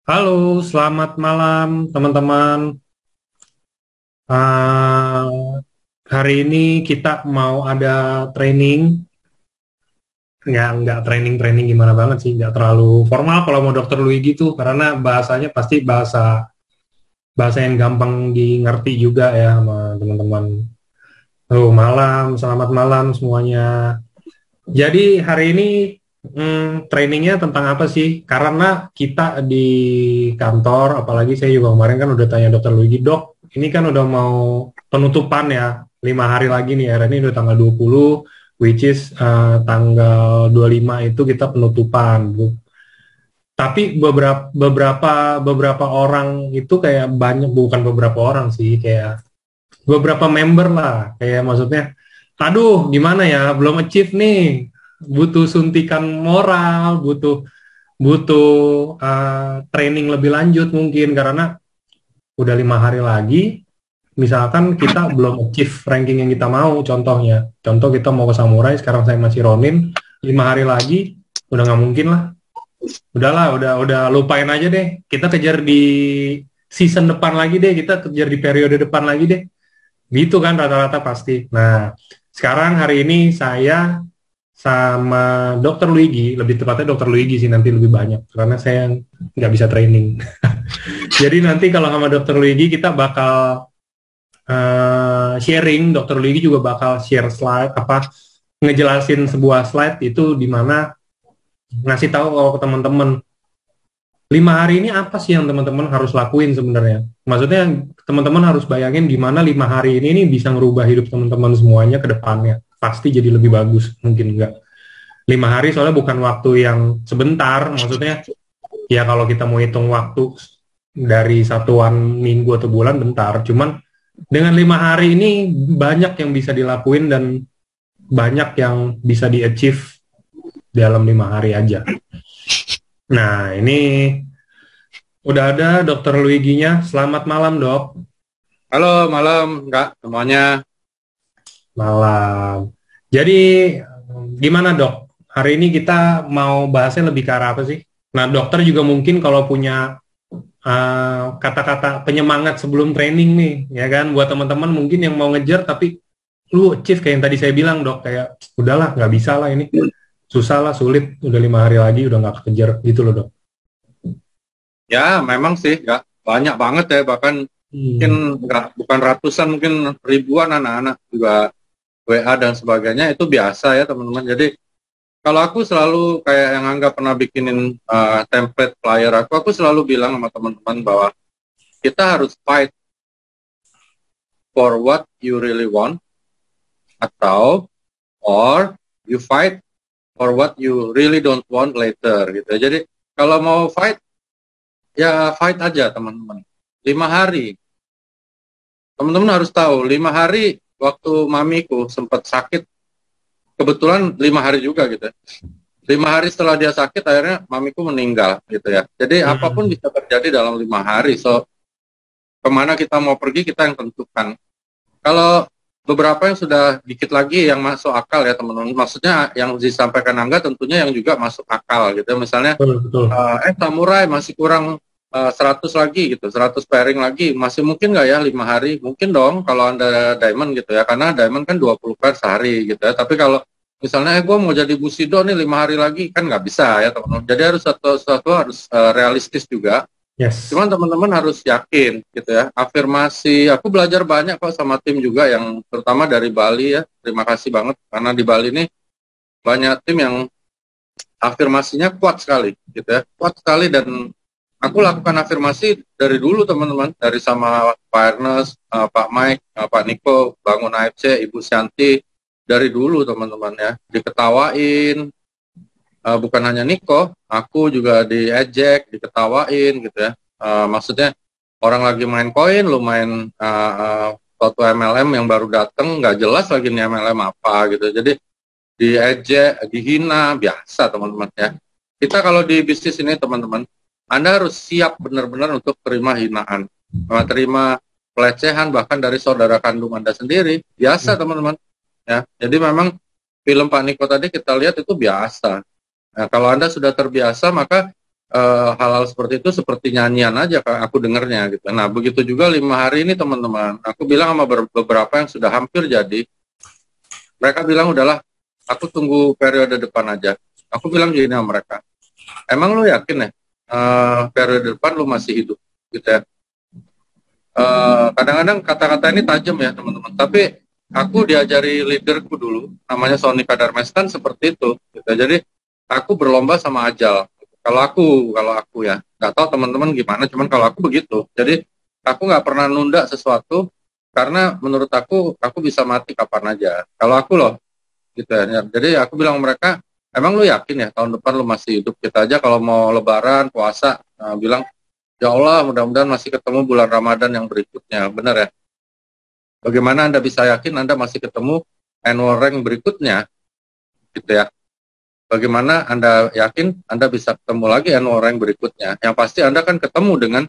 Halo, selamat malam teman-teman. Ah, Hari ini kita mau ada training, nggak training gimana banget sih, nggak terlalu formal kalau mau dokter Lui gitu, karena bahasanya pasti bahasa bahasa yang gampang dimengerti juga ya sama teman-teman. Oh, selamat malam semuanya. Jadi hari ini trainingnya tentang apa sih? Karena kita di kantor, apalagi saya juga kemarin kan udah tanya dokter Luigi, dok, ini kan udah mau penutupan ya, 5 hari lagi nih, hari ini udah tanggal 20, which is tanggal 25 itu kita penutupan. Tapi beberapa orang itu kayak banyak, bukan beberapa orang sih, kayak beberapa member lah, kayak maksudnya, aduh gimana ya, belum achieve nih, butuh suntikan moral, butuh butuh training lebih lanjut mungkin karena udah 5 hari lagi, misalkan kita belum achieve ranking yang kita mau, contoh kita mau ke samurai, sekarang saya masih ronin, 5 hari lagi udah nggak mungkin lah, udahlah, udah lupain aja deh, kita kejar di season depan lagi deh, kita kejar di periode depan lagi deh. Gitu kan rata-rata pasti. Nah, sekarang hari ini saya sama Dokter Luigi, lebih tepatnya Dokter Luigi sih nanti lebih banyak, karena saya nggak bisa training. Jadi nanti kalau sama Dokter Luigi kita bakal sharing, Dokter Luigi juga bakal share slide, ngejelasin sebuah slide itu di mana ngasih tahu kalau ke teman-teman 5 hari ini apa sih yang teman-teman harus lakuin sebenarnya. Maksudnya teman-teman harus bayangin gimana 5 hari ini bisa ngerubah hidup teman-teman semuanya ke depannya. Pasti jadi lebih bagus, mungkin enggak. 5 hari soalnya bukan waktu yang sebentar, maksudnya ya kalau kita mau hitung waktu dari satuan minggu atau bulan bentar. Cuman dengan 5 hari ini banyak yang bisa dilakuin dan banyak yang bisa di-achieve dalam 5 hari aja. Nah, ini udah ada Dokter Luigi-nya. Selamat malam, Dok. Halo, malam, Kak, semuanya. Malam. Jadi, gimana, Dok? Hari ini kita mau bahasnya lebih ke arah apa sih? Nah, dokter juga mungkin kalau punya kata-kata penyemangat sebelum training nih, ya kan? Buat teman-teman mungkin yang mau ngejar, tapi lu achieve kayak yang tadi saya bilang, Dok. Kayak, udahlah, nggak bisa lah ini. Susah lah, sulit. Udah 5 hari lagi, udah nggak kekejar. Gitu loh, Dok. Ya, memang sih, Kak, banyak banget ya, bahkan mungkin Hmm. nggak, bukan ratusan, mungkin ribuan anak-anak juga WA dan sebagainya, itu biasa ya, teman-teman. Jadi, kalau aku selalu kayak yang Angga pernah bikinin template flyer aku selalu bilang sama teman-teman bahwa kita harus fight for what you really want, atau or you fight for what you really don't want later, gitu. Jadi, kalau mau fight, ya fight aja, teman-teman. 5 hari. Teman-teman harus tahu, 5 hari waktu mamiku sempat sakit, kebetulan 5 hari juga gitu. 5 hari setelah dia sakit, akhirnya mamiku meninggal gitu ya. Jadi apapun Hmm. bisa terjadi dalam 5 hari. So, kemana kita mau pergi kita yang tentukan. Kalau beberapa yang sudah dikit lagi yang masuk akal ya teman-teman. Maksudnya yang disampaikan Angga tentunya yang juga masuk akal gitu. Misalnya Betul, betul. samurai masih kurang 100 lagi gitu, 100 pairing lagi, masih mungkin nggak ya 5 hari? Mungkin dong kalau Anda diamond gitu ya, karena diamond kan 20 pair sehari gitu ya. Tapi kalau misalnya gue mau jadi Bushido nih 5 hari lagi, kan nggak bisa ya teman-teman. Jadi harus satu harus realistis juga. Yes. Cuman teman-teman harus yakin gitu ya. Afirmasi, aku belajar banyak kok sama tim juga yang terutama dari Bali ya. Terima kasih banget karena di Bali ini banyak tim yang afirmasinya kuat sekali gitu ya. Kuat sekali dan aku lakukan afirmasi dari dulu teman-teman, dari sama Pak Ernest, Pak Mike, Pak Niko, Bangun AFC, Ibu Syanti, dari dulu teman-teman ya, diketawain, bukan hanya Niko, aku juga diejek, diketawain gitu ya. Maksudnya orang lagi main koin, lu main suatu MLM yang baru datang, nggak jelas lagi nih MLM apa gitu. Jadi diejek, dihina, biasa teman-teman ya. Kita kalau di bisnis ini teman-teman, Anda harus siap benar-benar untuk terima hinaan, terima pelecehan bahkan dari saudara kandung Anda sendiri, biasa teman-teman. Ya, jadi memang film Pak Niko tadi kita lihat itu biasa. Nah, kalau Anda sudah terbiasa, maka hal-hal seperti itu seperti nyanyian aja Kak, aku dengernya gitu. Nah begitu juga 5 hari ini teman-teman, aku bilang sama beberapa yang sudah hampir jadi, mereka bilang udahlah, aku tunggu periode depan aja. Aku bilang gini sama mereka, emang lu yakin ya periode depan lu masih hidup gitu ya? Kadang-kadang kata-kata ini tajam ya teman-teman, tapi aku diajari leaderku dulu, namanya Sony Kadarmes kan seperti itu gitu. Jadi aku berlomba sama ajal. Kalau aku ya, nggak tahu teman-teman gimana, cuman kalau aku begitu. Jadi aku nggak pernah nunda sesuatu karena menurut aku bisa mati kapan aja. Kalau aku loh, gitu ya. Jadi aku bilang ke mereka, emang lu yakin ya tahun depan lu masih hidup? Kita aja kalau mau Lebaran, puasa, bilang, ya Allah, mudah-mudahan masih ketemu bulan Ramadan yang berikutnya, benar ya? Bagaimana Anda bisa yakin Anda masih ketemu annual rank berikutnya, gitu ya? Bagaimana Anda yakin Anda bisa ketemu lagi annual rank berikutnya? Yang pasti Anda kan ketemu dengan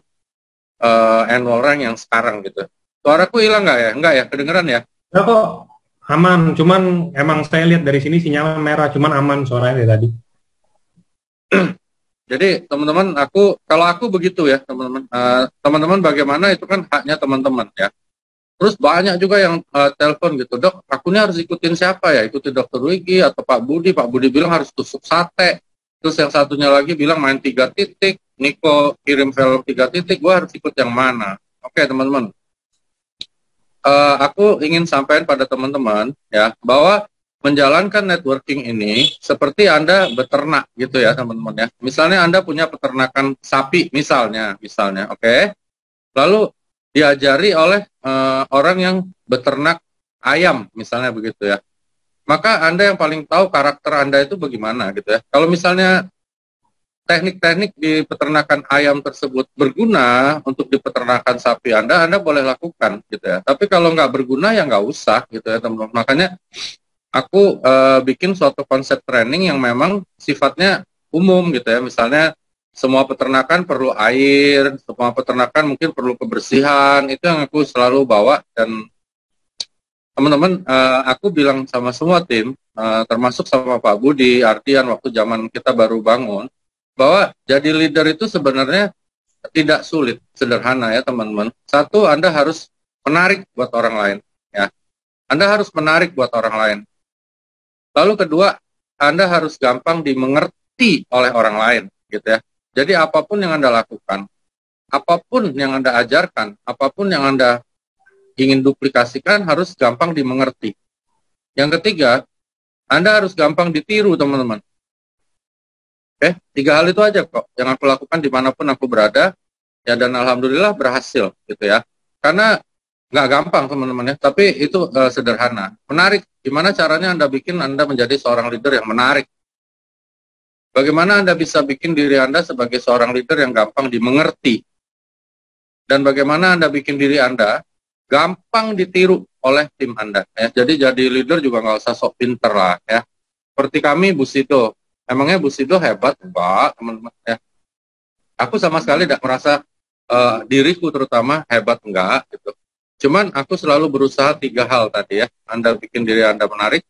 annual rank yang sekarang gitu. Suaraku hilang nggak ya? Nggak ya? Kedengeran ya? Ya kok aman, cuman emang saya lihat dari sini sinyal merah, cuman aman suaranya dari tadi. Jadi teman-teman, kalau aku begitu ya teman-teman. Teman-teman bagaimana itu kan haknya teman-teman ya. Terus banyak juga yang telepon gitu, dok, aku ini harus ikutin siapa ya? Ikutin dokter Wigi atau Pak Budi? Pak Budi bilang harus tusuk sate. Terus yang satunya lagi bilang main 3 titik. Niko kirim film 3 titik, gue harus ikut yang mana? Oke teman-teman. Aku ingin sampaikan pada teman-teman ya bahwa menjalankan networking ini seperti Anda beternak gitu ya teman-teman ya. Misalnya Anda punya peternakan sapi misalnya, oke. Lalu diajari oleh orang yang beternak ayam misalnya begitu ya. Maka Anda yang paling tahu karakter Anda itu bagaimana gitu ya. Kalau misalnya teknik-teknik di peternakan ayam tersebut berguna untuk di peternakan sapi Anda boleh lakukan gitu ya. Tapi kalau nggak berguna ya nggak usah gitu ya teman-teman. Makanya aku bikin suatu konsep training yang memang sifatnya umum gitu ya. Misalnya semua peternakan perlu air, semua peternakan mungkin perlu kebersihan, itu yang aku selalu bawa. Dan teman-teman, aku bilang sama semua tim, termasuk sama Pak Budi, Ardian waktu zaman kita baru bangun, bahwa jadi leader itu sebenarnya tidak sulit, sederhana ya teman-teman. Satu, Anda harus menarik buat orang lain. Ya, Anda harus menarik buat orang lain. Lalu kedua, Anda harus gampang dimengerti oleh orang lain, gitu ya. Jadi apapun yang Anda lakukan, apapun yang Anda ajarkan, apapun yang Anda ingin duplikasikan harus gampang dimengerti. Yang ketiga, Anda harus gampang ditiru, teman-teman. Oke, 3 hal itu aja kok yang aku lakukan dimanapun aku berada, ya, dan alhamdulillah berhasil, gitu ya. Karena nggak gampang teman-teman ya, tapi itu sederhana. Menarik, gimana caranya Anda bikin Anda menjadi seorang leader yang menarik? Bagaimana Anda bisa bikin diri Anda sebagai seorang leader yang gampang dimengerti? Dan bagaimana Anda bikin diri Anda gampang ditiru oleh tim Anda? Ya. Jadi leader juga nggak usah sok pinter lah ya. Seperti kami, Bu Sido. Emangnya Bu Sido hebat? Enggak, teman-teman ya. Aku sama sekali tidak merasa diriku terutama hebat, enggak gitu. Cuman aku selalu berusaha 3 hal tadi ya. Anda bikin diri Anda menarik,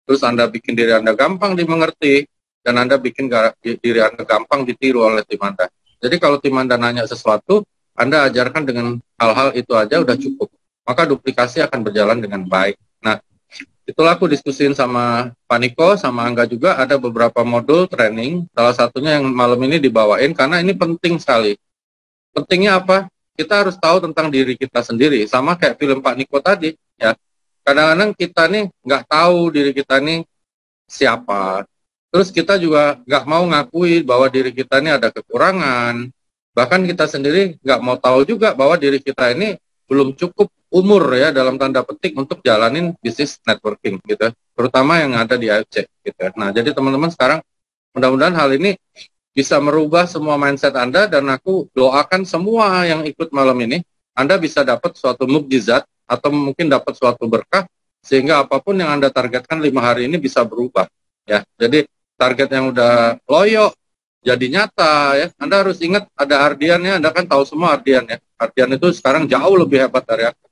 terus Anda bikin diri Anda gampang dimengerti, dan Anda bikin diri Anda gampang ditiru oleh tim Anda. Jadi kalau tim Anda nanya sesuatu, Anda ajarkan dengan hal-hal itu aja udah cukup. Maka duplikasi akan berjalan dengan baik. Nah, itulah aku diskusiin sama Pak Niko, sama Angga juga, ada beberapa modul training. Salah satunya yang malam ini dibawain, karena ini penting sekali. Pentingnya apa? Kita harus tahu tentang diri kita sendiri. Sama kayak film Pak Niko tadi, ya. Kadang-kadang kita nih nggak tahu diri kita nih siapa. Terus kita juga nggak mau ngakui bahwa diri kita ini ada kekurangan. Bahkan kita sendiri nggak mau tahu juga bahwa diri kita ini belum cukup umur ya dalam tanda petik untuk jalanin bisnis networking gitu. Terutama yang ada di AFC gitu. Nah, jadi teman-teman sekarang mudah-mudahan hal ini bisa merubah semua mindset Anda, dan aku doakan semua yang ikut malam ini Anda bisa dapat suatu mukjizat atau mungkin dapat suatu berkah sehingga apapun yang Anda targetkan 5 hari ini bisa berubah ya. Jadi target yang udah loyo jadi nyata ya. Anda harus ingat ada Ardian ya, Anda kan tahu semua Ardian ya. Ardian itu sekarang jauh lebih hebat dari aku.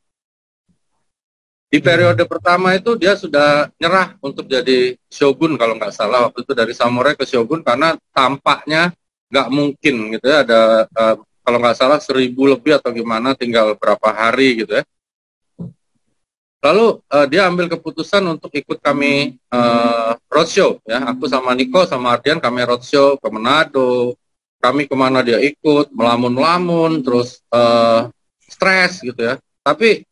Di periode pertama itu dia sudah nyerah untuk jadi shogun kalau nggak salah, waktu itu dari samurai ke shogun karena tampaknya nggak mungkin gitu ya, ada kalau nggak salah 1.000 lebih atau gimana, tinggal berapa hari gitu ya. Lalu dia ambil keputusan untuk ikut kami roadshow ya. Aku sama Niko sama Ardian kami roadshow ke Manado. Kami kemana dia ikut, melamun-lamun, terus stres gitu ya. Tapi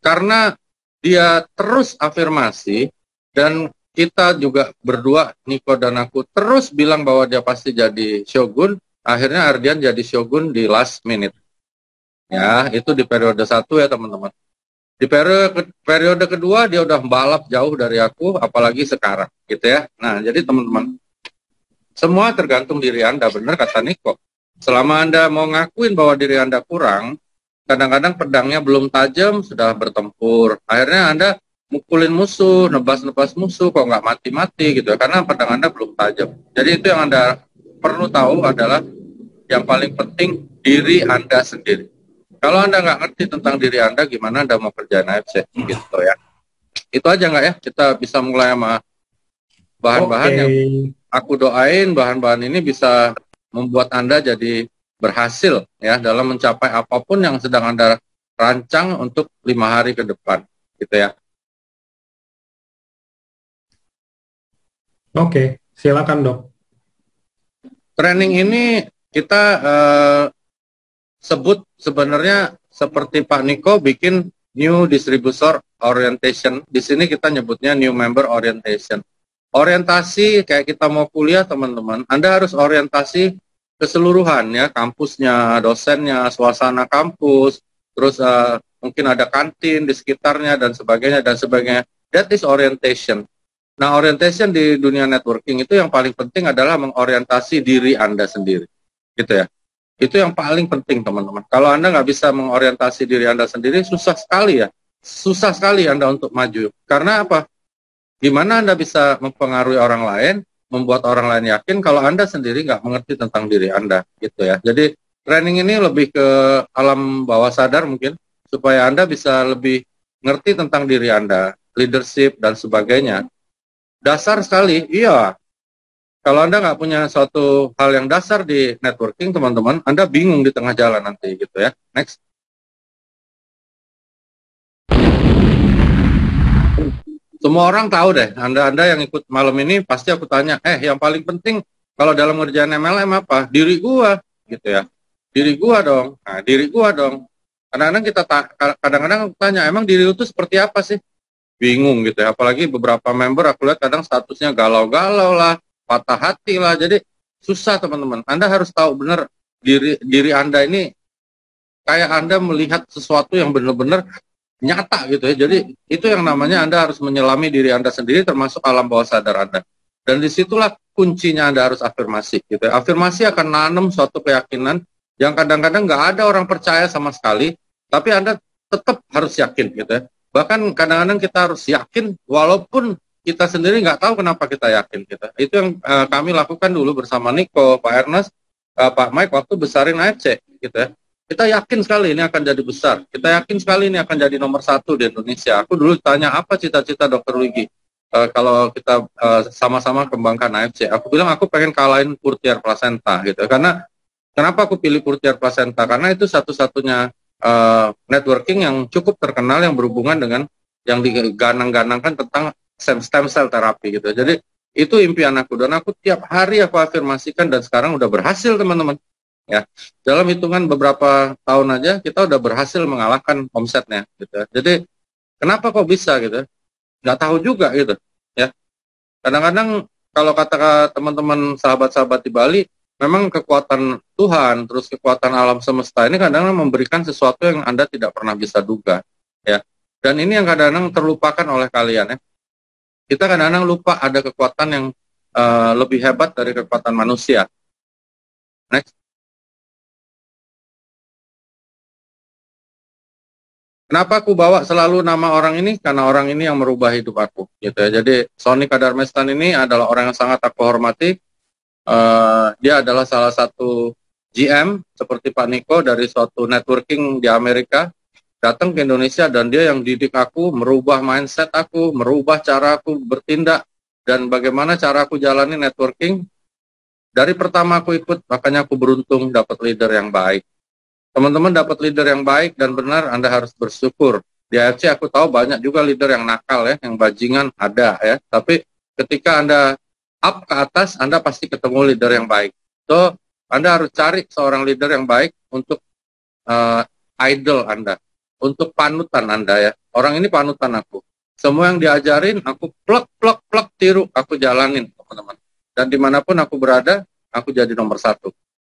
karena dia terus afirmasi dan kita juga berdua, Niko dan aku, terus bilang bahwa dia pasti jadi Shogun, akhirnya Ardian jadi Shogun di last minute. Ya, itu di periode 1 ya teman-teman. Di periode kedua dia udah balap jauh dari aku, apalagi sekarang, gitu ya. Nah, jadi teman-teman, semua tergantung diri Anda, benar kata Niko. Selama Anda mau ngakuin bahwa diri Anda kurang, kadang-kadang pedangnya belum tajam, sudah bertempur. Akhirnya Anda mukulin musuh, nebas-nebas musuh, kok nggak mati-mati gitu ya, karena pedang Anda belum tajam. Jadi itu yang Anda perlu tahu adalah yang paling penting diri Anda sendiri. Kalau Anda nggak ngerti tentang diri Anda, gimana Anda mau kerjaan AFC gitu ya. Itu aja nggak ya, kita bisa mulai sama bahan-bahan yang aku doain, bahan-bahan ini bisa membuat Anda jadi berhasil ya dalam mencapai apapun yang sedang Anda rancang untuk 5 hari ke depan gitu ya. Oke, silakan dok. Training ini kita sebut sebenarnya seperti Pak Niko bikin new distributor orientation. Di sini kita nyebutnya new member orientation. Orientasi kayak kita mau kuliah teman-teman, Anda harus orientasi keseluruhan ya, kampusnya, dosennya, suasana kampus, terus mungkin ada kantin di sekitarnya dan sebagainya dan sebagainya. That is orientation. Nah, orientation di dunia networking itu yang paling penting adalah mengorientasi diri Anda sendiri, gitu ya. Itu yang paling penting teman-teman. Kalau Anda nggak bisa mengorientasi diri Anda sendiri, susah sekali ya. Susah sekali Anda untuk maju. Karena apa? Gimana Anda bisa mempengaruhi orang lain, membuat orang lain yakin kalau Anda sendiri nggak mengerti tentang diri Anda, gitu ya. Jadi training ini lebih ke alam bawah sadar mungkin, supaya Anda bisa lebih ngerti tentang diri Anda, leadership dan sebagainya. Dasar sekali, iya. Kalau Anda nggak punya suatu hal yang dasar di networking, teman-teman, Anda bingung di tengah jalan nanti, gitu ya. Next. Semua orang tahu deh, Anda yang ikut malam ini, pasti aku tanya, yang paling penting kalau dalam ngerjain MLM apa? Diri gua, gitu ya. Diri gua dong. Nah, diri gua dong. Kadang-kadang kadang-kadang aku tanya, emang diri itu seperti apa sih? Bingung gitu ya. Apalagi beberapa member aku lihat kadang statusnya galau-galau lah, patah hati lah. Jadi susah teman-teman. Anda harus tahu benar diri Anda ini kayak Anda melihat sesuatu yang benar-benar nyata gitu ya. Jadi itu yang namanya Anda harus menyelami diri Anda sendiri termasuk alam bawah sadar Anda. Dan disitulah kuncinya Anda harus afirmasi gitu ya. Afirmasi akan nanam suatu keyakinan yang kadang-kadang nggak ada orang percaya sama sekali, tapi Anda tetap harus yakin gitu ya. Bahkan kadang-kadang kita harus yakin walaupun kita sendiri nggak tahu kenapa kita yakin gitu. Itu yang kami lakukan dulu bersama Niko, Pak Ernest, Pak Mike waktu besarin AFC gitu ya. Kita yakin sekali ini akan jadi besar. Kita yakin sekali ini akan jadi nomor 1 di Indonesia. Aku dulu tanya apa cita-cita Dr. Luigi kalau kita sama-sama kembangkan AFC. Aku bilang aku pengen kalahin Purtier Placenta gitu. Karena kenapa aku pilih Purtier Placenta? Karena itu satu-satunya networking yang cukup terkenal yang berhubungan dengan yang diganang-ganangkan tentang stem cell terapi gitu. Jadi itu impian aku dan aku tiap hari aku afirmasikan dan sekarang udah berhasil teman-teman. Ya, dalam hitungan beberapa tahun aja kita udah berhasil mengalahkan omsetnya gitu. Jadi kenapa kok bisa gitu? Nggak tahu juga gitu ya. Kadang-kadang kalau kata teman-teman sahabat-sahabat di Bali, memang kekuatan Tuhan terus kekuatan alam semesta ini kadang-kadang memberikan sesuatu yang Anda tidak pernah bisa duga ya. Dan ini yang kadang-kadang terlupakan oleh kalian ya. Kita kadang-kadang lupa ada kekuatan yang lebih hebat dari kekuatan manusia. Next. Kenapa aku bawa selalu nama orang ini? Karena orang ini yang merubah hidup aku, gitu ya. Jadi Sony Kadarmestan ini adalah orang yang sangat aku hormati. Dia adalah salah satu GM seperti Pak Niko dari suatu networking di Amerika, datang ke Indonesia dan dia yang didik aku, merubah mindset aku, merubah cara aku bertindak dan bagaimana cara aku jalani networking. Dari pertama aku ikut, makanya aku beruntung dapat leader yang baik. Teman-teman dapat leader yang baik dan benar, Anda harus bersyukur. Di AFC aku tahu banyak juga leader yang nakal ya, yang bajingan ada ya. Tapi ketika Anda up ke atas, Anda pasti ketemu leader yang baik. So, Anda harus cari seorang leader yang baik untuk idol Anda, untuk panutan Anda ya. Orang ini panutan aku. Semua yang diajarin, aku plek tiru, aku jalanin teman-teman. Dan dimanapun aku berada, aku jadi nomor 1.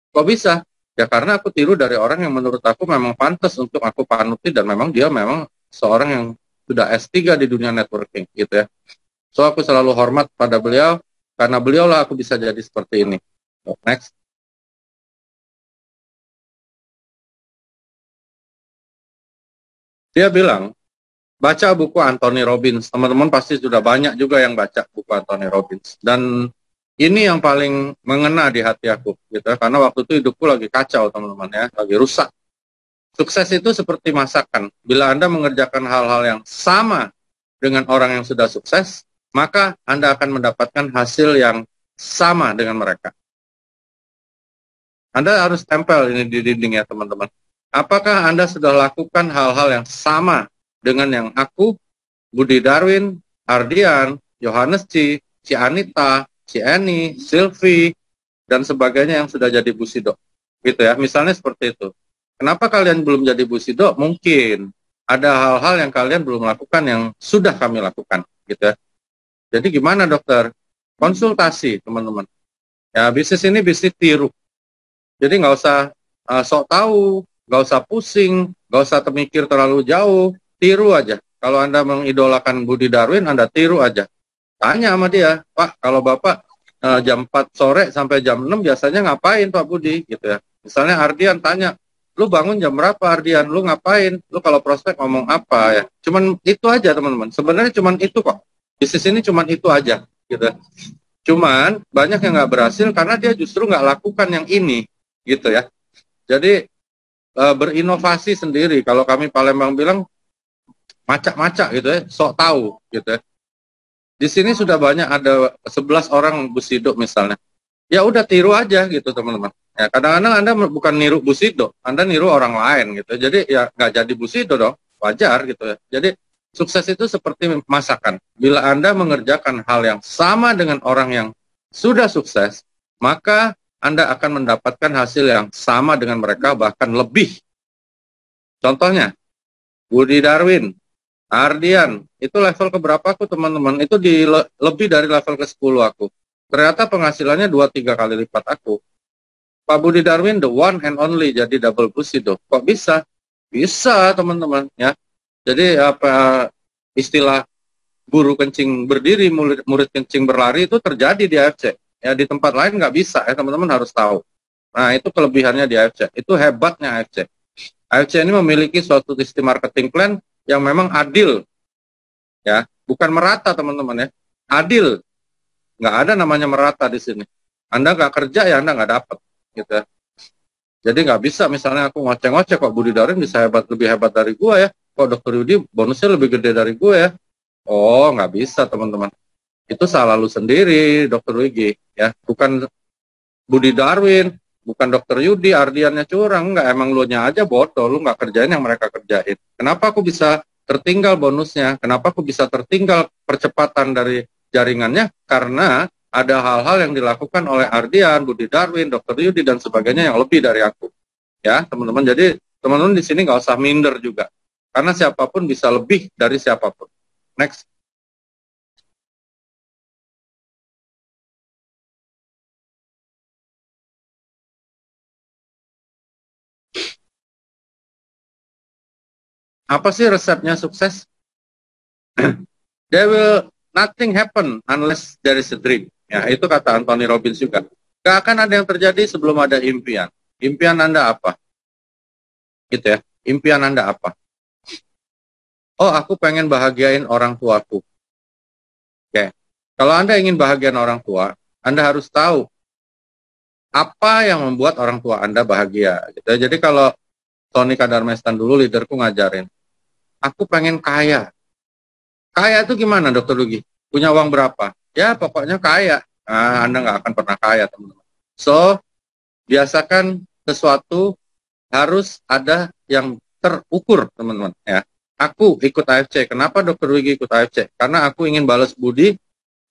Kok bisa? Ya karena aku tiru dari orang yang menurut aku memang pantas untuk aku panuti dan memang dia memang seorang yang sudah S3 di dunia networking gitu ya. So aku selalu hormat pada beliau, karena beliaulah aku bisa jadi seperti ini. Next. Dia bilang, baca buku Anthony Robbins. Teman-teman pasti sudah banyak juga yang baca buku Anthony Robbins. Dan ini yang paling mengena di hati aku, gitu ya. Karena waktu itu hidupku lagi kacau, teman-teman ya, lagi rusak. Sukses itu seperti masakan. Bila Anda mengerjakan hal-hal yang sama dengan orang yang sudah sukses, maka Anda akan mendapatkan hasil yang sama dengan mereka. Anda harus tempel ini di dinding ya, teman-teman. Apakah Anda sudah lakukan hal-hal yang sama dengan yang aku, Budi Darwin, Ardian, Yohanes Ci Anita, Ci Eni, Sylvie, dan sebagainya yang sudah jadi Busido? Gitu ya, misalnya seperti itu. Kenapa kalian belum jadi Busido? Mungkin ada hal-hal yang kalian belum lakukan yang sudah kami lakukan. Gitu ya. Jadi gimana dokter? Konsultasi, teman-teman. Ya, bisnis ini bisnis tiru. Jadi nggak usah sok tahu, nggak usah pusing, nggak usah termikir terlalu jauh, tiru aja. Kalau Anda mengidolakan Budi Darwin, Anda tiru aja. Tanya sama dia, Pak, kalau Bapak jam 4 sore sampai jam 6 biasanya ngapain Pak Budi? Gitu ya. Misalnya Ardian tanya, lu bangun jam berapa Ardian? Lu ngapain? Lu kalau prospek ngomong apa ya? Cuman itu aja teman-teman. Sebenarnya cuman itu kok. Bisnis ini cuman itu aja. Gitu. Cuman banyak yang nggak berhasil karena dia justru nggak lakukan yang ini. Gitu ya. Jadi berinovasi sendiri. Kalau kami Palembang bilang macak-macak gitu ya, sok tahu gitu ya. Di sini sudah banyak ada 11 orang Busido misalnya. Ya udah tiru aja gitu teman-teman. Ya kadang-kadang Anda bukan niru Busido, Anda niru orang lain gitu. Jadi ya nggak jadi Busido dong, wajar gitu ya. Jadi sukses itu seperti masakan. Bila Anda mengerjakan hal yang sama dengan orang yang sudah sukses, maka Anda akan mendapatkan hasil yang sama dengan mereka, bahkan lebih. Contohnya, Budi Darwin, Ardian, itu level keberapa aku teman-teman? Itu lebih dari level ke-10 aku. Ternyata penghasilannya 2-3 kali lipat aku. Pak Budi Darwin, the one and only, jadi double Busido. Kok bisa? Bisa teman-teman ya. Jadi apa istilah guru kencing berdiri, murid kencing berlari itu terjadi di AFC. Ya di tempat lain nggak bisa ya, teman-teman harus tahu. Nah itu kelebihannya di AFC, itu hebatnya AFC. AFC ini memiliki suatu sistem marketing plan yang memang adil, ya bukan merata teman-teman ya, adil. Nggak ada namanya merata di sini. Anda nggak kerja ya Anda nggak dapat, gitu ya. Jadi nggak bisa misalnya aku ngoceh-ngoceh kok Budi Darwin bisa lebih hebat dari gua ya, kok Dokter Yudi bonusnya lebih gede dari gua ya. Oh nggak bisa teman-teman. Itu salah lu sendiri, Dokter Wigi, ya. Bukan Budi Darwin, bukan Dokter Yudi, Ardiannya curang, nggak, emang lu nya aja bodoh, lu nggak kerjain yang mereka kerjain. Kenapa aku bisa tertinggal bonusnya? Kenapa aku bisa tertinggal percepatan dari jaringannya? Karena ada hal-hal yang dilakukan oleh Ardian, Budi Darwin, Dokter Yudi, dan sebagainya yang lebih dari aku. Ya, teman-teman. Jadi, teman-teman di sini nggak usah minder juga. Karena siapapun bisa lebih dari siapapun. Next. Apa sih resepnya sukses? There will nothing happen unless there is a dream. Ya, itu kata Anthony Robbins juga. Gak akan ada yang terjadi sebelum ada impian. Impian Anda apa? Gitu ya. Impian Anda apa? Oh, aku pengen bahagiain orang tuaku. Oke. Kalau Anda ingin bahagiain orang tua, Anda harus tahu apa yang membuat orang tua Anda bahagia. Gitu ya. Jadi kalau Tony Kadarmestan dulu leaderku ngajarin, aku pengen kaya. Kaya itu gimana, Dokter Lugi? Punya uang berapa? Ya, pokoknya kaya. Nah, Anda nggak akan pernah kaya, teman-teman. So, biasakan sesuatu harus ada yang terukur, teman-teman. Ya, aku ikut AFC. Kenapa Dokter Wigi ikut AFC? Karena aku ingin balas budi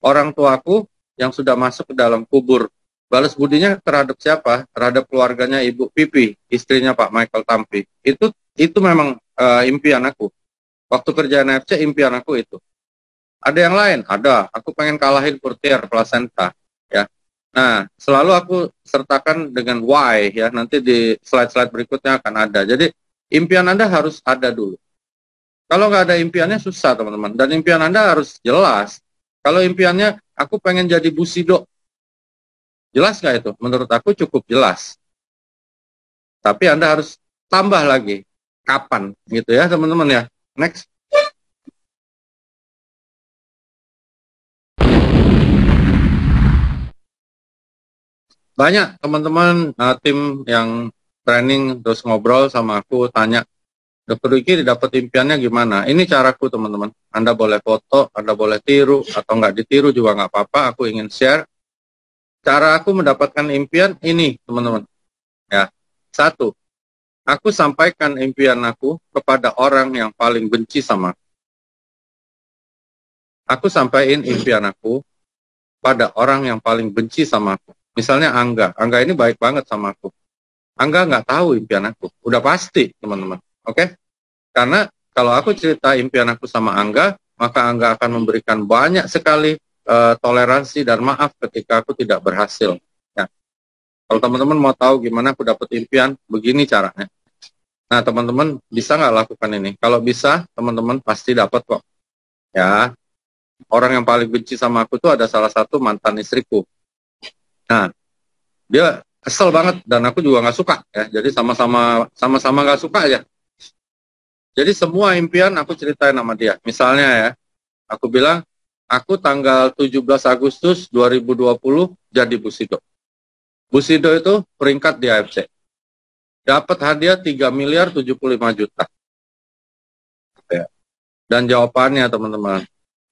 orang tuaku yang sudah masuk ke dalam kubur. Balas budinya terhadap siapa? Terhadap keluarganya Ibu Pipi, istrinya Pak Michael Tampi. Itu memang impian aku. Waktu kerja NFC, impian aku itu. Ada yang lain? Ada. Aku pengen kalahin Courtier, Placenta. Ya. Nah, selalu aku sertakan dengan why, ya. Nanti di slide-slide berikutnya akan ada. Jadi, impian Anda harus ada dulu. Kalau nggak ada impiannya, susah, teman-teman. Dan impian Anda harus jelas. Kalau impiannya, aku pengen jadi Busido. Jelas nggak itu? Menurut aku cukup jelas. Tapi Anda harus tambah lagi. Kapan? Gitu ya, teman-teman ya. Next. Banyak teman-teman tim yang training terus ngobrol sama aku, tanya, Dokter Wiki dapat impiannya gimana? Ini caraku, teman-teman. Anda boleh foto, Anda boleh tiru, atau nggak ditiru juga nggak apa-apa. Aku ingin share. Cara aku mendapatkan impian ini, teman-teman. Ya, satu, aku sampaikan impian aku kepada orang yang paling benci sama aku. Aku sampaikan impian aku pada orang yang paling benci sama aku. Misalnya Angga. Angga ini baik banget sama aku. Angga nggak tahu impian aku. Udah pasti, teman-teman. Oke? Karena kalau aku cerita impian aku sama Angga, maka Angga akan memberikan banyak sekali toleransi dan maaf ketika aku tidak berhasil. Ya. Kalau teman-teman mau tahu gimana aku dapat impian, begini caranya. Nah, teman-teman bisa nggak lakukan ini? Kalau bisa, teman-teman pasti dapat kok. Ya, orang yang paling benci sama aku tuh ada salah satu mantan istriku. Nah, dia kesel banget dan aku juga nggak suka. Ya, jadi sama-sama nggak suka aja. Jadi semua impian aku ceritain sama dia. Misalnya ya, aku bilang, aku tanggal 17 Agustus 2020 jadi Busido. Busido itu peringkat di AFC. Dapat hadiah 3 miliar 75 juta. Ya. Dan jawabannya, teman-teman,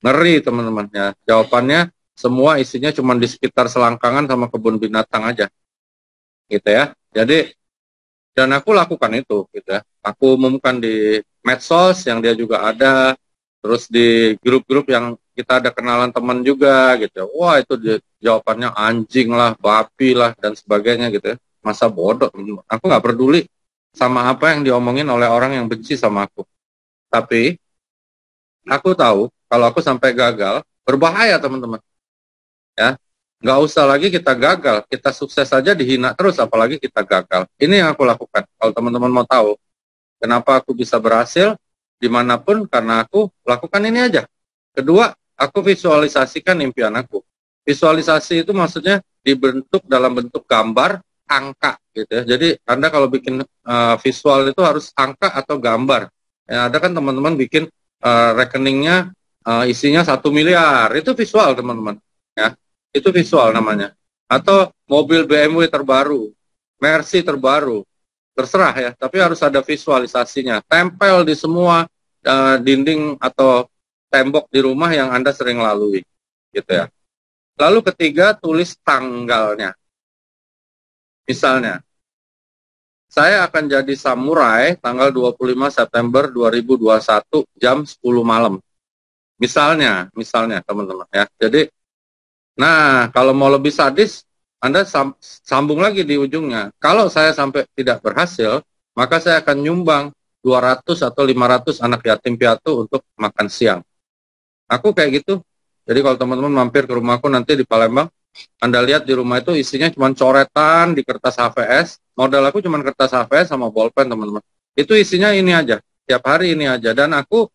ngeri, teman-teman. Ya. Jawabannya semua isinya cuma di sekitar selangkangan sama kebun binatang aja. Gitu ya. Jadi, dan aku lakukan itu. Gitu ya. Aku umumkan di medsos yang dia juga ada. Terus di grup-grup yang kita ada kenalan teman juga gitu. Wah, itu jawabannya anjing lah, babi lah, dan sebagainya gitu ya. Masa bodoh, aku nggak peduli sama apa yang diomongin oleh orang yang benci sama aku. Tapi, aku tahu kalau aku sampai gagal, berbahaya, teman-teman. Ya, nggak usah lagi kita gagal, kita sukses saja dihina terus, apalagi kita gagal. Ini yang aku lakukan. Kalau teman-teman mau tahu kenapa aku bisa berhasil, dimanapun, karena aku lakukan ini aja. Kedua, aku visualisasikan impian aku. Visualisasi itu maksudnya dibentuk dalam bentuk gambar, angka gitu ya. Jadi Anda kalau bikin visual itu harus angka atau gambar. Ya, ada kan teman-teman bikin rekeningnya isinya 1 miliar, itu visual, teman-teman. Ya, itu visual namanya. Atau mobil BMW terbaru, Mercy terbaru, terserah ya, tapi harus ada visualisasinya. Tempel di semua dinding atau tembok di rumah yang Anda sering lalui, gitu ya. Lalu ketiga, tulis tanggalnya. Misalnya, saya akan jadi samurai tanggal 25 September 2021 jam 10 malam. Misalnya teman-teman ya. Jadi, nah kalau mau lebih sadis, Anda sambung lagi di ujungnya. Kalau saya sampai tidak berhasil, maka saya akan nyumbang 200 atau 500 anak yatim piatu untuk makan siang. Aku kayak gitu. Jadi kalau teman-teman mampir ke rumahku nanti di Palembang, Anda lihat di rumah itu isinya cuma coretan di kertas HVS. Modal aku cuma kertas HVS sama bolpen, teman-teman. Itu isinya ini aja. Tiap hari ini aja. Dan aku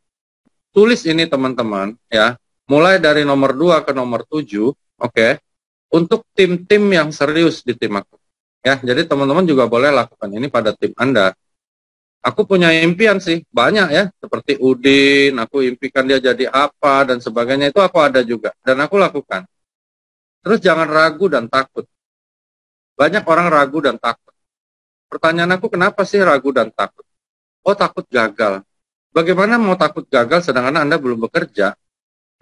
tulis ini, teman-teman, ya. Mulai dari nomor 2 ke nomor 7, oke. Untuk tim-tim yang serius di tim aku. Ya, jadi teman-teman juga boleh lakukan ini pada tim Anda. Aku punya impian sih, banyak ya, seperti Udin, aku impikan dia jadi apa, dan sebagainya, itu aku ada juga, dan aku lakukan. Terus jangan ragu dan takut. Banyak orang ragu dan takut. Pertanyaan aku, kenapa sih ragu dan takut? Oh, takut gagal. Bagaimana mau takut gagal sedangkan Anda belum bekerja?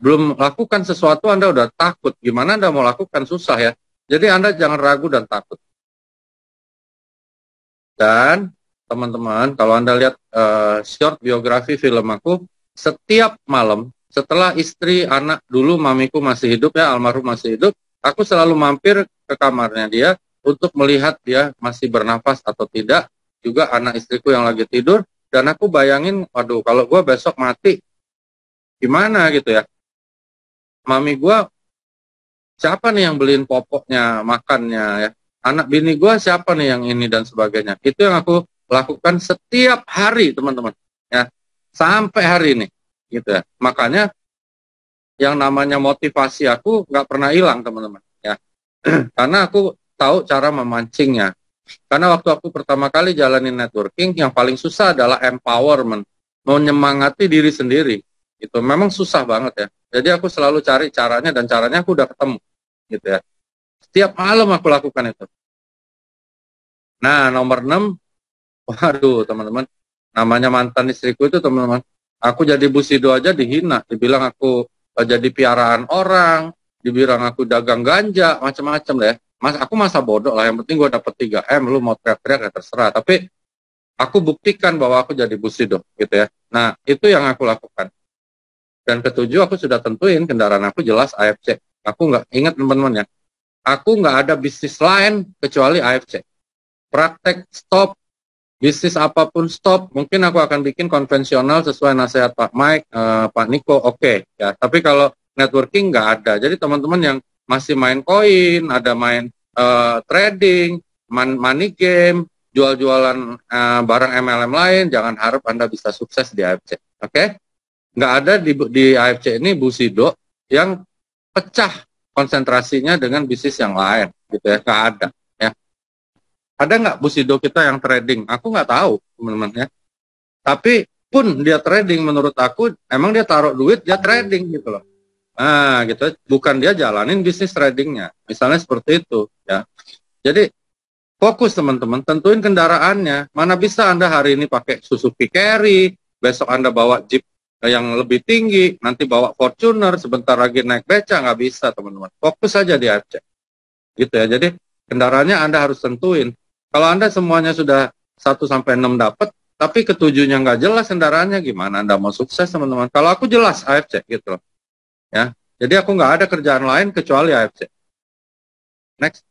Belum lakukan sesuatu, Anda udah takut. Gimana Anda mau lakukan? Susah ya. Jadi Anda jangan ragu dan takut. Dan teman-teman, kalau Anda lihat short biografi film aku, setiap malam setelah istri, anak, dulu mamiku masih hidup ya, almarhum masih hidup, aku selalu mampir ke kamarnya dia untuk melihat dia masih bernafas atau tidak, juga anak istriku yang lagi tidur, dan aku bayangin, waduh, kalau gue besok mati, gimana gitu ya. Mami gue, siapa nih yang beliin popoknya, makannya ya. Anak bini gue siapa nih yang ini dan sebagainya. Itu yang aku lakukan setiap hari, teman-teman. Ya, sampai hari ini. Gitu ya. Makanya yang namanya motivasi aku nggak pernah hilang, teman-teman. Ya, karena aku tahu cara memancingnya. Karena waktu aku pertama kali jalanin networking, yang paling susah adalah empowerment, menyemangati diri sendiri. Itu memang susah banget ya. Jadi aku selalu cari caranya, dan caranya aku udah ketemu, gitu ya. Setiap malam aku lakukan itu. Nah, nomor 6, waduh teman-teman, namanya mantan istriku itu teman-teman, aku jadi busido aja dihina, dibilang aku jadi piaraan orang, dibilang aku dagang ganja, macam-macam deh. Mas, aku masa bodoh lah, yang penting gue dapet 3M, lu mau teriak-teriak ya terserah. Tapi aku buktikan bahwa aku jadi busido, gitu ya. Nah, itu yang aku lakukan. Dan ketujuh, aku sudah tentuin kendaraan aku jelas AFC. Aku nggak, ingat teman-teman ya, aku nggak ada bisnis lain kecuali AFC. Praktek stop, bisnis apapun stop. Mungkin aku akan bikin konvensional sesuai nasihat Pak Mike, Pak Niko, oke. Ya. Tapi kalau networking nggak ada. Jadi teman-teman yang masih main koin, ada main trading, money game, jual-jualan barang MLM lain, jangan harap Anda bisa sukses di AFC. Oke? Nggak ada di AFC ini busido yang pecah konsentrasinya dengan bisnis yang lain. Gitu ya, nggak ada. Ada nggak busido kita yang trading? Aku nggak tahu, teman-teman ya. Tapi pun dia trading, menurut aku, emang dia taruh duit, dia trading gitu loh. Nah, gitu. Bukan dia jalanin bisnis tradingnya. Misalnya seperti itu, ya. Jadi, fokus teman-teman, tentuin kendaraannya. Mana bisa Anda hari ini pakai Suzuki Carry, besok Anda bawa Jeep yang lebih tinggi, nanti bawa Fortuner, sebentar lagi naik beca, nggak bisa teman-teman. Fokus saja di AFC. Gitu ya. Jadi, kendaraannya Anda harus tentuin. Kalau Anda semuanya sudah 1-6 dapat, tapi ketujuhnya nggak jelas kendaraannya, gimana Anda mau sukses, teman-teman? Kalau aku jelas AFC, gitu loh. Ya. Jadi aku nggak ada kerjaan lain kecuali AFC. Next.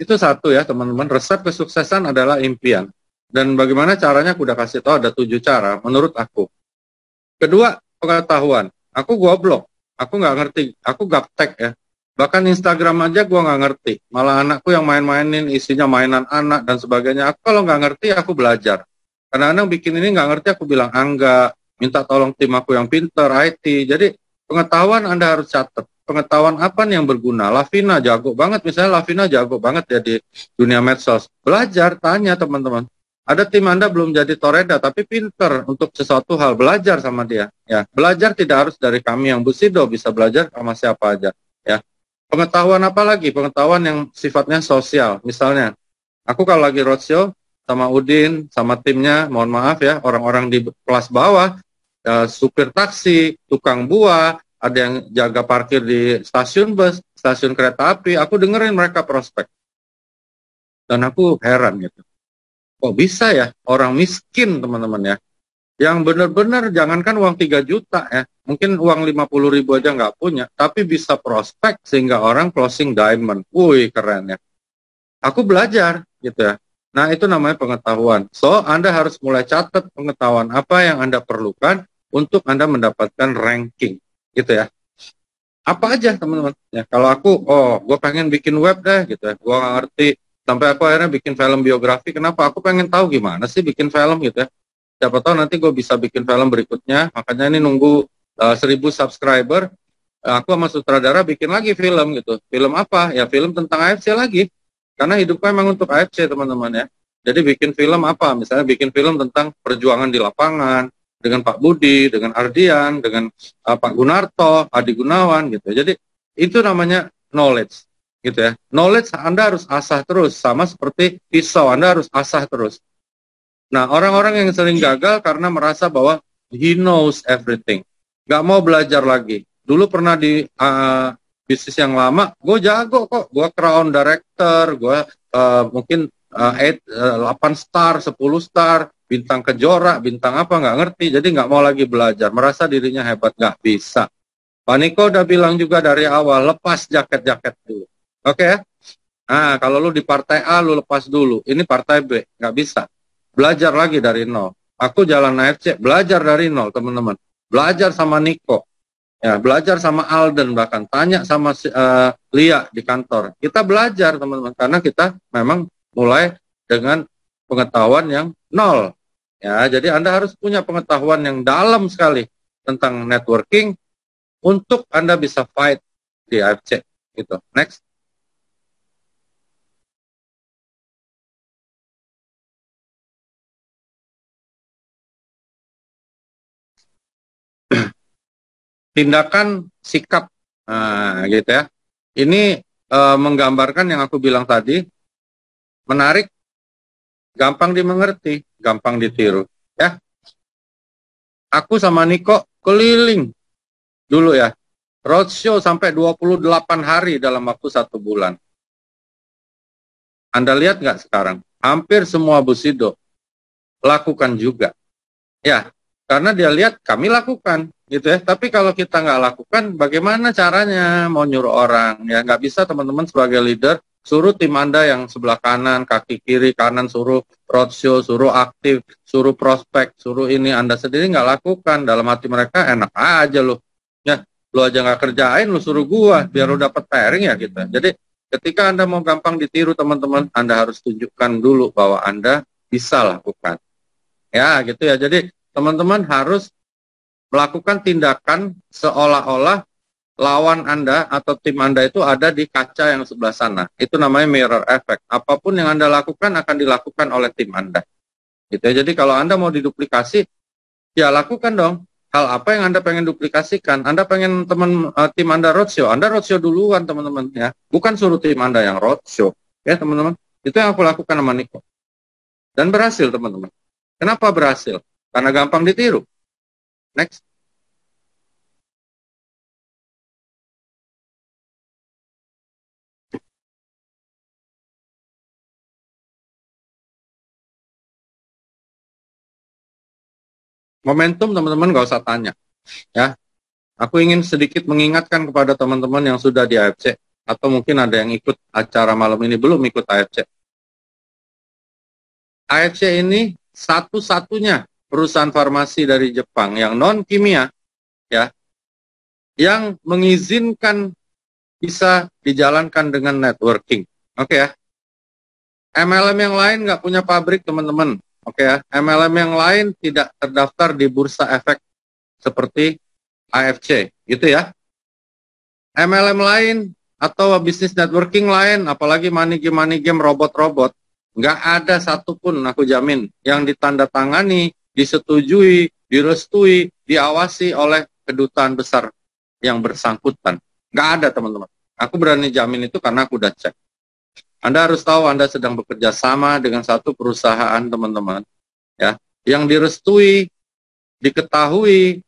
Itu satu ya, teman-teman. Resep kesuksesan adalah impian. Dan bagaimana caranya aku udah kasih tahu, ada 7 cara menurut aku. Kedua, pengetahuan. Aku goblok. Aku nggak ngerti. Aku gaptek ya. Bahkan Instagram aja gue nggak ngerti. Malah anakku yang main-mainin isinya mainan anak dan sebagainya. Aku kalau nggak ngerti aku belajar. Kadang-kadang bikin ini nggak ngerti aku bilang enggak. Minta tolong tim aku yang pinter, IT. Jadi pengetahuan Anda harus catat. Pengetahuan apa nih yang berguna? Lavina jago banget. Misalnya Lavina jago banget ya di dunia medsos. Belajar, tanya teman-teman. Ada tim Anda belum jadi toreda, tapi pinter untuk sesuatu hal, belajar sama dia. Ya, belajar tidak harus dari kami yang busido, bisa belajar sama siapa aja. Ya, pengetahuan apa lagi? Pengetahuan yang sifatnya sosial. Misalnya, aku kalau lagi roadshow sama Udin, sama timnya, mohon maaf ya, orang-orang di kelas bawah, supir taksi, tukang buah, ada yang jaga parkir di stasiun bus, stasiun kereta api, aku dengerin mereka prospek. Dan aku heran gitu. Kok bisa ya orang miskin teman-teman ya, yang benar-benar jangankan uang 3 juta ya, mungkin uang 50.000 aja nggak punya, tapi bisa prospek sehingga orang closing diamond. Wih, keren ya. Aku belajar gitu ya. Nah, itu namanya pengetahuan. So, Anda harus mulai catat pengetahuan apa yang Anda perlukan untuk Anda mendapatkan ranking gitu ya. Apa aja teman-teman ya. Kalau aku, gue pengen bikin web deh gitu ya, gue nggak ngerti. Sampai aku akhirnya bikin film biografi. Kenapa? Aku pengen tahu gimana sih bikin film gitu ya. Siapa tahu nanti gue bisa bikin film berikutnya. Makanya ini nunggu 1.000 subscriber. Aku sama sutradara bikin lagi film gitu. Film apa? Ya film tentang AFC lagi. Karena hidupku memang untuk AFC teman-teman ya. Jadi bikin film apa? Misalnya bikin film tentang perjuangan di lapangan. Dengan Pak Budi, dengan Ardian, dengan Pak Gunarto, Adi Gunawan gitu. Jadi itu namanya knowledge. Gitu ya. Knowledge Anda harus asah terus, sama seperti pisau, Anda harus asah terus. Nah, orang-orang yang sering gagal karena merasa bahwa he knows everything. Nggak mau belajar lagi. dulu pernah di bisnis yang lama, gue jago kok, gue crown director, gue mungkin 8 star, 10 star, bintang kejora, bintang apa nggak ngerti, jadi nggak mau lagi belajar, merasa dirinya hebat, nggak bisa. Pak Niko udah bilang juga dari awal, lepas jaket-jaket dulu. Oke ya? Nah, kalau lu di partai A, lu lepas dulu. Ini partai B, nggak bisa. Belajar lagi dari nol. Aku jalan AFC, belajar dari nol, teman-teman. Belajar sama Niko. Ya, belajar sama Alden, bahkan tanya sama Lia di kantor. Kita belajar, teman-teman, karena kita memang mulai dengan pengetahuan yang nol. Ya, jadi Anda harus punya pengetahuan yang dalam sekali tentang networking, untuk Anda bisa fight di AFC gitu. Next. Tindakan sikap, nah, gitu ya. Ini menggambarkan yang aku bilang tadi, menarik, gampang dimengerti, gampang ditiru. Ya, aku sama Niko keliling dulu ya, roadshow sampai 28 hari dalam waktu 1 bulan. Anda lihat nggak sekarang? Hampir semua Busido lakukan juga. Ya, karena dia lihat kami lakukan, gitu ya. Tapi kalau kita nggak lakukan, bagaimana caranya mau nyuruh orang? Ya, nggak bisa teman-teman sebagai leader, suruh tim Anda yang sebelah kanan, kaki kiri, kanan, suruh roadshow, suruh aktif, suruh prospek, suruh ini. Anda sendiri nggak lakukan. Dalam hati mereka, enak aja loh. Ya, lo aja nggak kerjain, lo suruh gua, biar lo dapat pairing ya gitu. Jadi, ketika Anda mau gampang ditiru teman-teman, Anda harus tunjukkan dulu bahwa Anda bisa lakukan. Ya, gitu ya. Jadi, teman-teman harus melakukan tindakan seolah-olah lawan Anda atau tim Anda itu ada di kaca yang sebelah sana. Itu namanya mirror effect. Apapun yang Anda lakukan akan dilakukan oleh tim Anda. Gitu ya. Jadi, kalau Anda mau diduplikasi, ya lakukan dong. Hal apa yang Anda pengen duplikasikan? Anda pengen tim Anda roadshow. Anda roadshow duluan, teman-teman. Ya. Bukan suruh tim Anda yang roadshow. Ya, teman-teman. Itu yang aku lakukan sama Niko. Dan berhasil, teman-teman. Kenapa berhasil? Karena gampang ditiru. Next. Momentum teman-teman nggak usah tanya. Ya, aku ingin sedikit mengingatkan kepada teman-teman yang sudah di AFC, atau mungkin ada yang ikut acara malam ini belum ikut AFC. AFC ini satu-satunya perusahaan farmasi dari Jepang yang non kimia, ya, yang mengizinkan bisa dijalankan dengan networking. Oke ya. MLM yang lain nggak punya pabrik, teman-teman. Oke ya. MLM yang lain tidak terdaftar di bursa efek seperti AFC, gitu ya. MLM lain atau bisnis networking lain, apalagi money game robot-robot, nggak ada satupun, aku jamin, yang ditandatangani, disetujui, direstui, diawasi oleh kedutaan besar yang bersangkutan. Nggak ada, teman-teman. Aku berani jamin itu karena aku udah cek. Anda harus tahu Anda sedang bekerja sama dengan satu perusahaan, teman-teman, ya, yang direstui, diketahui,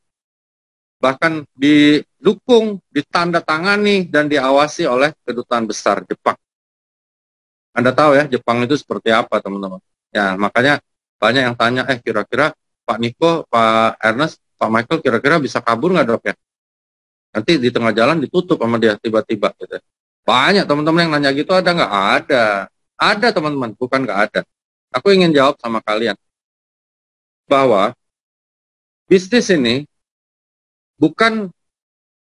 bahkan didukung, ditandatangani, dan diawasi oleh kedutaan besar Jepang. Anda tahu ya, Jepang itu seperti apa, teman-teman. Ya, makanya banyak yang tanya, kira-kira Pak Niko, Pak Ernest, Pak Michael, kira-kira bisa kabur nggak, Dok ya? Nanti di tengah jalan ditutup sama dia tiba-tiba. Gitu. Banyak teman-teman yang nanya gitu, ada nggak? Ada. Ada, teman-teman, bukan nggak ada. Aku ingin jawab sama kalian, bahwa bisnis ini bukan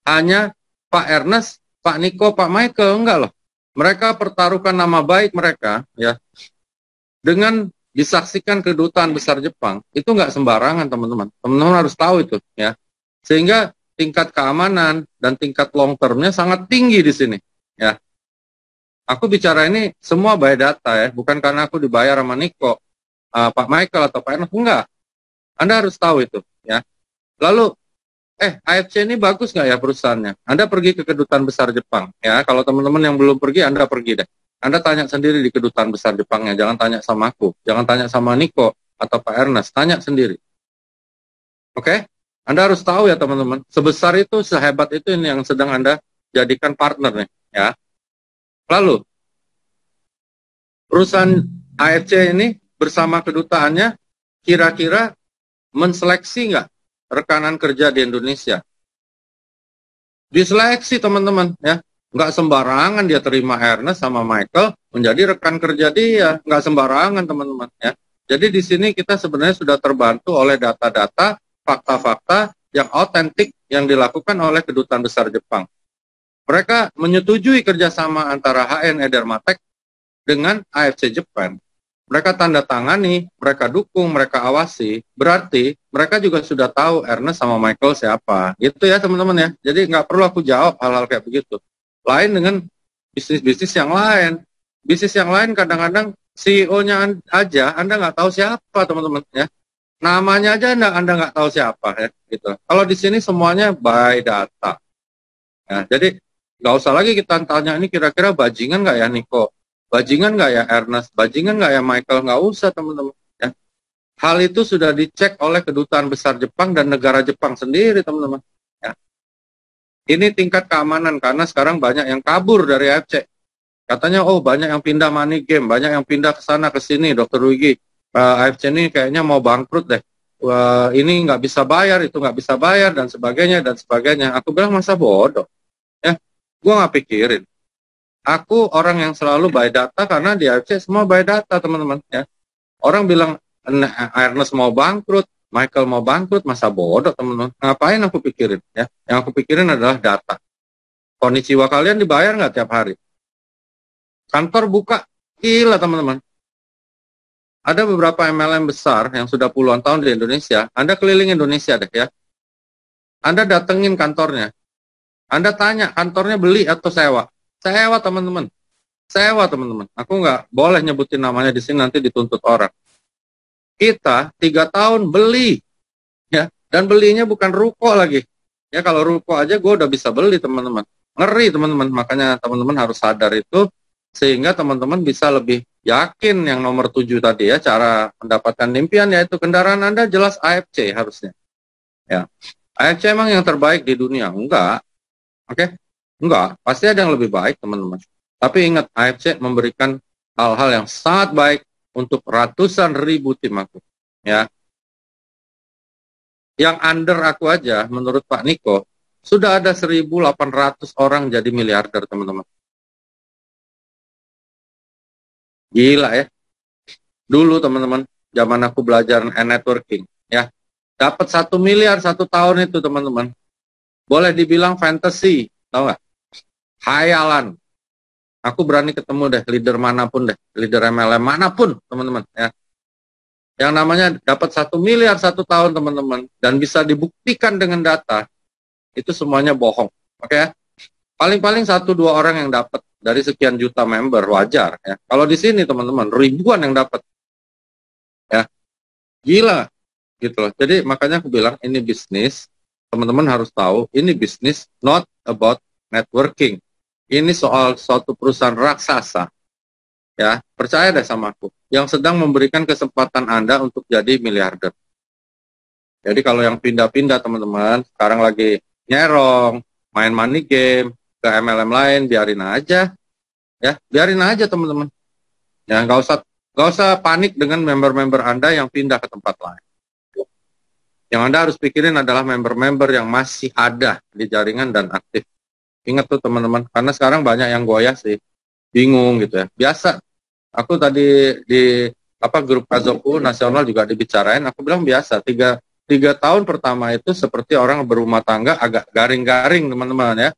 hanya Pak Ernest, Pak Niko, Pak Michael, enggak loh. Mereka pertaruhkan nama baik mereka, ya, dengan disaksikan kedutaan besar Jepang. Itu enggak sembarangan, teman-teman. Teman-teman harus tahu itu, ya. Sehingga tingkat keamanan dan tingkat long termnya sangat tinggi di sini, ya. Aku bicara ini semua by data, ya, bukan karena aku dibayar sama Niko, Pak Michael atau Pak Ernest, enggak. Anda harus tahu itu, ya. Lalu AFC ini bagus nggak ya perusahaannya? Anda pergi ke kedutaan besar Jepang. Ya, kalau teman-teman yang belum pergi, Anda pergi deh. Anda tanya sendiri di kedutaan besar Jepangnya. Jangan tanya sama aku. Jangan tanya sama Niko atau Pak Ernest. Tanya sendiri. Oke? Anda harus tahu ya teman-teman, sebesar itu, sehebat itu ini yang sedang Anda jadikan partner nih, ya. Lalu, perusahaan AFC ini bersama kedutaannya kira-kira menseleksi nggak rekanan kerja di Indonesia? Diseleksi teman-teman, ya. Nggak sembarangan dia terima Ernest sama Michael menjadi rekan kerja dia, nggak sembarangan teman-teman, ya. Jadi di sini kita sebenarnya sudah terbantu oleh data-data, fakta-fakta yang autentik yang dilakukan oleh Kedutaan Besar Jepang. Mereka menyetujui kerjasama antara HNE Dermatech dengan AFC Japan. Mereka tanda tangani, mereka dukung, mereka awasi. Berarti mereka juga sudah tahu Ernest sama Michael siapa. Gitu ya teman-teman ya. Jadi nggak perlu aku jawab hal-hal kayak begitu. Lain dengan bisnis-bisnis yang lain. Bisnis yang lain kadang-kadang CEO-nya aja Anda nggak tahu siapa teman-teman ya. Namanya aja Anda nggak tahu siapa ya. Gitu. Kalau di sini semuanya by data. Ya, jadi nggak usah lagi kita tanya ini kira-kira bajingan nggak ya Niko? Bajingan nggak ya Ernest? Bajingan nggak ya Michael? Nggak usah teman-teman. Ya. Hal itu sudah dicek oleh Kedutaan Besar Jepang dan negara Jepang sendiri teman-teman. Ya. Ini tingkat keamanan karena sekarang banyak yang kabur dari AFC. Katanya oh banyak yang pindah money game, banyak yang pindah ke sana ke sini. Dokter Wigi, AFC ini kayaknya mau bangkrut deh. Ini nggak bisa bayar, itu nggak bisa bayar dan sebagainya dan sebagainya. Aku bilang masa bodoh. Ya, gue nggak pikirin. Aku orang yang selalu buy data karena di AFC semua buy data teman-teman ya. Orang bilang Ernest mau bangkrut, Michael mau bangkrut, masa bodoh teman-teman. Ngapain aku pikirin ya? Yang aku pikirin adalah data. Konnichiwa kalian dibayar nggak tiap hari? Kantor buka, gila teman-teman. Ada beberapa MLM besar yang sudah puluhan tahun di Indonesia. Anda keliling Indonesia deh ya. Anda datengin kantornya. Anda tanya kantornya beli atau sewa? Sewa teman-teman. Sewa teman-teman. Aku nggak boleh nyebutin namanya di sini nanti dituntut orang. Kita 3 tahun beli, ya, dan belinya bukan ruko lagi. Ya kalau ruko aja gue udah bisa beli teman-teman. Ngeri teman-teman. Makanya teman-teman harus sadar itu sehingga teman-teman bisa lebih yakin yang nomor 7 tadi ya cara mendapatkan impian yaitu kendaraan Anda jelas AFC harusnya. Ya, AFC emang yang terbaik di dunia? Enggak. Oke? Enggak. Pasti ada yang lebih baik teman-teman. Tapi ingat, AFC memberikan hal-hal yang sangat baik untuk ratusan ribu tim aku. Ya. Yang under aku aja, menurut Pak Niko, sudah ada 1.800 orang jadi miliarder, teman-teman. Gila ya. Dulu, teman-teman, zaman aku belajar networking, ya. Dapat 1 miliar 1 tahun itu, teman-teman. Boleh dibilang fantasy, tahu nggak? Hayalan. Aku berani ketemu deh leader manapun deh, leader MLM manapun teman-teman ya. Yang namanya dapat 1 miliar 1 tahun teman-teman dan bisa dibuktikan dengan data itu semuanya bohong. Oke ya? Paling-paling 1-2 orang yang dapat dari sekian juta member wajar ya. Kalau di sini teman-teman ribuan yang dapat ya. Gila gitu loh. Jadi makanya aku bilang ini bisnis, teman-teman harus tahu ini bisnis not about networking. Ini soal suatu perusahaan raksasa, ya percaya deh sama aku, yang sedang memberikan kesempatan Anda untuk jadi miliarder. Jadi kalau yang pindah-pindah teman-teman, sekarang lagi nyerong, main money game, ke MLM lain, biarin aja, ya biarin aja teman-teman. Ya nggak usah panik dengan member-member Anda yang pindah ke tempat lain. Yang Anda harus pikirin adalah member-member yang masih ada di jaringan dan aktif. Ingat tuh teman-teman, karena sekarang banyak yang goyah sih, bingung gitu ya. Biasa, aku tadi di grup Kazoku nasional juga dibicarain, aku bilang biasa, tiga tahun pertama itu seperti orang berumah tangga agak garing-garing teman-teman ya.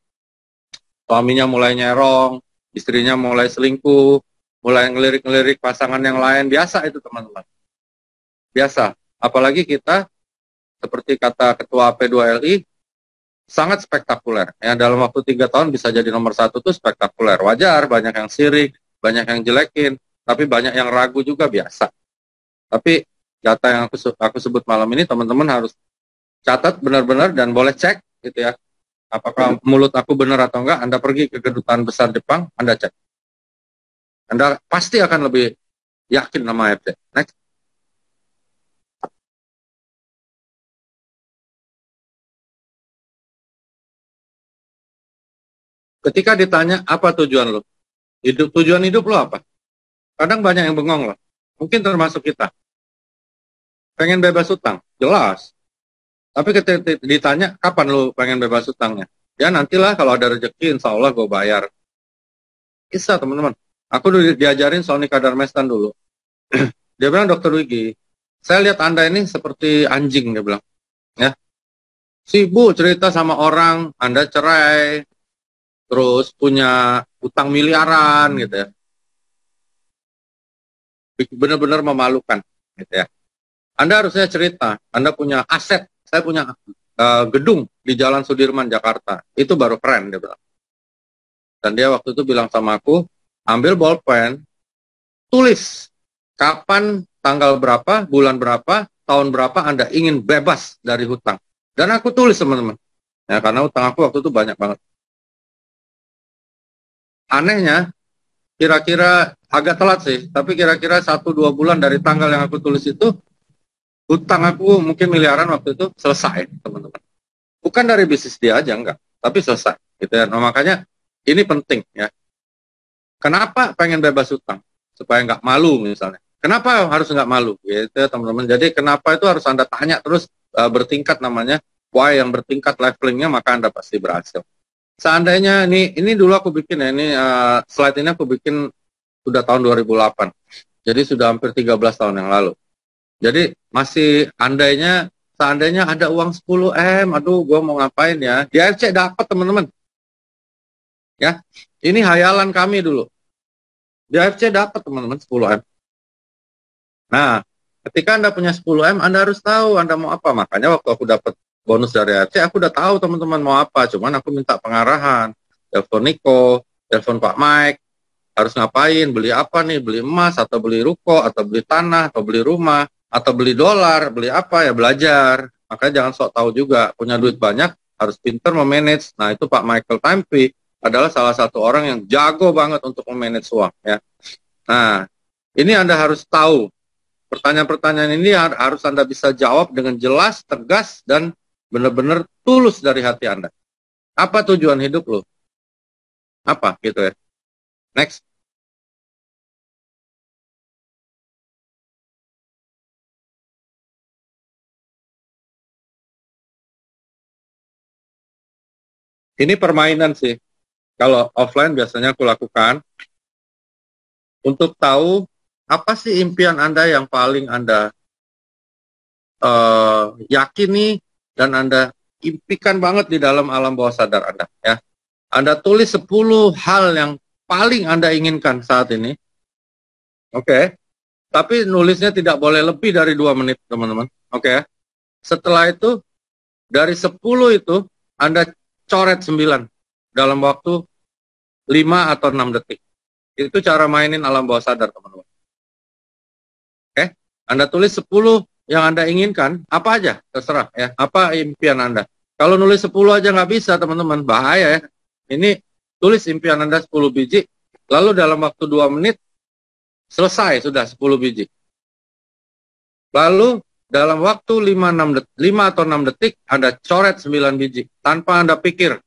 Suaminya mulai nyerong, istrinya mulai selingkuh, mulai ngelirik-ngelirik pasangan yang lain, biasa itu teman-teman. Biasa, apalagi kita seperti kata Ketua P2LI, sangat spektakuler. Ya, dalam waktu 3 tahun bisa jadi nomor 1 tuh spektakuler. Wajar, banyak yang sirik, banyak yang jelekin, tapi banyak yang ragu juga biasa. Tapi data yang aku sebut malam ini teman-teman harus catat benar-benar dan boleh cek gitu ya. Apakah mulut aku benar atau enggak, Anda pergi ke Kedutaan Besar Jepang, Anda cek. Anda pasti akan lebih yakin sama AFC. Next. Ketika ditanya apa tujuan lo, tujuan hidup lo apa? Kadang banyak yang bengong loh. Mungkin termasuk kita. Pengen bebas utang, jelas. Tapi ketika ditanya kapan lo pengen bebas utangnya? Ya nantilah kalau ada rezeki, insya Allah gue bayar. Bisa teman-teman. Aku dulu diajarin Sony Kadarmestan dulu. Dia bilang, Dokter Wigi, saya lihat Anda ini seperti anjing, dia bilang. Ya, sibuk cerita sama orang, Anda cerai, terus punya utang miliaran gitu ya. Benar-benar memalukan gitu ya. Anda harusnya cerita, Anda punya aset, saya punya gedung di Jalan Sudirman, Jakarta. Itu baru keren, dia bilang. Dan dia waktu itu bilang sama aku, ambil bolpen, tulis kapan, tanggal berapa, bulan berapa, tahun berapa Anda ingin bebas dari hutang. Dan aku tulis teman-teman. Ya, karena hutang aku waktu itu banyak banget. Anehnya, kira-kira agak telat sih, tapi kira-kira 1-2 bulan dari tanggal yang aku tulis itu, hutang aku mungkin miliaran waktu itu selesai, teman-teman. Bukan dari bisnis dia aja, enggak, tapi selesai. Gitu ya. Nah, makanya ini penting ya. Kenapa pengen bebas hutang? Supaya nggak malu misalnya. Kenapa harus nggak malu? Gitu ya, teman-teman. Jadi kenapa itu harus Anda tanya terus bertingkat namanya. Why yang bertingkat levelingnya, maka Anda pasti berhasil. Seandainya ini dulu aku bikin ya, ini slide ini aku bikin sudah tahun 2008. Jadi sudah hampir 13 tahun yang lalu. Jadi masih seandainya ada uang 10 M, aduh gue mau ngapain ya. Di AFC dapat teman-teman. Ya, ini hayalan kami dulu. Di AFC dapat teman-teman 10 M. Nah, ketika Anda punya 10 M, Anda harus tahu Anda mau apa. Makanya waktu aku dapat bonus dari AFC, aku udah tahu teman-teman mau apa. Cuman aku minta pengarahan. Telepon Niko, telepon Pak Mike. Harus ngapain, beli apa nih, beli emas, atau beli ruko, atau beli tanah, atau beli rumah, atau beli dolar, beli apa ya, belajar. Makanya jangan sok tahu juga, punya duit banyak, harus pinter memanage. Nah itu Pak Michael Tampi adalah salah satu orang yang jago banget untuk memanage uang. Ya. Nah ini Anda harus tahu, pertanyaan-pertanyaan ini harus Anda bisa jawab dengan jelas, tegas, dan benar-benar tulus dari hati Anda. Apa tujuan hidup lo? Apa gitu ya. Next. Ini permainan sih. Kalau offline biasanya aku lakukan untuk tahu apa sih impian Anda yang paling Anda yakini dan Anda impikan banget di dalam alam bawah sadar Anda. Ya. Anda tulis 10 hal yang paling Anda inginkan saat ini. Oke. Tapi nulisnya tidak boleh lebih dari 2 menit, teman-teman. Oke. Setelah itu, dari 10 itu, Anda coret 9 dalam waktu 5 atau 6 detik. Itu cara mainin alam bawah sadar, teman-teman. Oke. Anda tulis 10 yang Anda inginkan, apa aja, terserah ya. Apa impian Anda. Kalau nulis 10 aja nggak bisa, teman-teman, bahaya ya. Ini tulis impian Anda 10 biji, lalu dalam waktu 2 menit, selesai sudah 10 biji. Lalu dalam waktu 5 atau 6 detik, Anda coret 9 biji. Tanpa Anda pikir,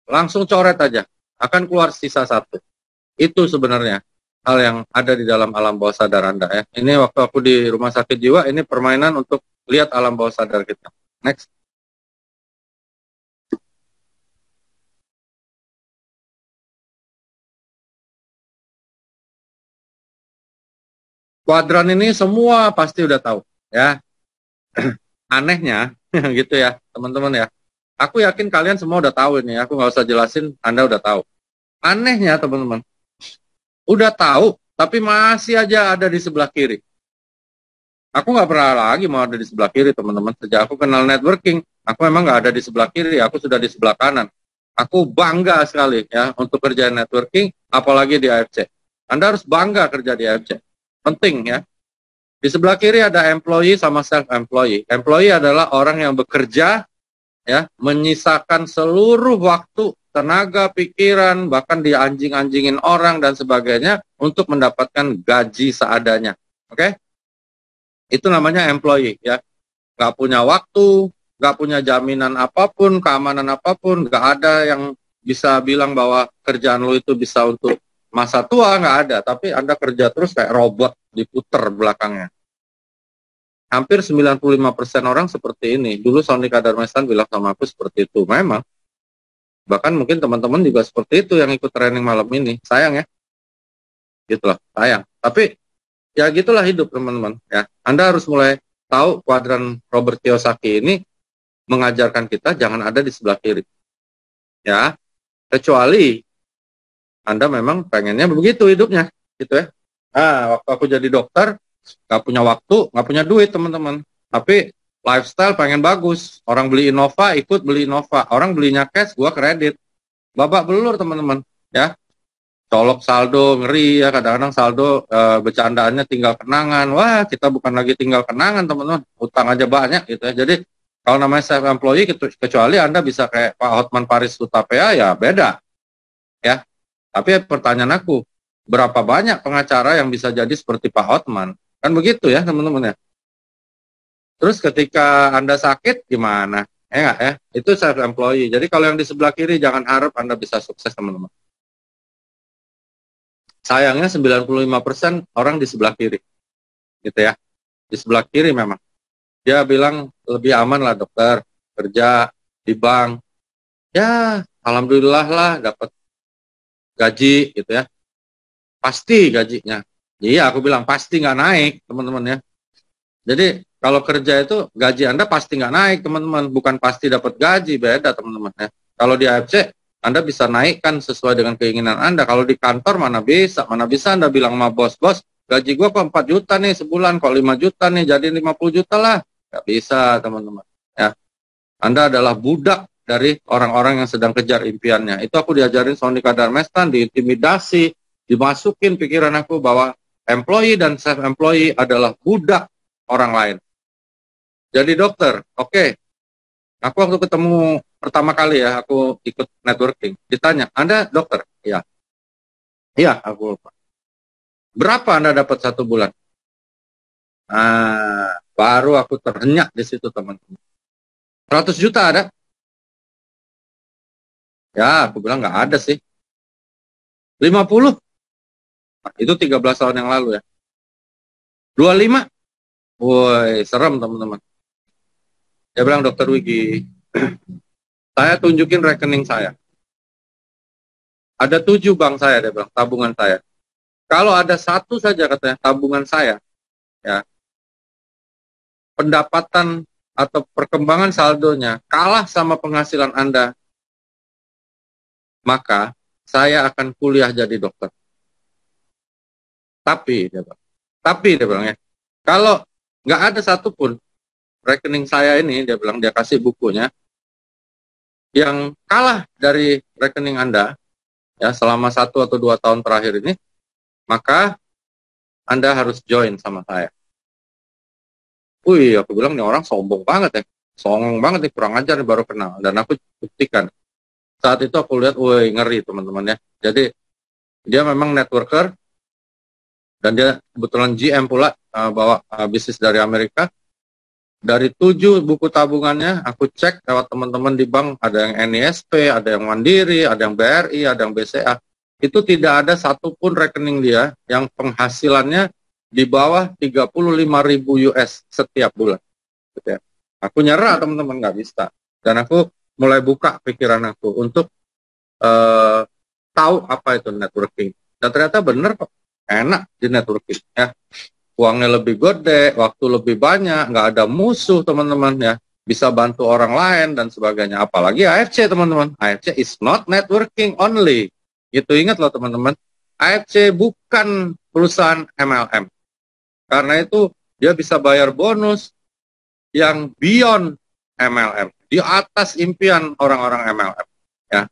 langsung coret aja. Akan keluar sisa 1. Itu sebenarnya hal yang ada di dalam alam bawah sadar Anda. Ya. Ini waktu aku di rumah sakit jiwa, ini permainan untuk lihat alam bawah sadar kita. Next. Kuadran ini semua pasti udah tahu. Ya. Anehnya, gitu ya, teman-teman ya. Aku yakin kalian semua udah tahu ini. Aku nggak usah jelasin, Anda udah tahu. Anehnya, teman-teman. Udah tahu, tapi masih aja ada di sebelah kiri. Aku nggak pernah lagi mau ada di sebelah kiri, teman-teman. Sejak aku kenal networking, aku memang nggak ada di sebelah kiri, aku sudah di sebelah kanan. Aku bangga sekali ya untuk kerja networking, apalagi di AFC. Anda harus bangga kerja di AFC. Penting ya. Di sebelah kiri ada employee sama self-employee. Employee adalah orang yang bekerja, ya, menyisakan seluruh waktu, tenaga, pikiran, bahkan dianjing-anjingin orang dan sebagainya untuk mendapatkan gaji seadanya. Oke? Itu namanya employee, ya. Nggak punya waktu, nggak punya jaminan apapun, keamanan apapun, nggak ada yang bisa bilang bahwa kerjaan lo itu bisa untuk masa tua, nggak ada. Tapi Anda kerja terus kayak robot, diputer belakangnya. Hampir 95% orang seperti ini. Dulu Sony Kadarmasan bilang sama aku seperti itu. Memang. Bahkan mungkin teman-teman juga seperti itu yang ikut training malam ini. Sayang ya. Gitu loh, sayang. Tapi ya gitulah hidup teman-teman. Ya, Anda harus mulai tahu kuadran Robert Kiyosaki ini mengajarkan kita jangan ada di sebelah kiri. Ya, kecuali Anda memang pengennya begitu hidupnya. Gitu ya. Waktu aku jadi dokter, nggak punya waktu, nggak punya duit teman-teman. Tapi lifestyle pengen bagus. Orang beli Innova, ikut beli Innova. Orang belinya cash, gua kredit. Babak belur teman-teman. Ya, colok saldo, ngeri ya. Kadang-kadang saldo bercandaannya tinggal kenangan. Wah, kita bukan lagi tinggal kenangan teman-teman. Utang aja banyak gitu ya. Jadi kalau namanya self-employee, kecuali Anda bisa kayak Pak Hotman Paris Hutapea, ya beda. Ya, tapi pertanyaan aku, berapa banyak pengacara yang bisa jadi seperti Pak Hotman? Kan begitu ya teman-teman ya. Terus ketika Anda sakit gimana? Enggak ya? Itu self-employee. Jadi kalau yang di sebelah kiri jangan harap Anda bisa sukses teman-teman. Sayangnya 95% orang di sebelah kiri. Gitu ya. Di sebelah kiri memang. Dia bilang lebih aman lah dokter, kerja di bank. Ya, alhamdulillah lah dapat gaji gitu ya. Pasti gajinya. Iya, aku bilang pasti nggak naik teman-teman ya. Jadi kalau kerja itu gaji Anda pasti nggak naik teman-teman, bukan pasti dapat gaji, beda teman-teman ya. Kalau di AFC Anda bisa naikkan sesuai dengan keinginan Anda. Kalau di kantor mana bisa Anda bilang sama bos, gaji gua kok 4 juta nih sebulan, kok 5 juta nih, jadi 50 juta lah. Nggak bisa teman-teman ya. Anda adalah budak dari orang-orang yang sedang kejar impiannya. Itu aku diajarin Sony Kadarmasan, diintimidasi, dimasukin pikiran aku bahwa employee dan self-employee adalah budak orang lain. Jadi dokter, oke. Aku waktu ketemu pertama kali ya, aku ikut networking. Ditanya, Anda dokter? Iya. Iya, aku lupa. Berapa Anda dapat 1 bulan? Baru aku terhenyak di situ teman-teman. 100 juta ada? Ya, aku bilang nggak ada sih. 50? Nah, itu 13 tahun yang lalu ya. 25? Woi, serem teman-teman. Dia bilang, Dokter Wigi, saya tunjukin rekening saya. Ada 7 bank saya, dia bilang, tabungan saya. Kalau ada 1 saja katanya tabungan saya, ya, pendapatan atau perkembangan saldonya kalah sama penghasilan Anda, maka saya akan kuliah jadi dokter. Tapi dia bilang ya, kalau nggak ada satupun rekening saya ini, dia bilang, dia kasih bukunya, yang kalah dari rekening Anda, ya, selama 1 atau 2 tahun terakhir ini, maka Anda harus join sama saya. Wih, aku bilang, nih orang sombong banget ya. Songong banget nih, kurang ajar nih, baru kenal. Dan aku buktikan. Saat itu aku lihat, wih, ngeri teman-teman ya. Jadi, dia memang networker, dan dia kebetulan GM pula, bawa bisnis dari Amerika. Dari 7 buku tabungannya, aku cek lewat teman-teman di bank, ada yang NISP, ada yang Mandiri, ada yang BRI, ada yang BCA. Itu tidak ada satupun rekening dia yang penghasilannya di bawah 35.000 US setiap bulan. Gitu ya. Aku nyerah teman-teman, nggak bisa. Dan aku mulai buka pikiran aku untuk tahu apa itu networking. Dan ternyata bener kok, enak di networking ya. Uangnya lebih gede, waktu lebih banyak, nggak ada musuh teman-teman ya. Bisa bantu orang lain dan sebagainya. Apalagi AFC teman-teman. AFC is not networking only. Itu ingat loh teman-teman. AFC bukan perusahaan MLM. Karena itu dia bisa bayar bonus yang beyond MLM. Di atas impian orang-orang MLM. Ya.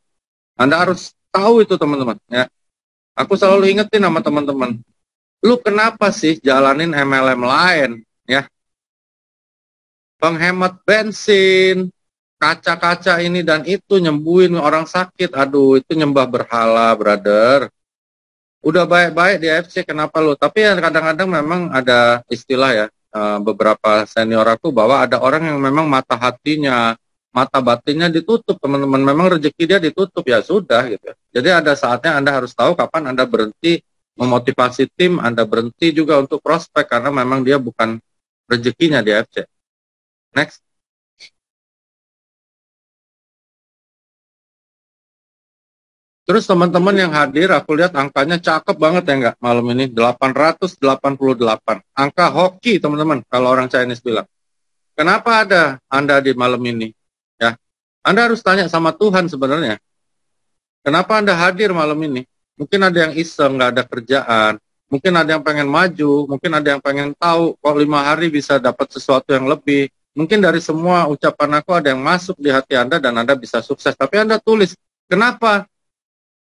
Anda harus tahu itu teman-teman. Ya. Aku selalu ingetin sama teman-teman. Lu kenapa sih jalanin MLM lain? Ya. Penghemat bensin, kaca-kaca ini dan itu, nyembuhin orang sakit. Aduh, itu nyembah berhala, brother. Udah baik-baik di AFC, kenapa lu? Tapi ya kadang-kadang memang ada istilah ya, beberapa senior aku, bahwa ada orang yang memang mata hatinya, mata batinnya ditutup, teman-teman. Memang rezeki dia ditutup, ya sudah gitu. Jadi ada saatnya Anda harus tahu kapan Anda berhenti memotivasi tim, Anda berhenti juga untuk prospek karena memang dia bukan rezekinya di AFC. Next. Terus teman-teman yang hadir, aku lihat angkanya cakep banget ya enggak malam ini, 888. Angka hoki teman-teman, kalau orang Chinese bilang. Kenapa ada Anda di malam ini? Ya, Anda harus tanya sama Tuhan sebenarnya. Kenapa Anda hadir malam ini? Mungkin ada yang iseng, nggak ada kerjaan. Mungkin ada yang pengen maju, mungkin ada yang pengen tahu kok 5 hari bisa dapat sesuatu yang lebih. Mungkin dari semua ucapan aku ada yang masuk di hati Anda dan Anda bisa sukses. Tapi Anda tulis, kenapa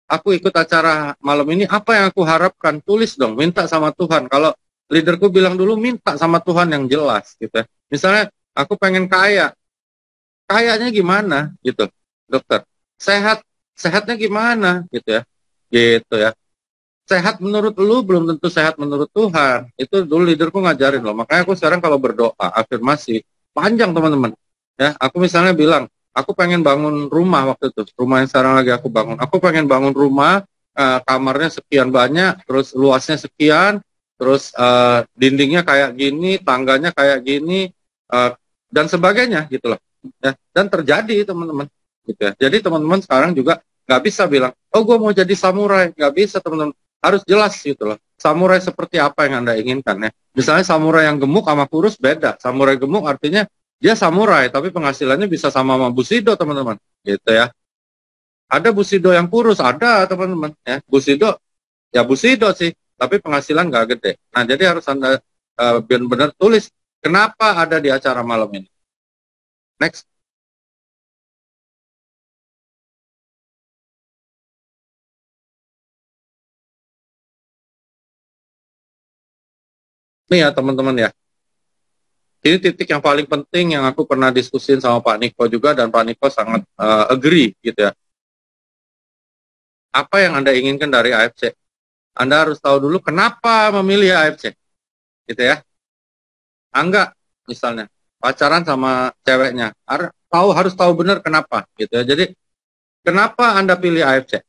aku ikut acara malam ini, apa yang aku harapkan? Tulis dong, minta sama Tuhan. Kalau leaderku bilang dulu, minta sama Tuhan yang jelas gitu ya. Misalnya, aku pengen kaya. Kayanya gimana gitu, dokter? Sehatnya gimana gitu ya. Gitu ya. Sehat menurut lu belum tentu sehat menurut Tuhan. Itu dulu leaderku ngajarin loh. Makanya aku sekarang kalau berdoa, afirmasi, panjang teman-teman. Ya, aku misalnya bilang, aku pengen bangun rumah waktu itu. Rumah yang sekarang lagi aku bangun. Aku pengen bangun rumah, kamarnya sekian banyak, terus luasnya sekian, terus dindingnya kayak gini, tangganya kayak gini, dan sebagainya gitu loh. Ya, dan terjadi teman-teman. Gitu ya. Jadi teman-teman sekarang juga nggak bisa bilang, oh gue mau jadi samurai. Nggak bisa teman-teman. Harus jelas gitu loh. Samurai seperti apa yang Anda inginkan ya. Misalnya samurai yang gemuk sama kurus beda. Samurai gemuk artinya dia samurai, tapi penghasilannya bisa sama Bushido teman-teman. Gitu ya. Ada Bushido yang kurus, ada teman-teman. Ya. Bushido, ya Bushido sih. Tapi penghasilan nggak gede. Nah jadi harus Anda benar-benar tulis kenapa ada di acara malam ini. Next. Nih ya teman-teman ya. Ini titik yang paling penting yang aku pernah diskusin sama Pak Niko juga dan Pak Niko sangat agree gitu ya. Apa yang Anda inginkan dari AFC? Anda harus tahu dulu kenapa memilih AFC. Gitu ya. Angga misalnya pacaran sama ceweknya. Harus tahu benar kenapa gitu ya. Jadi kenapa Anda pilih AFC?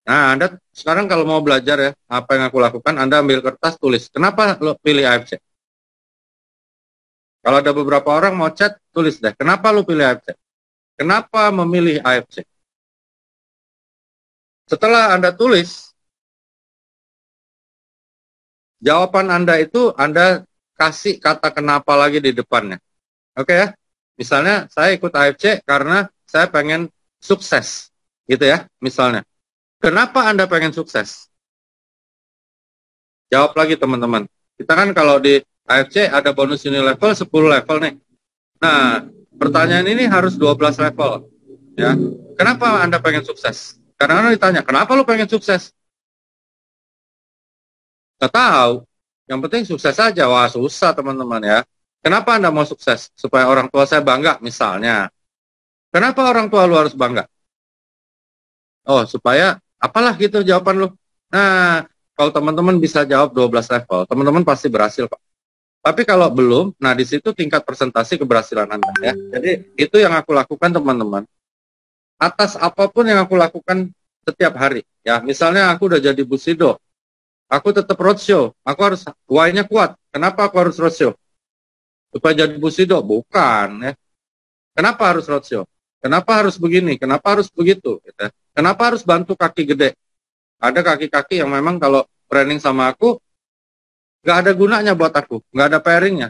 Nah, Anda sekarang kalau mau belajar ya, apa yang aku lakukan, Anda ambil kertas, tulis. Kenapa lo pilih AFC? Kalau ada beberapa orang mau chat, tulis deh. Kenapa lo pilih AFC? Kenapa memilih AFC? Setelah Anda tulis, jawaban Anda itu Anda kasih kata kenapa lagi di depannya. Oke ya? Misalnya, saya ikut AFC karena saya pengen sukses. Gitu ya, misalnya. Kenapa Anda pengen sukses? Jawab lagi teman-teman. Kita kan kalau di AFC ada bonus uni level 10 level nih. Nah, pertanyaan ini harus 12 level. Ya. Kenapa Anda pengen sukses? Karena ditanya, kenapa lu pengen sukses? Nggak tahu. Yang penting sukses saja. Wah, susah teman-teman ya. Kenapa Anda mau sukses? Supaya orang tua saya bangga misalnya. Kenapa orang tua lu harus bangga? Oh, supaya apalah gitu jawaban lu. Nah, kalau teman-teman bisa jawab 12 level, teman-teman pasti berhasil kok. Tapi kalau belum, nah di situ tingkat presentasi keberhasilan Anda ya. Jadi itu yang aku lakukan teman-teman. Atas apapun yang aku lakukan setiap hari. Ya, misalnya aku udah jadi Bushido. Aku tetap roadshow. Aku harus why-nya kuat. Kenapa aku harus roadshow? Supaya jadi Bushido? Bukan ya. Kenapa harus roadshow? Kenapa harus begini? Kenapa harus begitu? Gitu. Kenapa harus bantu kaki gede? Ada kaki-kaki yang memang kalau training sama aku, nggak ada gunanya buat aku. Nggak ada pairingnya.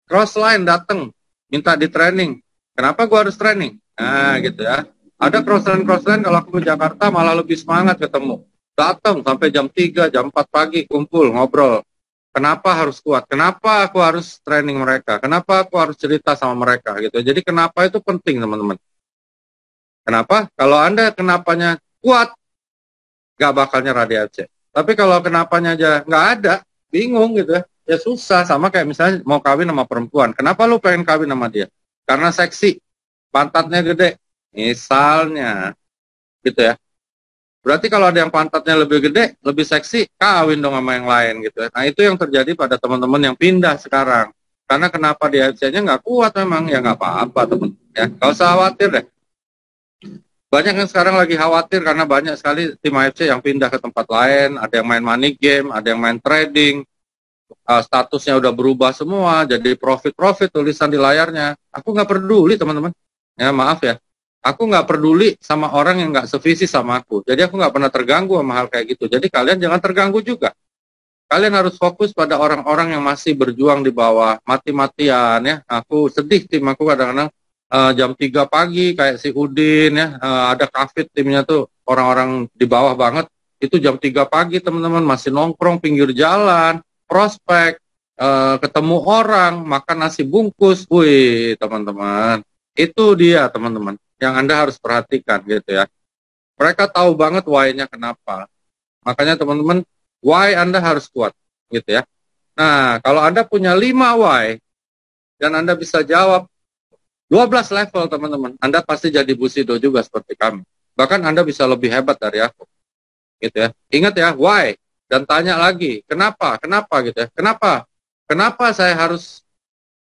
Crossline dateng, minta di training. Kenapa gua harus training? Nah, gitu ya. Ada crossline kalau aku ke Jakarta malah lebih semangat ketemu. Datang sampai jam 3, jam 4 pagi, kumpul, ngobrol. Kenapa harus kuat? Kenapa aku harus training mereka? Kenapa aku harus cerita sama mereka? Gitu. Jadi kenapa itu penting, teman-teman. Kenapa? Kalau Anda kenapanya kuat, nggak bakal nyerah di AFC. Tapi kalau kenapanya aja nggak ada, bingung gitu ya. Ya susah, sama kayak misalnya mau kawin sama perempuan. Kenapa lu pengen kawin sama dia? Karena seksi, pantatnya gede. Misalnya, gitu ya. Berarti kalau ada yang pantatnya lebih gede, lebih seksi, kawin dong sama yang lain gitu ya. Nah itu yang terjadi pada teman-teman yang pindah sekarang. Karena kenapa di AFC-nya nggak kuat memang, ya nggak apa-apa teman. Ya, nggak usah khawatir deh. Banyak yang sekarang lagi khawatir karena banyak sekali tim AFC yang pindah ke tempat lain, ada yang main money game, ada yang main trading, statusnya udah berubah semua, jadi profit-profit tulisan di layarnya. Aku nggak peduli teman-teman, ya maaf ya. Aku nggak peduli sama orang yang nggak sevisi sama aku. Jadi aku nggak pernah terganggu sama hal kayak gitu. Jadi kalian jangan terganggu juga. Kalian harus fokus pada orang-orang yang masih berjuang di bawah, mati-matian ya. Aku sedih tim aku kadang-kadang jam 3 pagi kayak si Udin ya, ada Kafit timnya tuh orang-orang di bawah banget. Itu jam 3 pagi teman-teman masih nongkrong pinggir jalan, prospek, ketemu orang, makan nasi bungkus. Wih, teman-teman. Itu dia teman-teman yang Anda harus perhatikan gitu ya. Mereka tahu banget why-nya kenapa. Makanya teman-teman, why Anda harus kuat, gitu ya. Nah, kalau Anda punya 5 why, dan Anda bisa jawab 12 level, teman-teman, Anda pasti jadi Bushido juga seperti kami. Bahkan Anda bisa lebih hebat dari aku, gitu ya. Ingat ya, why, dan tanya lagi, kenapa gitu ya. Kenapa saya harus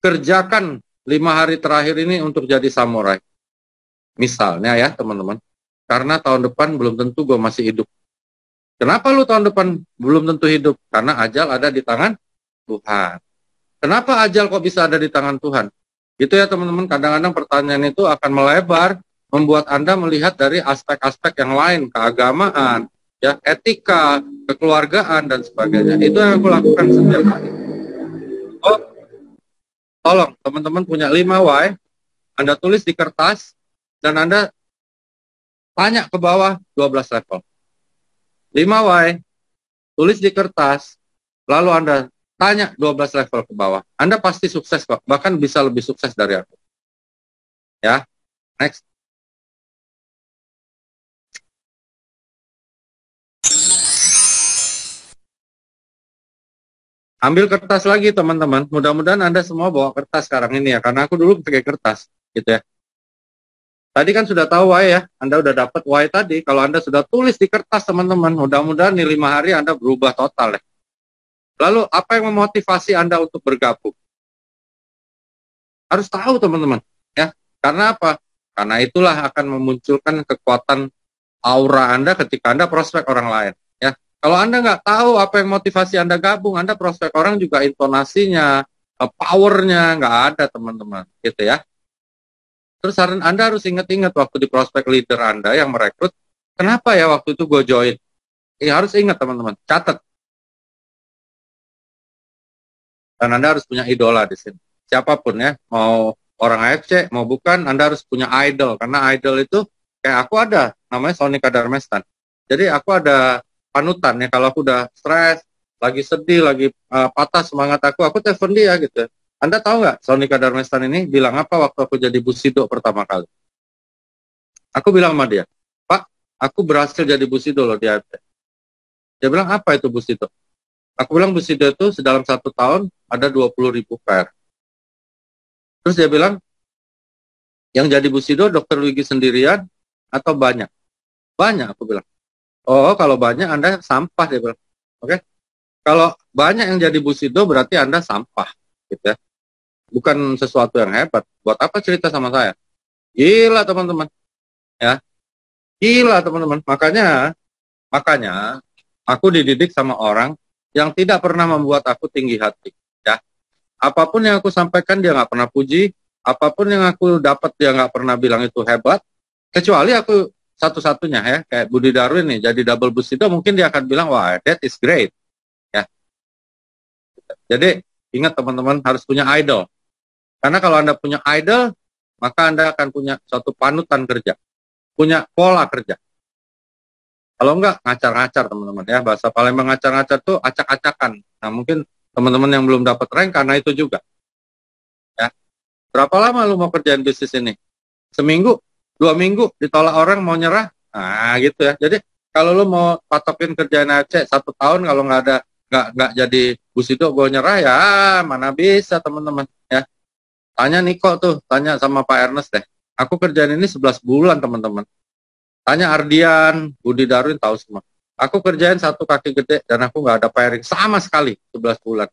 kerjakan 5 hari terakhir ini untuk jadi samurai? Misalnya ya, teman-teman, karena tahun depan belum tentu gue masih hidup. Kenapa lu tahun depan belum tentu hidup? Karena ajal ada di tangan Tuhan. Kenapa ajal kok bisa ada di tangan Tuhan? Gitu ya teman-teman, kadang-kadang pertanyaan itu akan melebar, membuat Anda melihat dari aspek-aspek yang lain, keagamaan, ya, etika, kekeluargaan, dan sebagainya. Itu yang aku lakukan setiap hari. Oh, tolong teman-teman punya 5 why, Anda tulis di kertas, dan Anda tanya ke bawah 12 level. 5 why, tulis di kertas, lalu Anda tanya 12 level ke bawah. Anda pasti sukses kok, bahkan bisa lebih sukses dari aku. Ya, next. Ambil kertas lagi teman-teman, mudah-mudahan Anda semua bawa kertas sekarang ini ya, karena aku dulu pakai kertas, gitu ya. Tadi kan sudah tahu why ya, Anda udah dapat why tadi, kalau Anda sudah tulis di kertas teman-teman, mudah-mudahan di 5 hari Anda berubah total ya. Lalu apa yang memotivasi Anda untuk bergabung? Harus tahu teman-teman, ya. Karena apa? Karena itulah akan memunculkan kekuatan aura Anda ketika Anda prospek orang lain, ya. Kalau Anda nggak tahu apa yang motivasi Anda gabung, Anda prospek orang juga intonasinya, powernya nggak ada teman-teman, gitu ya. Terus Anda harus ingat-ingat waktu di prospek leader Anda yang merekrut, kenapa ya waktu itu gue join? Ya harus ingat teman-teman, catat. Dan Anda harus punya idola di sini. Siapapun ya, mau orang AFC, mau bukan, Anda harus punya idol. Karena idol itu, kayak aku ada, namanya Sony Kadarmestan. Jadi aku ada panutan ya, kalau aku udah stres, lagi sedih, lagi patah semangat aku telepon dia gitu. Anda tahu nggak Sony Kadarmestan ini bilang apa waktu aku jadi Bushido pertama kali? Aku bilang sama dia, Pak, aku berhasil jadi Bushido loh di AFC. Dia bilang, apa itu Bushido? Aku bilang Bushido itu dalam 1 tahun ada 20.000 pair. Terus dia bilang, yang jadi Bushido Dokter Luigi sendirian atau banyak? Banyak, aku bilang. Oh, kalau banyak Anda sampah, dia bilang. Oke? Kalau banyak yang jadi Bushido berarti Anda sampah, gitu ya. Bukan sesuatu yang hebat. Buat apa cerita sama saya? Gila, teman-teman. Ya. Gila, teman-teman. Makanya aku dididik sama orang yang tidak pernah membuat aku tinggi hati, ya. Apapun yang aku sampaikan dia nggak pernah puji, apapun yang aku dapat dia nggak pernah bilang itu hebat, kecuali aku satu-satunya ya, kayak Budi Darwin nih, jadi double Bushido mungkin dia akan bilang, wah that is great, ya. Jadi ingat teman-teman harus punya idol, karena kalau Anda punya idol, maka Anda akan punya suatu panutan kerja, punya pola kerja. Kalau enggak, ngacar-ngacar teman-teman ya, bahasa Palembang ngacar-ngacar tuh acak-acakan. Nah mungkin teman-teman yang belum dapat rank karena itu juga. Ya. Berapa lama lu mau kerjain bisnis ini? Seminggu, 2 minggu, ditolak orang mau nyerah? Nah gitu ya. Jadi kalau lu mau patokin kerjaan AFC 1 tahun, kalau nggak jadi Bushido gue nyerah ya mana bisa teman-teman ya. Tanya Niko tuh, tanya sama Pak Ernest deh. Aku kerjaan ini 11 bulan teman-teman. Tanya Ardian, Budi Darwin tahu semua. Aku kerjain 1 kaki gede dan aku nggak ada pairing sama sekali 11 bulan.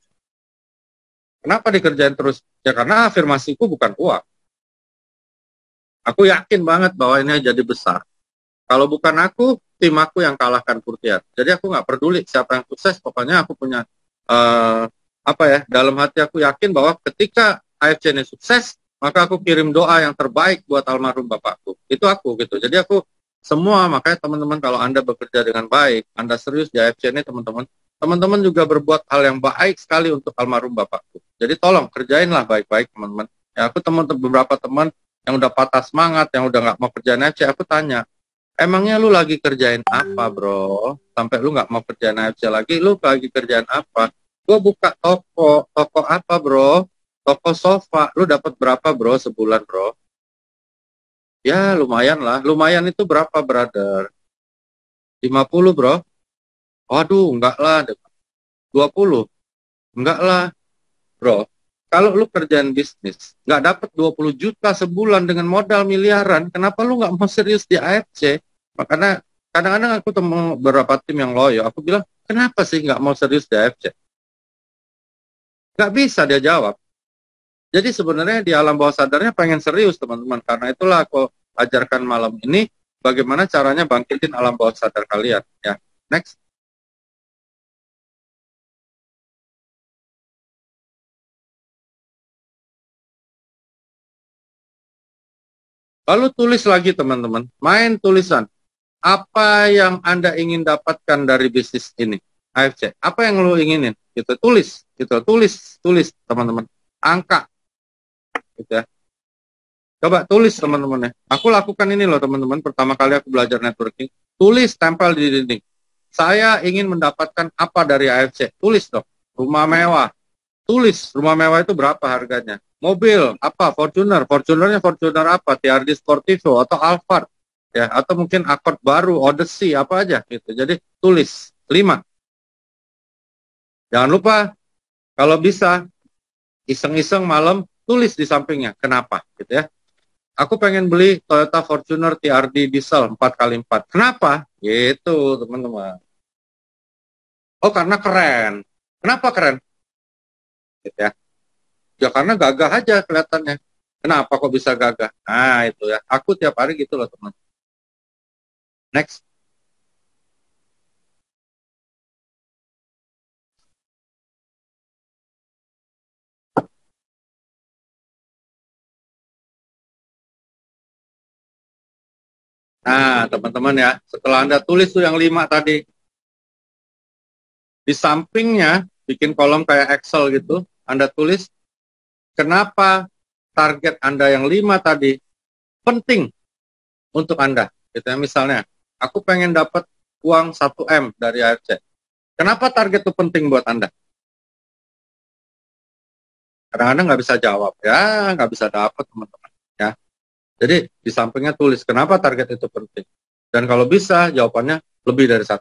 Kenapa dikerjain terus? Ya karena afirmasiku bukan uang. Aku yakin banget bahwa ini jadi besar. Kalau bukan aku, tim aku yang kalahkan Purtian. Jadi aku nggak peduli siapa yang sukses, pokoknya aku punya apa ya, dalam hati aku yakin bahwa ketika AFC ini sukses, maka aku kirim doa yang terbaik buat almarhum bapakku. Itu aku gitu. Jadi aku semua, makanya teman-teman kalau Anda bekerja dengan baik, Anda serius di AFC ini teman-teman, teman-teman juga berbuat hal yang baik sekali untuk almarhum bapakku. Jadi tolong kerjainlah baik-baik teman-teman. Ya, aku beberapa teman yang udah patah semangat, yang udah nggak mau kerjain AFC, aku tanya, emangnya lu lagi kerjain apa bro? Sampai lu nggak mau kerjain AFC lagi, lu lagi kerjain apa? Gue buka toko apa bro? Toko sofa, lu dapat berapa bro sebulan bro? Ya lumayan lah, lumayan itu berapa brother? 50 bro? Waduh, enggak lah. 20? Enggak lah bro. Kalau lu kerjaan bisnis, nggak dapat 20 juta sebulan dengan modal miliaran, kenapa lu nggak mau serius di AFC? Makanya kadang-kadang aku temu beberapa tim yang loyo, aku bilang, kenapa sih nggak mau serius di AFC? Nggak bisa dia jawab. Jadi sebenarnya di alam bawah sadarnya pengen serius teman-teman. Karena itulah aku ajarkan malam ini bagaimana caranya bangkitin alam bawah sadar kalian. Ya, next. Lalu tulis lagi teman-teman, main tulisan. Apa yang Anda ingin dapatkan dari bisnis ini? AFC. Apa yang lo inginin? Gitu, tulis, gitu, tulis teman-teman. Angka, gitu ya. Coba tulis teman-teman ya. Aku lakukan ini loh teman-teman. Pertama kali aku belajar networking. Tulis, tempel di dinding. Saya ingin mendapatkan apa dari AFC? Tulis dong. Rumah mewah. Tulis, rumah mewah itu berapa harganya? Mobil, apa? Fortuner. Fortunernya Fortuner apa? TRD Sportivo atau Alphard. Ya, atau mungkin Accord baru, Odyssey, apa aja gitu. Jadi tulis 5. Jangan lupa kalau bisa iseng-iseng malam tulis di sampingnya. Kenapa gitu ya? Aku pengen beli Toyota Fortuner TRD diesel 4x4. Kenapa? Gitu, teman-teman. Oh, karena keren. Kenapa keren? Gitu ya. Ya karena gagah aja kelihatannya. Kenapa kok bisa gagah? Nah, itu ya. Aku tiap hari gitu loh, teman. Next. Nah, teman-teman ya, setelah Anda tulis tuh yang 5 tadi, di sampingnya bikin kolom kayak Excel gitu, Anda tulis kenapa target Anda yang 5 tadi penting untuk Anda. Gitu ya, misalnya, aku pengen dapat uang 1M dari AFC. Kenapa target itu penting buat Anda? Kadang-kadang nggak bisa jawab, ya nggak bisa dapat teman-teman. Ya, jadi di sampingnya tulis kenapa target itu penting. Dan kalau bisa jawabannya lebih dari 1.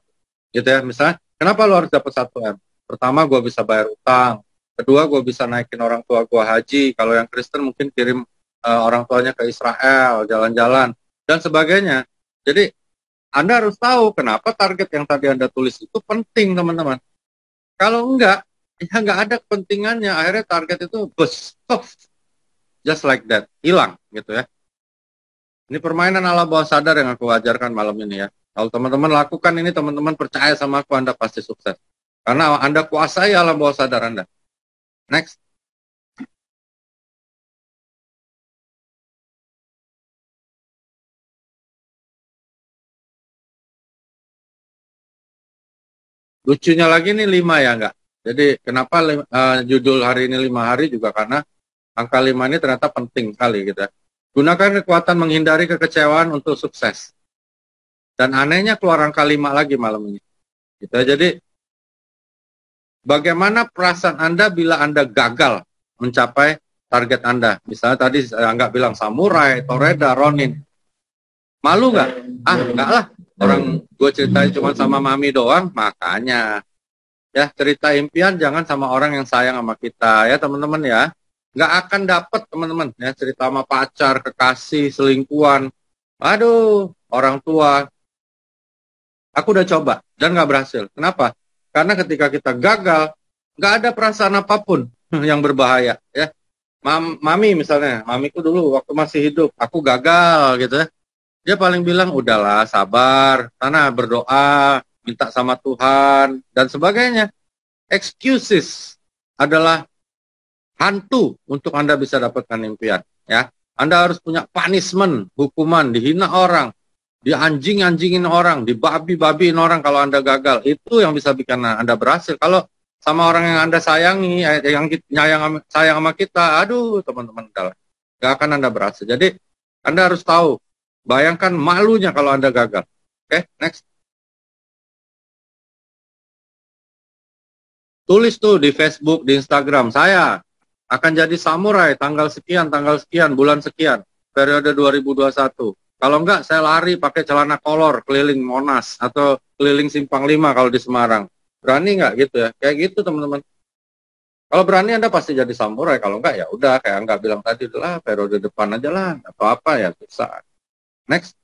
Gitu ya, misalnya kenapa lo harus dapat 1M? Pertama, gue bisa bayar utang. Kedua, gue bisa naikin orang tua gue haji. Kalau yang Kristen mungkin kirim orang tuanya ke Israel, jalan-jalan, dan sebagainya. Jadi, Anda harus tahu kenapa target yang tadi Anda tulis itu penting, teman-teman. Kalau enggak, ya enggak ada kepentingannya. Akhirnya target itu bus, just like that, hilang gitu ya. Ini permainan ala bawah sadar yang aku ajarkan malam ini ya. Kalau teman-teman lakukan ini, teman-teman percaya sama aku, Anda pasti sukses. Karena Anda kuasai alam bawah sadar Anda. Next. Lucunya lagi nih 5 ya enggak? Jadi kenapa judul hari ini 5 hari juga karena angka 5 ini ternyata penting sekali gitu ya. Gunakan kekuatan menghindari kekecewaan untuk sukses. Dan anehnya keluar angka 5 lagi malam ini. Gitu ya. Jadi bagaimana perasaan Anda bila Anda gagal mencapai target Anda? Misalnya tadi Angga bilang samurai, toreda, ronin. Malu nggak? Ah, enggak lah. Orang gue ceritain cuma sama mami doang, makanya. Ya, cerita impian jangan sama orang yang sayang sama kita ya teman-teman ya. Nggak akan dapat teman-teman ya cerita sama pacar, kekasih, selingkuhan. Aduh, orang tua. Aku udah coba dan nggak berhasil. Kenapa? Karena ketika kita gagal, nggak ada perasaan apapun yang berbahaya ya. Mami misalnya, mamiku dulu waktu masih hidup, aku gagal gitu ya. Dia paling bilang, udahlah, sabar, sana berdoa, minta sama Tuhan, dan sebagainya. Excuses adalah hantu untuk Anda bisa dapatkan impian. Ya, Anda harus punya punishment, hukuman, dihina orang, dianjing-anjingin orang, dibabi-babiin orang kalau Anda gagal. Itu yang bisa bikin Anda berhasil. Kalau sama orang yang Anda sayangi, yang sayang sama kita, aduh teman-teman, gak akan Anda berhasil. Jadi Anda harus tahu, bayangkan malunya kalau Anda gagal. Oke, next. Tulis tuh di Facebook, di Instagram, saya akan jadi samurai tanggal sekian, bulan sekian, periode 2021. Kalau enggak, saya lari pakai celana kolor keliling Monas atau keliling Simpang 5 kalau di Semarang. Berani nggak gitu ya? Kayak gitu teman-teman. Kalau berani Anda pasti jadi samurai. Kalau enggak ya udah kayak enggak bilang tadi lah, periode depan aja lah atau apa ya susah. Next.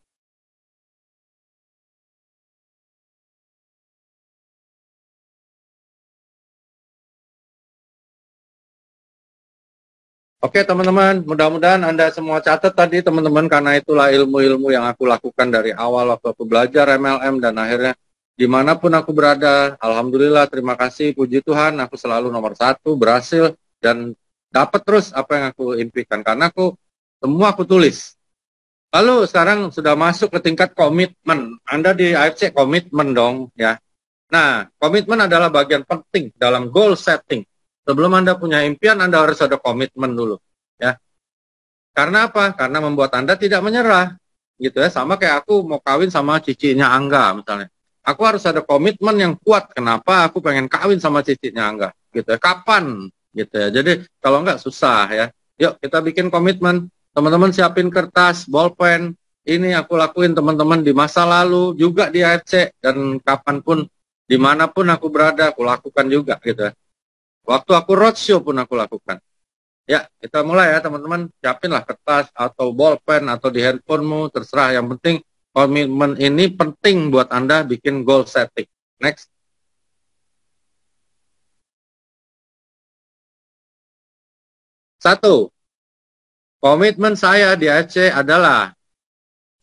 Oke teman-teman, mudah-mudahan Anda semua catat tadi teman-teman, karena itulah ilmu-ilmu yang aku lakukan dari awal waktu aku belajar MLM, dan akhirnya dimanapun aku berada, Alhamdulillah, terima kasih, puji Tuhan, aku selalu nomor 1, berhasil, dan dapat terus apa yang aku impikan, karena semua aku tulis. Lalu sekarang sudah masuk ke tingkat komitmen, Anda di AFC komitmen dong ya. Nah, komitmen adalah bagian penting dalam goal setting. Sebelum Anda punya impian, Anda harus ada komitmen dulu, ya. Karena apa? Karena membuat Anda tidak menyerah, gitu ya. Sama kayak aku mau kawin sama cicinya Angga, misalnya. Aku harus ada komitmen yang kuat. Kenapa aku pengen kawin sama cicinya Angga, gitu ya. Kapan, gitu ya. Jadi kalau enggak susah ya. Yuk kita bikin komitmen. Teman-teman siapin kertas, bolpen. Ini aku lakuin teman-teman di masa lalu, juga di AFC, dan kapanpun, dimanapun aku berada, aku lakukan juga, gitu ya. Waktu aku roadshow pun aku lakukan. Ya, kita mulai ya teman-teman. Siapinlah kertas atau bolpen atau di handphonemu, terserah. Yang penting komitmen ini penting buat Anda bikin goal setting. Next. Satu, komitmen saya di AFC adalah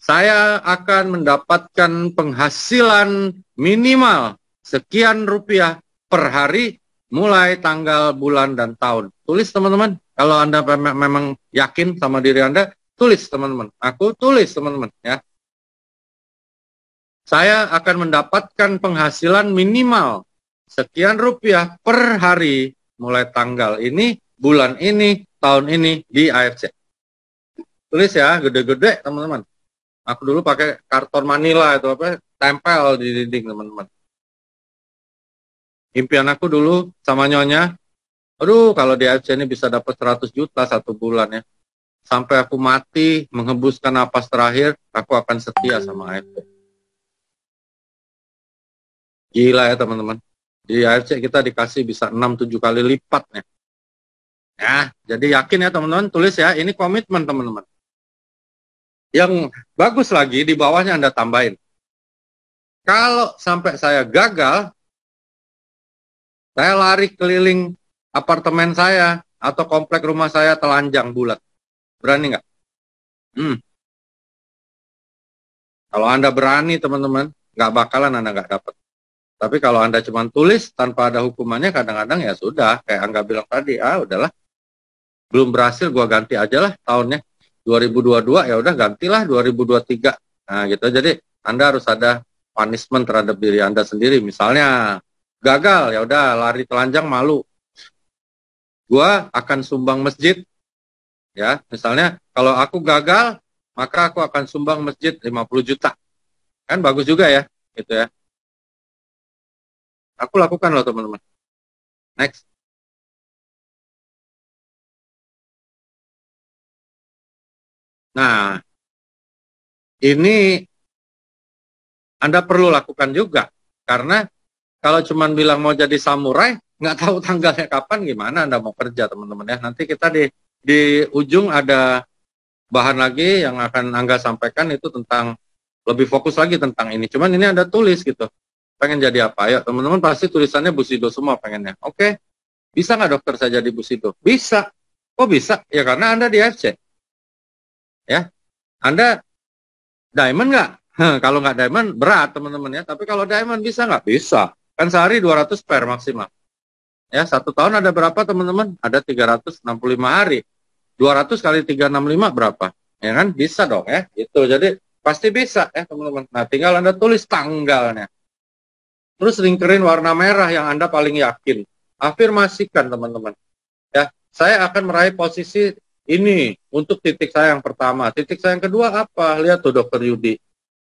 saya akan mendapatkan penghasilan minimal sekian rupiah per hari mulai tanggal, bulan, dan tahun. Tulis teman-teman. Kalau Anda memang yakin sama diri Anda, tulis teman-teman. Aku tulis teman-teman ya. Saya akan mendapatkan penghasilan minimal sekian rupiah per hari mulai tanggal ini, bulan ini, tahun ini di AFC. Tulis ya, gede-gede teman-teman. Aku dulu pakai karton Manila itu apa, tempel di dinding teman-teman. Impian aku dulu sama Nyonya, aduh kalau di AFC ini bisa dapat 100 juta satu bulan ya. Sampai aku mati, menghembuskan napas terakhir, aku akan setia sama AFC. Gila ya teman-teman. Di AFC kita dikasih bisa 6-7 kali lipatnya. Ya, jadi yakin ya teman-teman, tulis ya, ini komitmen teman-teman. Yang bagus lagi, di bawahnya Anda tambahin. Kalau sampai saya gagal, saya lari keliling apartemen saya atau komplek rumah saya telanjang bulat. Berani nggak? Kalau Anda berani, teman-teman, nggak bakalan Anda nggak dapat. Tapi kalau Anda cuma tulis tanpa ada hukumannya, kadang-kadang ya sudah, kayak Angga bilang tadi, udahlah, belum berhasil, gua ganti aja lah tahunnya. 2022 ya udah gantilah 2023. Nah gitu. Jadi Anda harus ada punishment terhadap diri Anda sendiri. Misalnya gagal, ya udah lari telanjang malu. Gua akan sumbang masjid. Ya, misalnya kalau aku gagal, maka aku akan sumbang masjid 50 juta. Kan bagus juga ya, gitu ya. Aku lakukan loh teman-teman. Next. Nah, ini Anda perlu lakukan juga. Karena kalau cuma bilang mau jadi samurai, nggak tahu tanggalnya kapan, gimana Anda mau kerja teman-teman ya. Nanti kita di ujung ada bahan lagi yang akan Angga sampaikan, itu tentang, lebih fokus lagi tentang ini. Cuman ini Anda tulis gitu. Pengen jadi apa? Ayo teman-teman pasti tulisannya Busido semua pengennya. Oke, bisa nggak dokter saya jadi Busido? Bisa. Kok bisa? Ya karena Anda di AFC. Ya, Anda Diamond nggak? Kalau nggak diamond berat teman-teman ya. Tapi kalau diamond bisa nggak? Bisa. Kan sehari 200 pair maksimal. Ya, 1 tahun ada berapa teman-teman? Ada 365 hari. 200 kali 365 berapa? Ya kan? Bisa dong ya. Gitu. Jadi pasti bisa ya teman-teman. Nah, tinggal Anda tulis tanggalnya. Terus lingkerin warna merah yang Anda paling yakin. Afirmasikan teman-teman. Ya, saya akan meraih posisi ini untuk titik saya yang pertama. Titik saya yang kedua apa? Lihat tuh Dokter Yudi.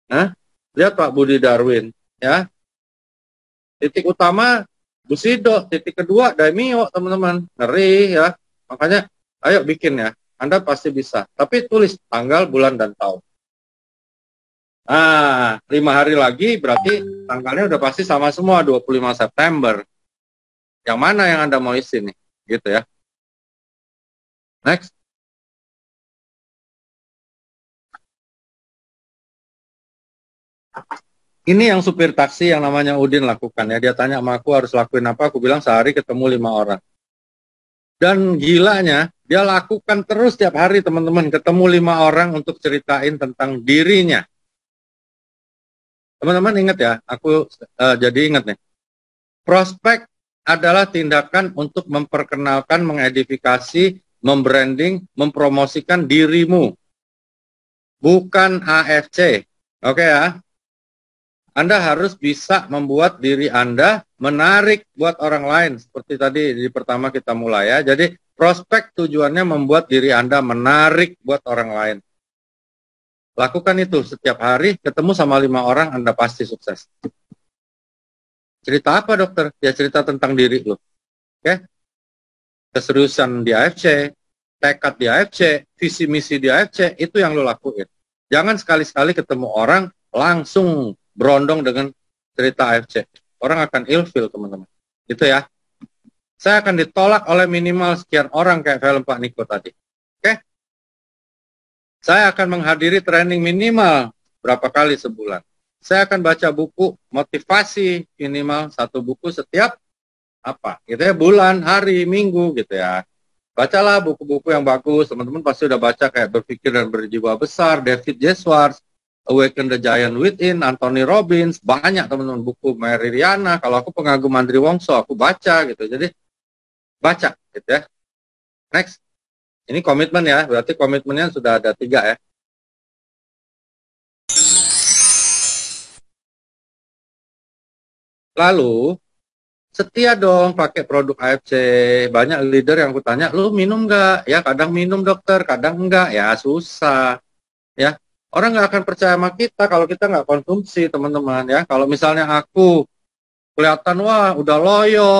Nah, lihat Pak Budi Darwin. Ya, titik utama Bu Sido, titik kedua Daimio teman-teman. Ngeri ya. Makanya ayo bikin ya. Anda pasti bisa. Tapi tulis tanggal, bulan, dan tahun. Nah, 5 hari lagi berarti tanggalnya udah pasti sama semua, 25 September. Yang mana yang Anda mau isi nih? Gitu ya. Next. Ini yang supir taksi yang namanya Udin lakukan ya. Dia tanya sama aku harus lakuin apa. Aku bilang sehari ketemu 5 orang. Dan gilanya, dia lakukan terus tiap hari teman-teman. Ketemu 5 orang untuk ceritain tentang dirinya. Teman-teman ingat ya, aku jadi ingat nih. Prospek adalah tindakan untuk memperkenalkan, mengedifikasi, membranding, mempromosikan dirimu. Bukan AFC. Oke ya. Anda harus bisa membuat diri Anda menarik buat orang lain. Seperti tadi di pertama kita mulai ya. Jadi prospek tujuannya membuat diri Anda menarik buat orang lain. Lakukan itu setiap hari, ketemu sama 5 orang, Anda pasti sukses. Cerita apa dokter? Ya cerita tentang diri lo. Oke? Keseriusan di AFC, tekad di AFC, visi misi di AFC, itu yang lo lakuin. Jangan sekali-sekali ketemu orang, langsung berondong dengan cerita AFC. Orang akan ilfeel, teman-teman. Itu ya. Saya akan ditolak oleh minimal sekian orang kayak film Pak Niko tadi. Oke? Saya akan menghadiri training minimal berapa kali sebulan. Saya akan baca buku motivasi minimal 1 buku setiap apa? Gitu ya, bulan, hari, minggu gitu ya. Bacalah buku-buku yang bagus. Teman-teman pasti udah baca kayak Berpikir dan Berjiwa Besar, David J. Schwartz, Awaken the Giant Within, Anthony Robbins, banyak teman-teman buku Mary Riana. Kalau aku pengagum Andri Wongso, aku baca gitu. Jadi baca gitu ya. Next. Ini komitmen ya, berarti komitmennya sudah ada 3 ya. Lalu, setia dong pakai produk AFC. Banyak leader yang aku tanya, lu minum nggak? Ya kadang minum dokter, kadang enggak. Ya susah. Ya, orang nggak akan percaya sama kita kalau kita nggak konsumsi, teman-teman. Ya, kalau misalnya aku kelihatan, wah udah loyo,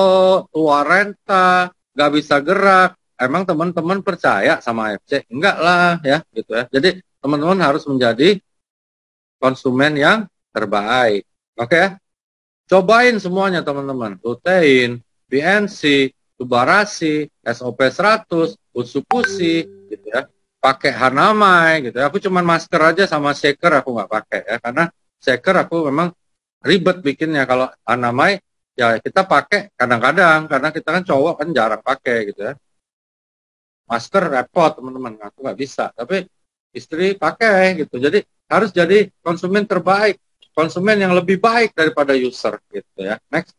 tua renta, nggak bisa gerak. Emang teman-teman percaya sama AFC? Enggak lah, ya gitu ya. Jadi teman-teman harus menjadi konsumen yang terbaik. Oke ya? Cobain semuanya teman-teman. Lutein, BNC, Tubarasi, SOP 100, Utsukushi, gitu ya. Pakai Hanamai, gitu ya. Aku cuman masker aja sama shaker aku nggak pakai ya. Karena shaker aku memang ribet bikinnya. Kalau Hanamai, ya kita pakai kadang-kadang. Karena kita kan cowok kan jarang pakai gitu ya. Masker repot teman-teman. Aku nggak bisa. Tapi istri pakai gitu. Jadi harus jadi konsumen terbaik, konsumen yang lebih baik daripada user gitu ya. Next.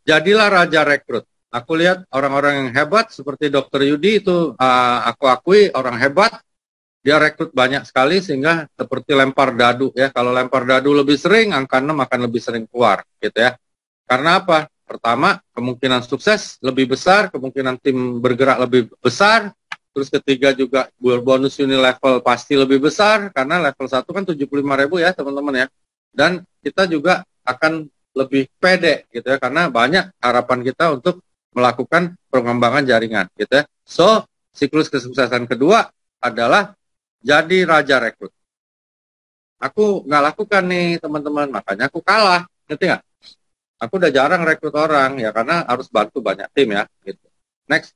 Jadilah raja rekrut. Aku lihat orang-orang yang hebat seperti Dokter Yudi itu aku akui orang hebat. Dia rekrut banyak sekali sehingga seperti lempar dadu ya. Kalau lempar dadu lebih sering, angka 6 akan lebih sering keluar gitu ya. Karena apa? Pertama, kemungkinan sukses lebih besar, kemungkinan tim bergerak lebih besar. Terus ketiga juga bonus uni level pasti lebih besar karena level 1 kan 75.000 ya teman-teman ya. Dan kita juga akan lebih pede gitu ya karena banyak harapan kita untuk melakukan pengembangan jaringan gitu ya. So, siklus kesuksesan kedua adalah jadi raja rekrut. Aku nggak lakukan nih teman-teman, makanya aku kalah, ngerti nggak? Aku udah jarang rekrut orang ya karena harus bantu banyak tim ya. Gitu. Next.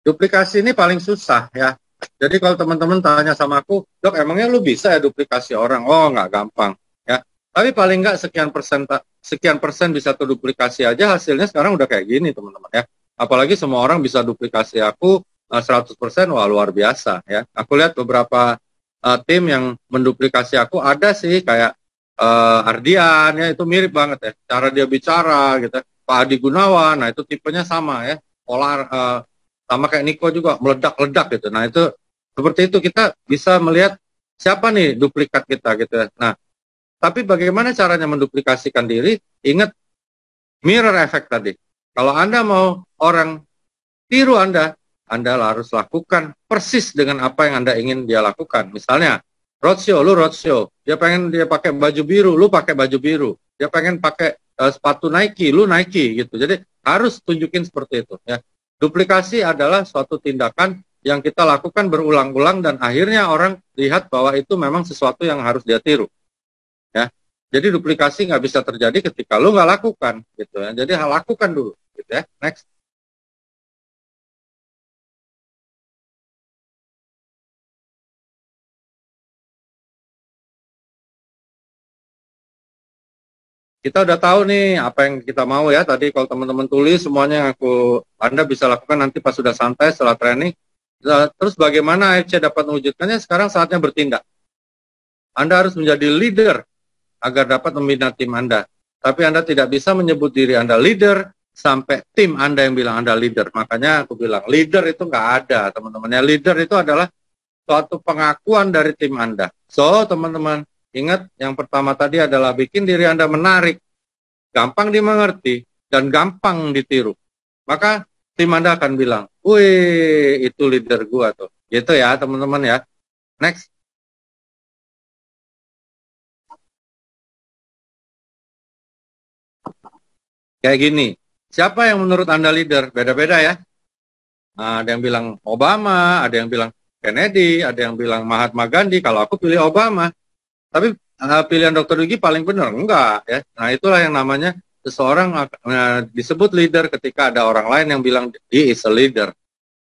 Duplikasi ini paling susah ya. Jadi kalau teman-teman tanya sama aku, dok emangnya lu bisa ya duplikasi orang? Oh nggak gampang ya. Tapi paling nggak sekian persen bisa terduplikasi aja, hasilnya sekarang udah kayak gini teman-teman ya. Apalagi semua orang bisa duplikasi aku 100%, wah luar biasa ya. Aku lihat beberapa tim yang menduplikasi aku, ada sih kayak Ardian ya, itu mirip banget ya. Cara dia bicara gitu. Pak Adi Gunawan, nah itu tipenya sama ya. Polar, sama kayak Niko juga, meledak-ledak gitu. Nah itu seperti itu, kita bisa melihat siapa nih duplikat kita gitu ya. Nah, tapi bagaimana caranya menduplikasikan diri? Ingat mirror effect tadi. Kalau Anda mau orang tiru Anda harus lakukan persis dengan apa yang Anda ingin dia lakukan. Misalnya, roadshow, lu roadshow. Dia pengen dia pakai baju biru, lu pakai baju biru. Dia pengen pakai sepatu Nike, lu Nike gitu. Jadi harus tunjukin seperti itu ya. Duplikasi adalah suatu tindakan yang kita lakukan berulang-ulang dan akhirnya orang lihat bahwa itu memang sesuatu yang harus dia tiru. Ya, jadi duplikasi nggak bisa terjadi ketika lu nggak lakukan, gitu ya. Jadi lakukan dulu, gitu ya. Next. Kita udah tahu nih apa yang kita mau ya. Tadi kalau teman-teman tulis semuanya yang Anda bisa lakukan nanti pas sudah santai setelah training. Terus bagaimana AFC dapat mewujudkannya? Sekarang saatnya bertindak. Anda harus menjadi leader agar dapat membina tim Anda. Tapi Anda tidak bisa menyebut diri Anda leader sampai tim Anda yang bilang Anda leader. Makanya aku bilang leader itu nggak ada, teman-teman. Ya, leader itu adalah suatu pengakuan dari tim Anda. So, teman-teman, ingat yang pertama tadi adalah bikin diri Anda menarik, gampang dimengerti, dan gampang ditiru. Maka tim Anda akan bilang, wih, itu leader gua tuh. Gitu ya, teman-teman ya. Next. Kayak gini, siapa yang menurut Anda leader? Beda-beda ya. Nah, ada yang bilang Obama, ada yang bilang Kennedy, ada yang bilang Mahatma Gandhi. Kalau aku pilih Obama. Tapi pilihan Dr. Yugi paling benar. Enggak ya. Nah, itulah yang namanya seseorang disebut leader ketika ada orang lain yang bilang he is a leader.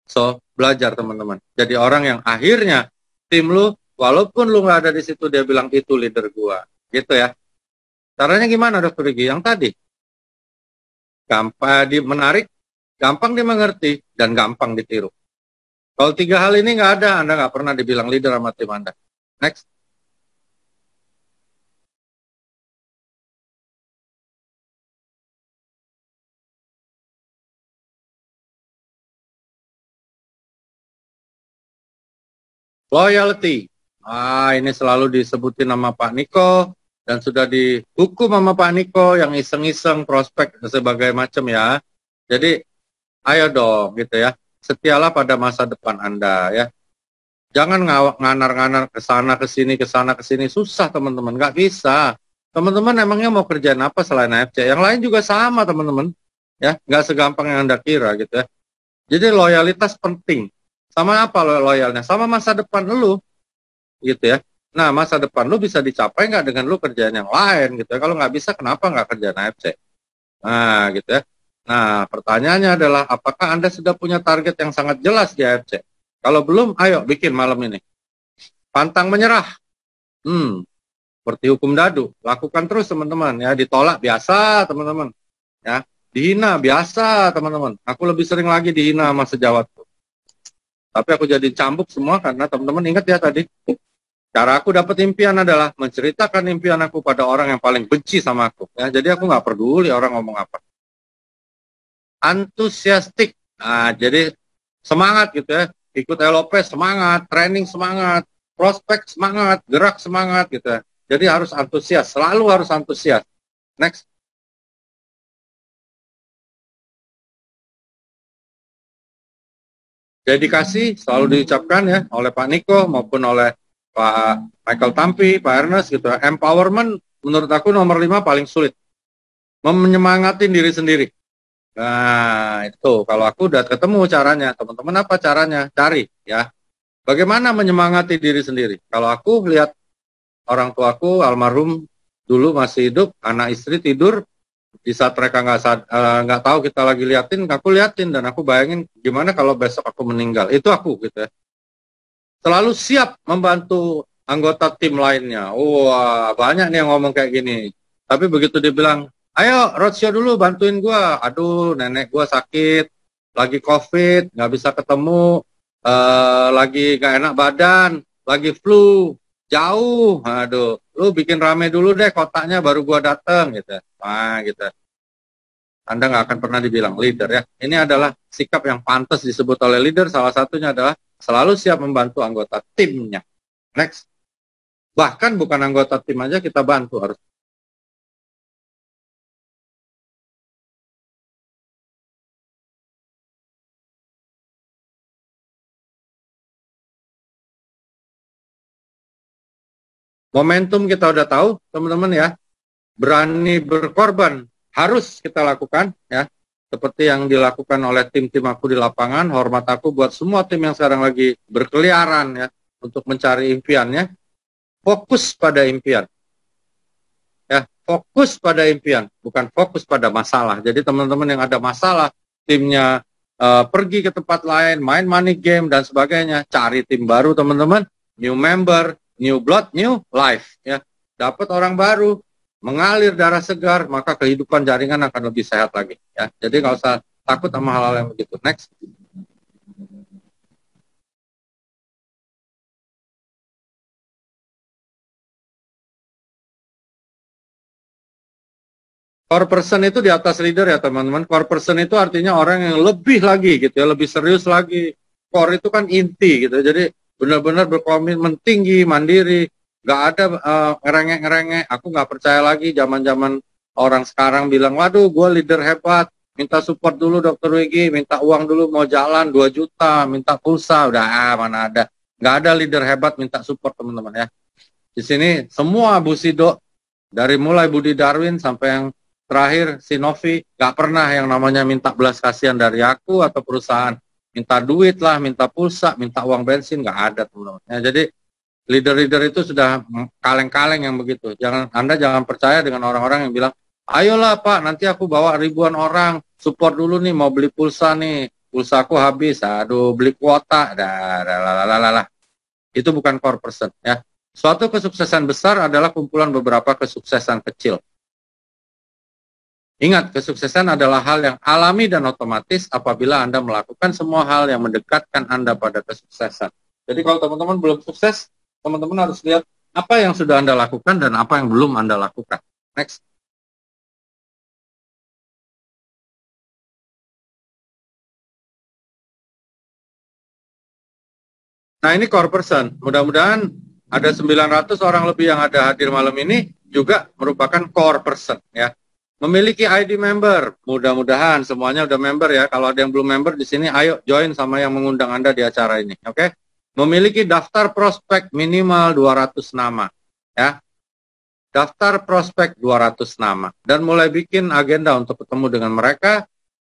So, belajar teman-teman. Jadi orang yang akhirnya tim lu, walaupun lu nggak ada di situ, dia bilang itu leader gua. Gitu ya. Caranya gimana Dr. Yugi? Yang tadi. Gampang menarik, gampang dimengerti, dan gampang ditiru. Kalau tiga hal ini nggak ada, Anda nggak pernah dibilang leader sama tim Anda. Next. Loyalty. Ini selalu disebutin nama Pak Niko, dan sudah dihukum sama Pak Niko yang iseng-iseng prospek sebagai macam ya. Jadi, ayo dong gitu ya. Setialah pada masa depan Anda ya. Jangan nganar-nganar ke sana ke sini. Susah teman-teman, nggak bisa. Teman-teman emangnya mau kerjaan apa selain AFC? Yang lain juga sama teman-teman. Ya, nggak segampang yang Anda kira gitu ya. Jadi loyalitas penting. Sama apa loyalnya? Sama masa depan lu gitu ya. Nah, masa depan lu bisa dicapai nggak dengan lu kerjaan yang lain gitu ya. Kalau nggak bisa, kenapa nggak kerjaan AFC? Nah, gitu ya. Nah, pertanyaannya adalah apakah Anda sudah punya target yang sangat jelas di AFC? Kalau belum, ayo bikin malam ini. Pantang menyerah. Seperti hukum dadu. Lakukan terus teman-teman ya. Ditolak biasa teman-teman. Ya, dihina biasa teman-teman. Aku lebih sering lagi dihina sama sejawatku. Tapi aku jadi cambuk semua karena teman-teman ingat ya tadi. Cara aku dapat impian adalah menceritakan impian aku pada orang yang paling benci sama aku. Ya, jadi aku nggak peduli orang ngomong apa. Antusiastik. Nah, jadi semangat gitu ya. Ikut LOP semangat, training semangat, prospek semangat, gerak semangat gitu ya. Jadi harus antusias, selalu harus antusias. Next. Dedikasi selalu diucapkan ya oleh Pak Niko maupun oleh Pak Michael Tampi, Pak Ernest gitu. Empowerment menurut aku nomor 5 paling sulit. Menyemangatin diri sendiri. Nah, itu kalau aku udah ketemu caranya. Teman-teman apa caranya? Cari ya. Bagaimana menyemangati diri sendiri? Kalau aku lihat orang tuaku almarhum dulu masih hidup, anak istri tidur, Di saat mereka nggak tahu kita lagi liatin, aku liatin dan aku bayangin gimana kalau besok aku meninggal. Itu aku gitu ya. Selalu siap membantu anggota tim lainnya. Wah, banyak nih yang ngomong kayak gini. Tapi begitu dia bilang, ayo roadshow dulu bantuin gua. Aduh, nenek gua sakit, lagi COVID, nggak bisa ketemu, lagi nggak enak badan, lagi flu, jauh. Aduh, lu bikin rame dulu deh kotaknya baru gua dateng gitu. Nah, gitu. Anda nggak akan pernah dibilang leader ya. Ini adalah sikap yang pantas disebut oleh leader. Salah satunya adalah selalu siap membantu anggota timnya. Next. Bahkan bukan anggota tim aja kita bantu harus. Momentum kita udah tahu, teman-teman ya. Berani berkorban harus kita lakukan ya. Seperti yang dilakukan oleh tim-tim aku di lapangan. Hormat aku buat semua tim yang sekarang lagi berkeliaran ya untuk mencari impiannya. Fokus pada impian. Ya, fokus pada impian, bukan fokus pada masalah. Jadi teman-teman yang ada masalah, timnya pergi ke tempat lain, main money game dan sebagainya, cari tim baru teman-teman, new member, new blood, new life. Ya, dapat orang baru, mengalir darah segar, maka kehidupan jaringan akan lebih sehat lagi. Ya, jadi nggak usah takut sama hal-hal yang begitu. Next. Core person itu di atas leader ya teman-teman. Core person itu artinya orang yang lebih lagi gitu ya, lebih serius lagi. Core itu kan inti gitu. Jadi benar-benar berkomitmen tinggi, mandiri. Gak ada ngerengek-ngerengek. Aku nggak percaya lagi zaman-zaman orang sekarang bilang, waduh gue leader hebat, minta support dulu Dokter Wigi, minta uang dulu mau jalan 2 juta, minta pulsa, udah mana ada. Nggak ada leader hebat minta support teman-teman ya. Di sini semua Bu Sido, dari mulai Budi Darwin sampai yang terakhir si Novi, gak pernah yang namanya minta belas kasihan dari aku atau perusahaan. Minta duit lah, minta pulsa, minta uang bensin, gak ada teman-teman. Ya, jadi leader-leader itu sudah kaleng-kaleng yang begitu. Anda jangan percaya dengan orang-orang yang bilang, ayolah Pak, nanti aku bawa ribuan orang, support dulu nih, mau beli pulsa nih, pulsa aku habis, aduh beli kuota, dah. Itu bukan core person ya. Suatu kesuksesan besar adalah kumpulan beberapa kesuksesan kecil. Ingat, kesuksesan adalah hal yang alami dan otomatis apabila Anda melakukan semua hal yang mendekatkan Anda pada kesuksesan. Jadi kalau teman-teman belum sukses, teman-teman harus lihat apa yang sudah Anda lakukan dan apa yang belum Anda lakukan. Next. Nah ini core person. Mudah-mudahan ada 900 orang lebih yang ada hadir malam ini juga merupakan core person ya. Memiliki ID member, mudah-mudahan semuanya udah member ya. Kalau ada yang belum member di sini, ayo join sama yang mengundang Anda di acara ini, oke? Memiliki daftar prospek minimal 200 nama, ya. Daftar prospek 200 nama. Dan mulai bikin agenda untuk ketemu dengan mereka,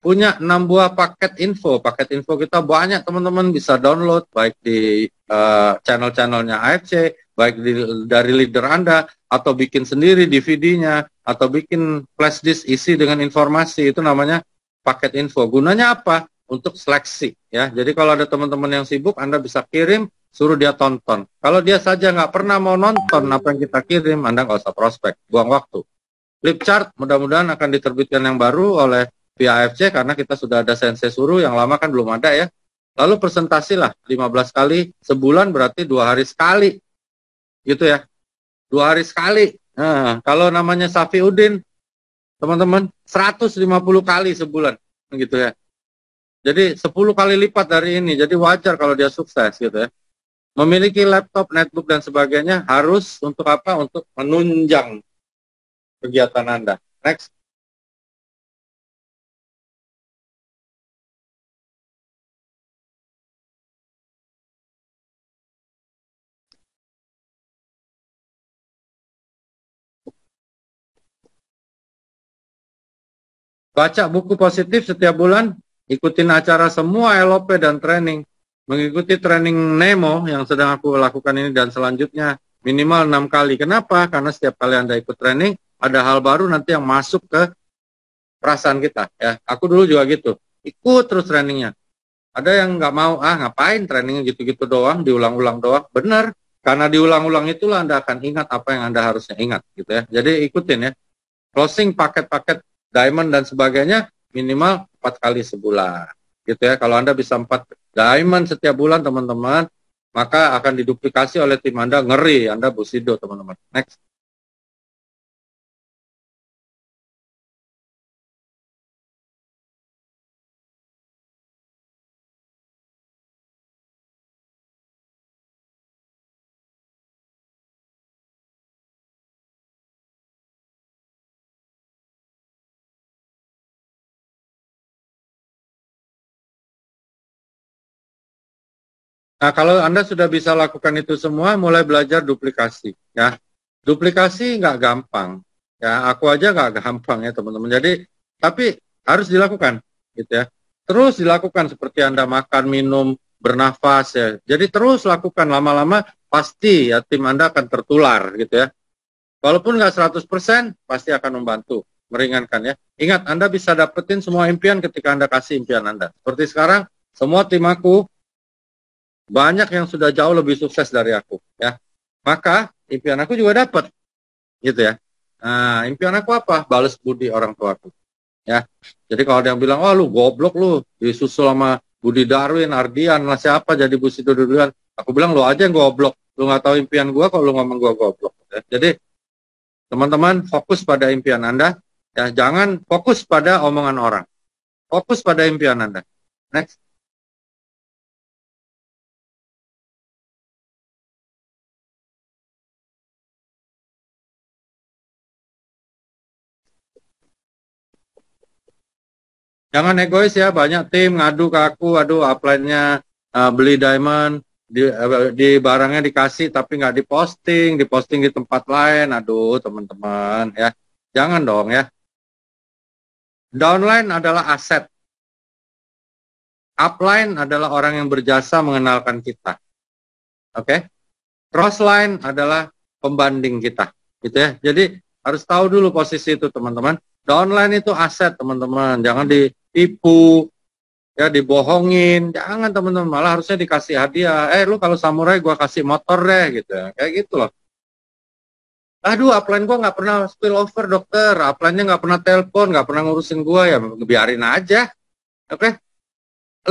punya 6 buah paket info. Paket info kita banyak teman-teman bisa download, baik di channel-channelnya AFC, baik dari leader Anda, atau bikin sendiri DVD-nya, atau bikin flash disk isi dengan informasi, itu namanya paket info. Gunanya apa? Untuk seleksi. Ya. Jadi kalau ada teman-teman yang sibuk, Anda bisa kirim, suruh dia tonton. Kalau dia saja nggak pernah mau nonton apa yang kita kirim, Anda nggak usah prospek, buang waktu. Flip chart mudah-mudahan akan diterbitkan yang baru oleh via AFC, karena kita sudah ada Sensei Suruh, yang lama kan belum ada ya. Lalu presentasi lah, 15 kali sebulan berarti 2 hari sekali. Gitu ya. 2 hari sekali. Nah, kalau namanya Safiuddin, teman-teman, 150 kali sebulan. Gitu ya. Jadi 10 kali lipat dari ini. Jadi wajar kalau dia sukses gitu ya. Memiliki laptop, netbook, dan sebagainya harus untuk apa? Untuk menunjang kegiatan Anda. Next. Baca buku positif setiap bulan, ikutin acara semua LOP dan training, mengikuti training Nemo yang sedang aku lakukan ini dan selanjutnya minimal 6 kali. Kenapa? Karena setiap kali Anda ikut training, ada hal baru nanti yang masuk ke perasaan kita ya. Aku dulu juga gitu, ikut terus trainingnya. Ada yang nggak mau, ngapain trainingnya gitu-gitu doang, diulang-ulang doang. Bener, karena diulang-ulang itulah Anda akan ingat apa yang Anda harusnya ingat gitu ya. Jadi ikutin ya, closing paket-paket diamond dan sebagainya minimal 4 kali sebulan gitu ya. Kalau Anda bisa 4 diamond setiap bulan teman-teman, maka akan diduplikasi oleh tim Anda. Ngeri, Anda Bushido teman-teman. Next. Nah, kalau Anda sudah bisa lakukan itu semua, mulai belajar duplikasi ya. Duplikasi nggak gampang ya, aku aja nggak gampang ya teman-teman. Jadi tapi harus dilakukan gitu ya. Terus dilakukan seperti Anda makan, minum, bernafas ya. Jadi terus lakukan, lama-lama pasti ya tim Anda akan tertular gitu ya. Walaupun nggak 100% pasti akan membantu, meringankan ya. Ingat, Anda bisa dapetin semua impian ketika Anda kasih impian Anda. Seperti sekarang semua tim aku banyak yang sudah jauh lebih sukses dari aku ya. Maka impian aku juga dapat gitu ya. Nah, impian aku apa? Balas budi orang tuaku ya. Jadi kalau ada yang bilang, "Wah, lu goblok lu, disusul sama Budi Darwin, Ardian lah siapa jadi Bushido duluan." Aku bilang, "Lu aja yang goblok. Lu nggak tahu impian gua kalau lu ngomong gua goblok." Ya. Jadi teman-teman fokus pada impian Anda ya, jangan fokus pada omongan orang. Fokus pada impian Anda. Next. Jangan egois ya, banyak tim ngadu ke aku, aduh upline-nya beli diamond, di barangnya dikasih tapi nggak diposting, diposting di tempat lain, aduh teman-teman ya. Jangan dong ya. Downline adalah aset, upline adalah orang yang berjasa mengenalkan kita. Oke? Crossline adalah pembanding kita, gitu ya. Jadi harus tahu dulu posisi itu teman-teman. Downline itu aset teman-teman, jangan ditipu, ya dibohongin, jangan teman-teman, malah harusnya dikasih hadiah. Lu kalau samurai gua kasih motor deh gitu ya. Kayak gitu loh. Aduh, upline gua nggak pernah spill over dokter, upline-nya nggak pernah telepon, nggak pernah ngurusin gua, ya biarin aja. Oke,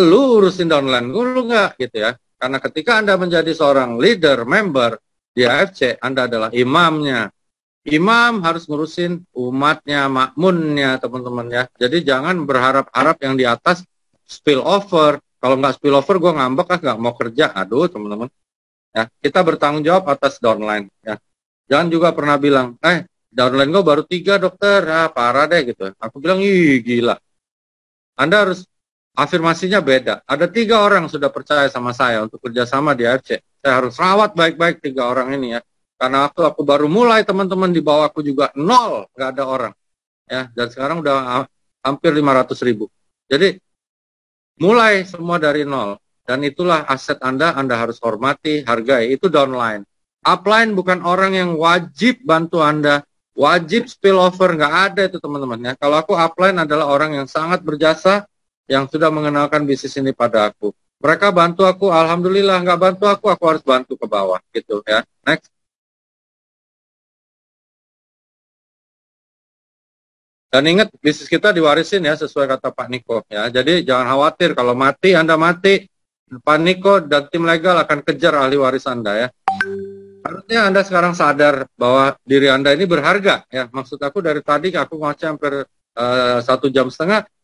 lu urusin downline gua, lu nggak gitu ya. Karena ketika Anda menjadi seorang leader, member di AFC, Anda adalah imamnya. Imam harus ngurusin umatnya, makmunnya teman-teman ya. Jadi jangan berharap-harap yang di atas spill over. Kalau nggak spill over, gue ngambek nggak mau kerja. Aduh teman-teman. Ya, kita bertanggung jawab atas downline. Ya. Jangan juga pernah bilang, downline gue baru 3 dokter, parah deh gitu. Aku bilang, ih gila. Anda harus afirmasinya beda. Ada 3 orang sudah percaya sama saya untuk kerjasama di AFC. Saya harus rawat baik-baik 3 orang ini ya. Karena waktu aku baru mulai teman-teman, di bawah aku juga 0, nggak ada orang. Ya, dan sekarang udah hampir 500.000. Jadi mulai semua dari 0. Dan itulah aset Anda harus hormati, hargai. Itu downline. Upline bukan orang yang wajib bantu Anda, wajib spillover, nggak ada itu teman-teman ya. Kalau aku upline adalah orang yang sangat berjasa, yang sudah mengenalkan bisnis ini pada aku. Mereka bantu aku, alhamdulillah. Nggak bantu aku harus bantu ke bawah gitu ya. Next. Dan ingat, bisnis kita diwarisin ya sesuai kata Pak Niko ya. Jadi jangan khawatir kalau mati, Anda mati, Pak Niko dan tim legal akan kejar ahli waris Anda ya. Harusnya Anda sekarang sadar bahwa diri Anda ini berharga ya. Maksud aku dari tadi aku ngoceh hampir 1,5 jam.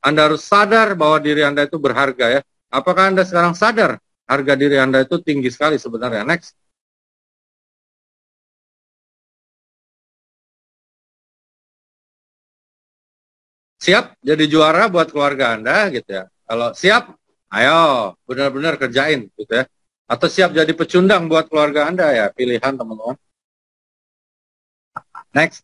Anda harus sadar bahwa diri Anda itu berharga ya. Apakah Anda sekarang sadar harga diri Anda itu tinggi sekali sebenarnya? Next. Siap jadi juara buat keluarga Anda gitu ya. Kalau siap, ayo benar-benar kerjain gitu ya. Atau siap jadi pecundang buat keluarga Anda ya, pilihan teman-teman. Next.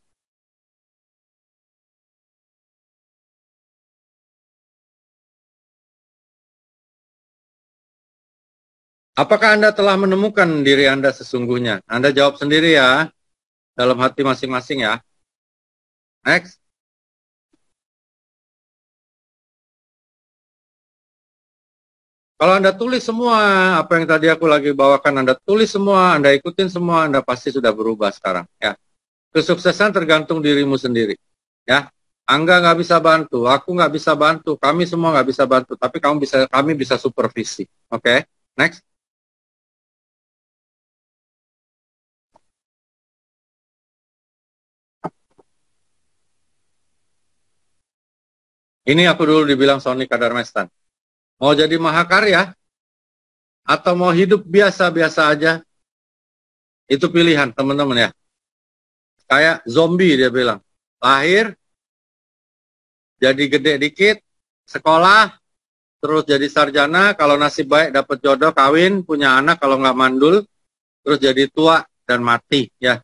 Apakah Anda telah menemukan diri Anda sesungguhnya? Anda jawab sendiri ya, dalam hati masing-masing ya. Next. Kalau Anda tulis semua, apa yang tadi aku lagi bawakan, Anda tulis semua, Anda ikutin semua, Anda pasti sudah berubah sekarang. Ya, kesuksesan tergantung dirimu sendiri. Ya, Angga nggak bisa bantu, aku nggak bisa bantu, kami semua nggak bisa bantu, tapi kami bisa supervisi. Oke, next. Ini aku dulu dibilang Sony Kadarmestan. Mau jadi mahakarya atau mau hidup biasa-biasa aja, itu pilihan teman-teman ya. Kayak zombie dia bilang. Lahir, jadi gede dikit, sekolah, terus jadi sarjana, kalau nasib baik dapat jodoh, kawin, punya anak, kalau nggak mandul, terus jadi tua dan mati ya.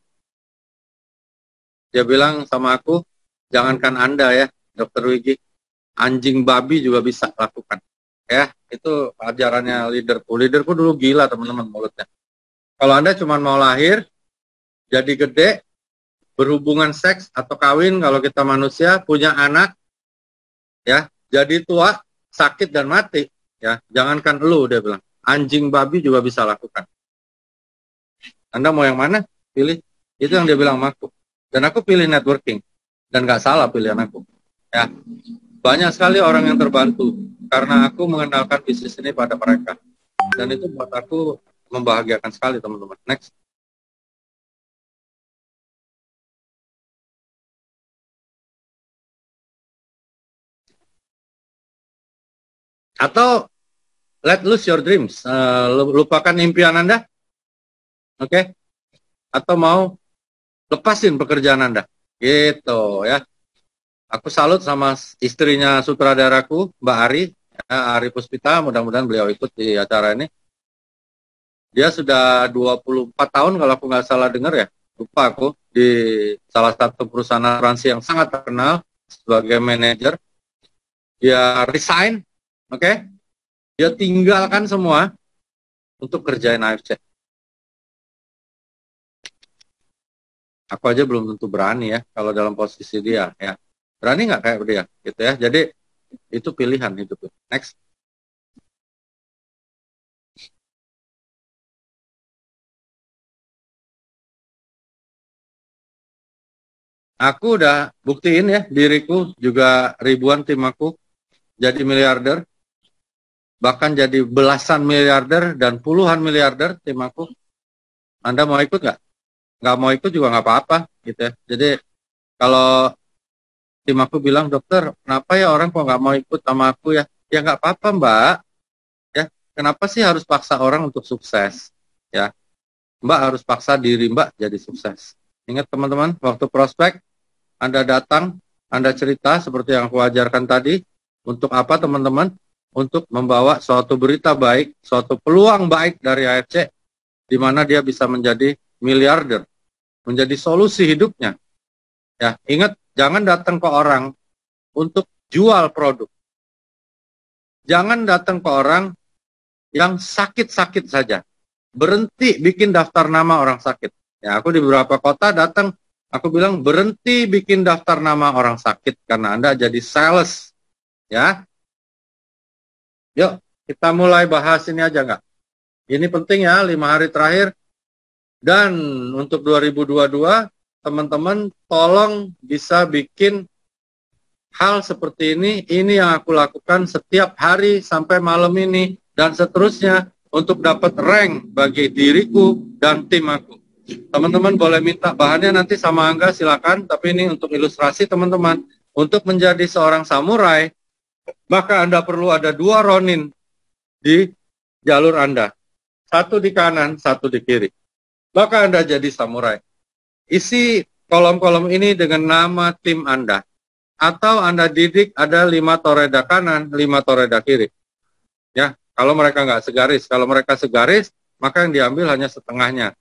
Dia bilang sama aku, jangankan Anda ya, Dokter Wigi, anjing babi juga bisa lakukan. Ya, itu ajarannya leaderku. Leaderku dulu gila teman-teman mulutnya. Kalau Anda cuma mau lahir, jadi gede, berhubungan seks atau kawin kalau kita manusia, punya anak, ya, jadi tua, sakit dan mati, ya, jangankan lu, dia bilang, anjing babi juga bisa lakukan. Anda mau yang mana? Pilih. Itu yang dia bilang sama aku. Dan aku pilih networking. Dan gak salah pilihan aku. Ya, banyak sekali orang yang terbantu karena aku mengenalkan bisnis ini pada mereka. Dan itu buat aku membahagiakan sekali, teman-teman. Next. Atau let lose your dreams. Lupakan impian Anda. Oke? Okay? Atau mau lepasin pekerjaan Anda. Gitu ya. Aku salut sama istrinya sutradaraku, Mbak Ari, ya, Ari Puspita, mudah-mudahan beliau ikut di acara ini. Dia sudah 24 tahun kalau aku nggak salah dengar ya, lupa aku, di salah satu perusahaan asuransi yang sangat terkenal sebagai manajer. Dia resign, oke? Okay? Dia tinggalkan semua untuk kerjain AFC. Aku aja belum tentu berani ya kalau dalam posisi dia ya. Berani nggak kayak dia gitu ya. Jadi itu pilihan hidup. Next. Aku udah buktiin ya diriku, juga ribuan tim aku jadi miliarder, bahkan jadi belasan miliarder dan puluhan miliarder tim aku. Anda mau ikut nggak? Nggak mau ikut juga nggak apa-apa gitu ya. Jadi kalau tim aku bilang, dokter, kenapa ya orang kok nggak mau ikut sama aku ya? Ya nggak apa-apa Mbak. Ya, kenapa sih harus paksa orang untuk sukses? Ya, Mbak harus paksa diri Mbak jadi sukses. Ingat teman-teman, waktu prospek, Anda datang, Anda cerita seperti yang aku ajarkan tadi. Untuk apa teman-teman? Untuk membawa suatu berita baik, suatu peluang baik dari AFC, di mana dia bisa menjadi miliarder, menjadi solusi hidupnya. Ya, ingat, jangan datang ke orang untuk jual produk. Jangan datang ke orang yang sakit-sakit saja. Berhenti bikin daftar nama orang sakit. Ya, aku di beberapa kota datang, aku bilang berhenti bikin daftar nama orang sakit karena Anda jadi sales. Ya. Yuk, kita mulai bahas ini aja nggak? Ini penting ya, 5 hari terakhir. Dan untuk 2022, teman-teman tolong bisa bikin hal seperti ini yang aku lakukan setiap hari sampai malam ini dan seterusnya untuk dapat rank bagi diriku dan tim aku. Teman-teman boleh minta bahannya nanti sama Angga, silakan, tapi ini untuk ilustrasi teman-teman. Untuk menjadi seorang samurai, maka Anda perlu ada 2 Ronin di jalur Anda. 1 di kanan, 1 di kiri. Maka Anda jadi samurai. Isi kolom-kolom ini dengan nama tim Anda. Atau Anda didik ada 5 toreda kanan, 5 toreda kiri. Ya, kalau mereka nggak segaris. Kalau mereka segaris, maka yang diambil hanya setengahnya.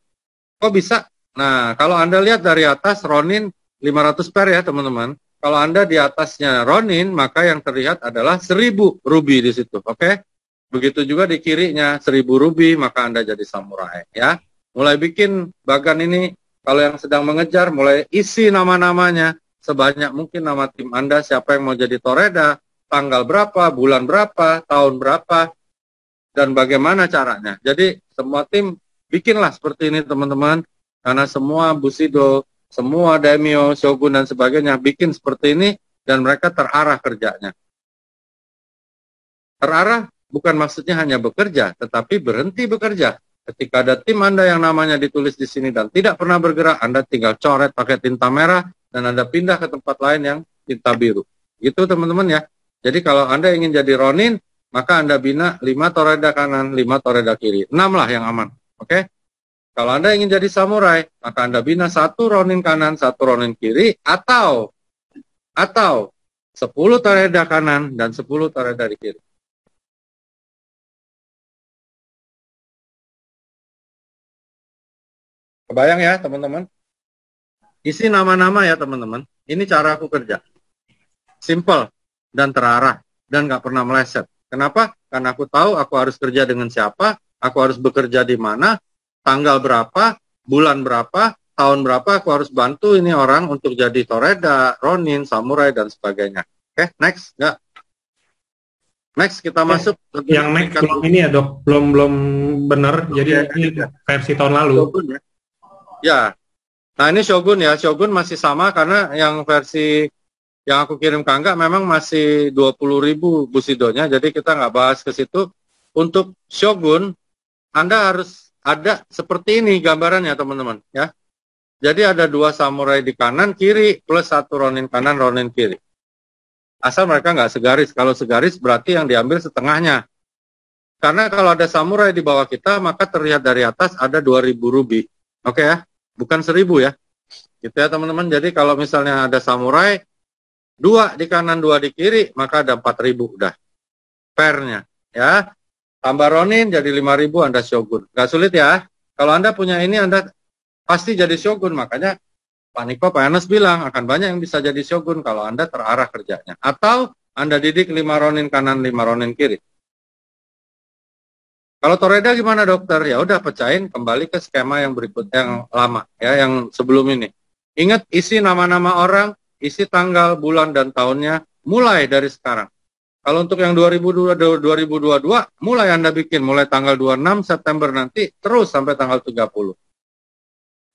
Kok bisa? Nah, kalau Anda lihat dari atas, Ronin 500 per ya teman-teman. Kalau Anda di atasnya Ronin, maka yang terlihat adalah 1000 ruby di situ. Oke? Begitu juga di kirinya 1000 ruby, maka Anda jadi samurai. Ya, mulai bikin bagan ini, kalau yang sedang mengejar, mulai isi nama-namanya. Sebanyak mungkin nama tim Anda, siapa yang mau jadi toreda, tanggal berapa, bulan berapa, tahun berapa. dan bagaimana caranya. Jadi semua tim bikinlah seperti ini teman-teman, karena semua Bushido, semua daimyo, shogun dan sebagainya bikin seperti ini dan mereka terarah kerjanya. Terarah bukan maksudnya hanya bekerja, tetapi berhenti bekerja. Ketika ada tim Anda yang namanya ditulis di sini dan tidak pernah bergerak, Anda tinggal coret pakai tinta merah dan Anda pindah ke tempat lain yang tinta biru. Gitu teman-teman ya. Jadi kalau Anda ingin jadi Ronin, maka Anda bina 5 toreda kanan, 5 toreda kiri. 6 lah yang aman. Oke? Kalau Anda ingin jadi samurai, maka Anda bina 1 Ronin kanan, 1 Ronin kiri, atau 10 toreda kanan dan 10 toreda di kiri. Kebayang ya teman-teman? Isi nama-nama ya teman-teman. Ini cara aku kerja. Simple dan terarah dan nggak pernah meleset. Kenapa? Karena aku tahu aku harus kerja dengan siapa, aku harus bekerja di mana, tanggal berapa, bulan berapa, tahun berapa, aku harus bantu ini orang untuk jadi toreda, ronin, samurai, dan sebagainya. Oke, next. Nggak? Next, kita masuk. Yang next belum ini ya dok, belum benar, jadi ini versi tahun lalu. Shogun, ya. Nah ini Shogun ya, Shogun masih sama karena yang versi yang aku kirim ke Angga memang masih 20.000 Bushidonya, jadi kita nggak bahas ke situ. Untuk Shogun, Anda harus ada seperti ini gambarannya teman-teman ya. Jadi ada 2 samurai di kanan kiri plus 1 ronin kanan ronin kiri. Asal mereka nggak segaris. Kalau segaris berarti yang diambil setengahnya. Karena kalau ada samurai di bawah kita maka terlihat dari atas ada 2.000 ruby. Oke ya, bukan 1.000 ya. Gitu ya teman-teman. Jadi kalau misalnya ada samurai 2 di kanan, 2 di kiri, maka ada 4.000 udah. Pairnya, ya. Tambah ronin jadi 5.000 Anda shogun. Gak sulit ya. Kalau Anda punya ini, Anda pasti jadi shogun. Makanya Pak Niko, Pak Enes bilang, akan banyak yang bisa jadi shogun kalau Anda terarah kerjanya. Atau Anda didik 5 ronin kanan, 5 ronin kiri. Kalau toreda gimana dokter? Ya udah pecahin kembali ke skema yang berikut, yang lama, ya, yang sebelum ini. Ingat isi nama-nama orang, isi tanggal, bulan, dan tahunnya mulai dari sekarang. Kalau untuk yang 2022, mulai Anda bikin, mulai tanggal 26 September nanti, terus sampai tanggal 30.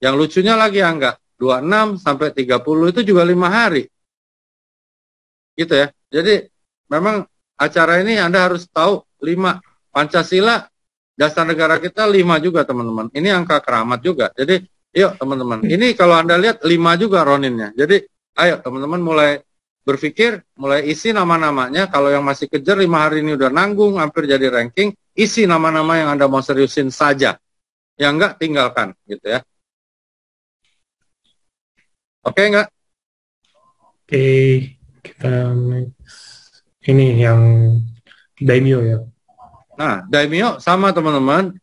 Yang lucunya lagi ya enggak, 26 sampai 30 itu juga 5 hari. Gitu ya. Jadi, memang acara ini Anda harus tahu 5. Pancasila, dasar negara kita 5 juga teman-teman. Ini angka keramat juga. Jadi, yuk teman-teman. Ini kalau Anda lihat 5 juga roninnya. Jadi, ayo teman-teman mulai berpikir, mulai isi nama-namanya. Kalau yang masih kejar 5 hari ini udah nanggung, hampir jadi ranking, isi nama-nama yang Anda mau seriusin saja. Yang enggak, tinggalkan. Gitu ya. Oke enggak? Oke, kita next. Ini yang daimyo ya. Nah, daimyo sama teman-teman.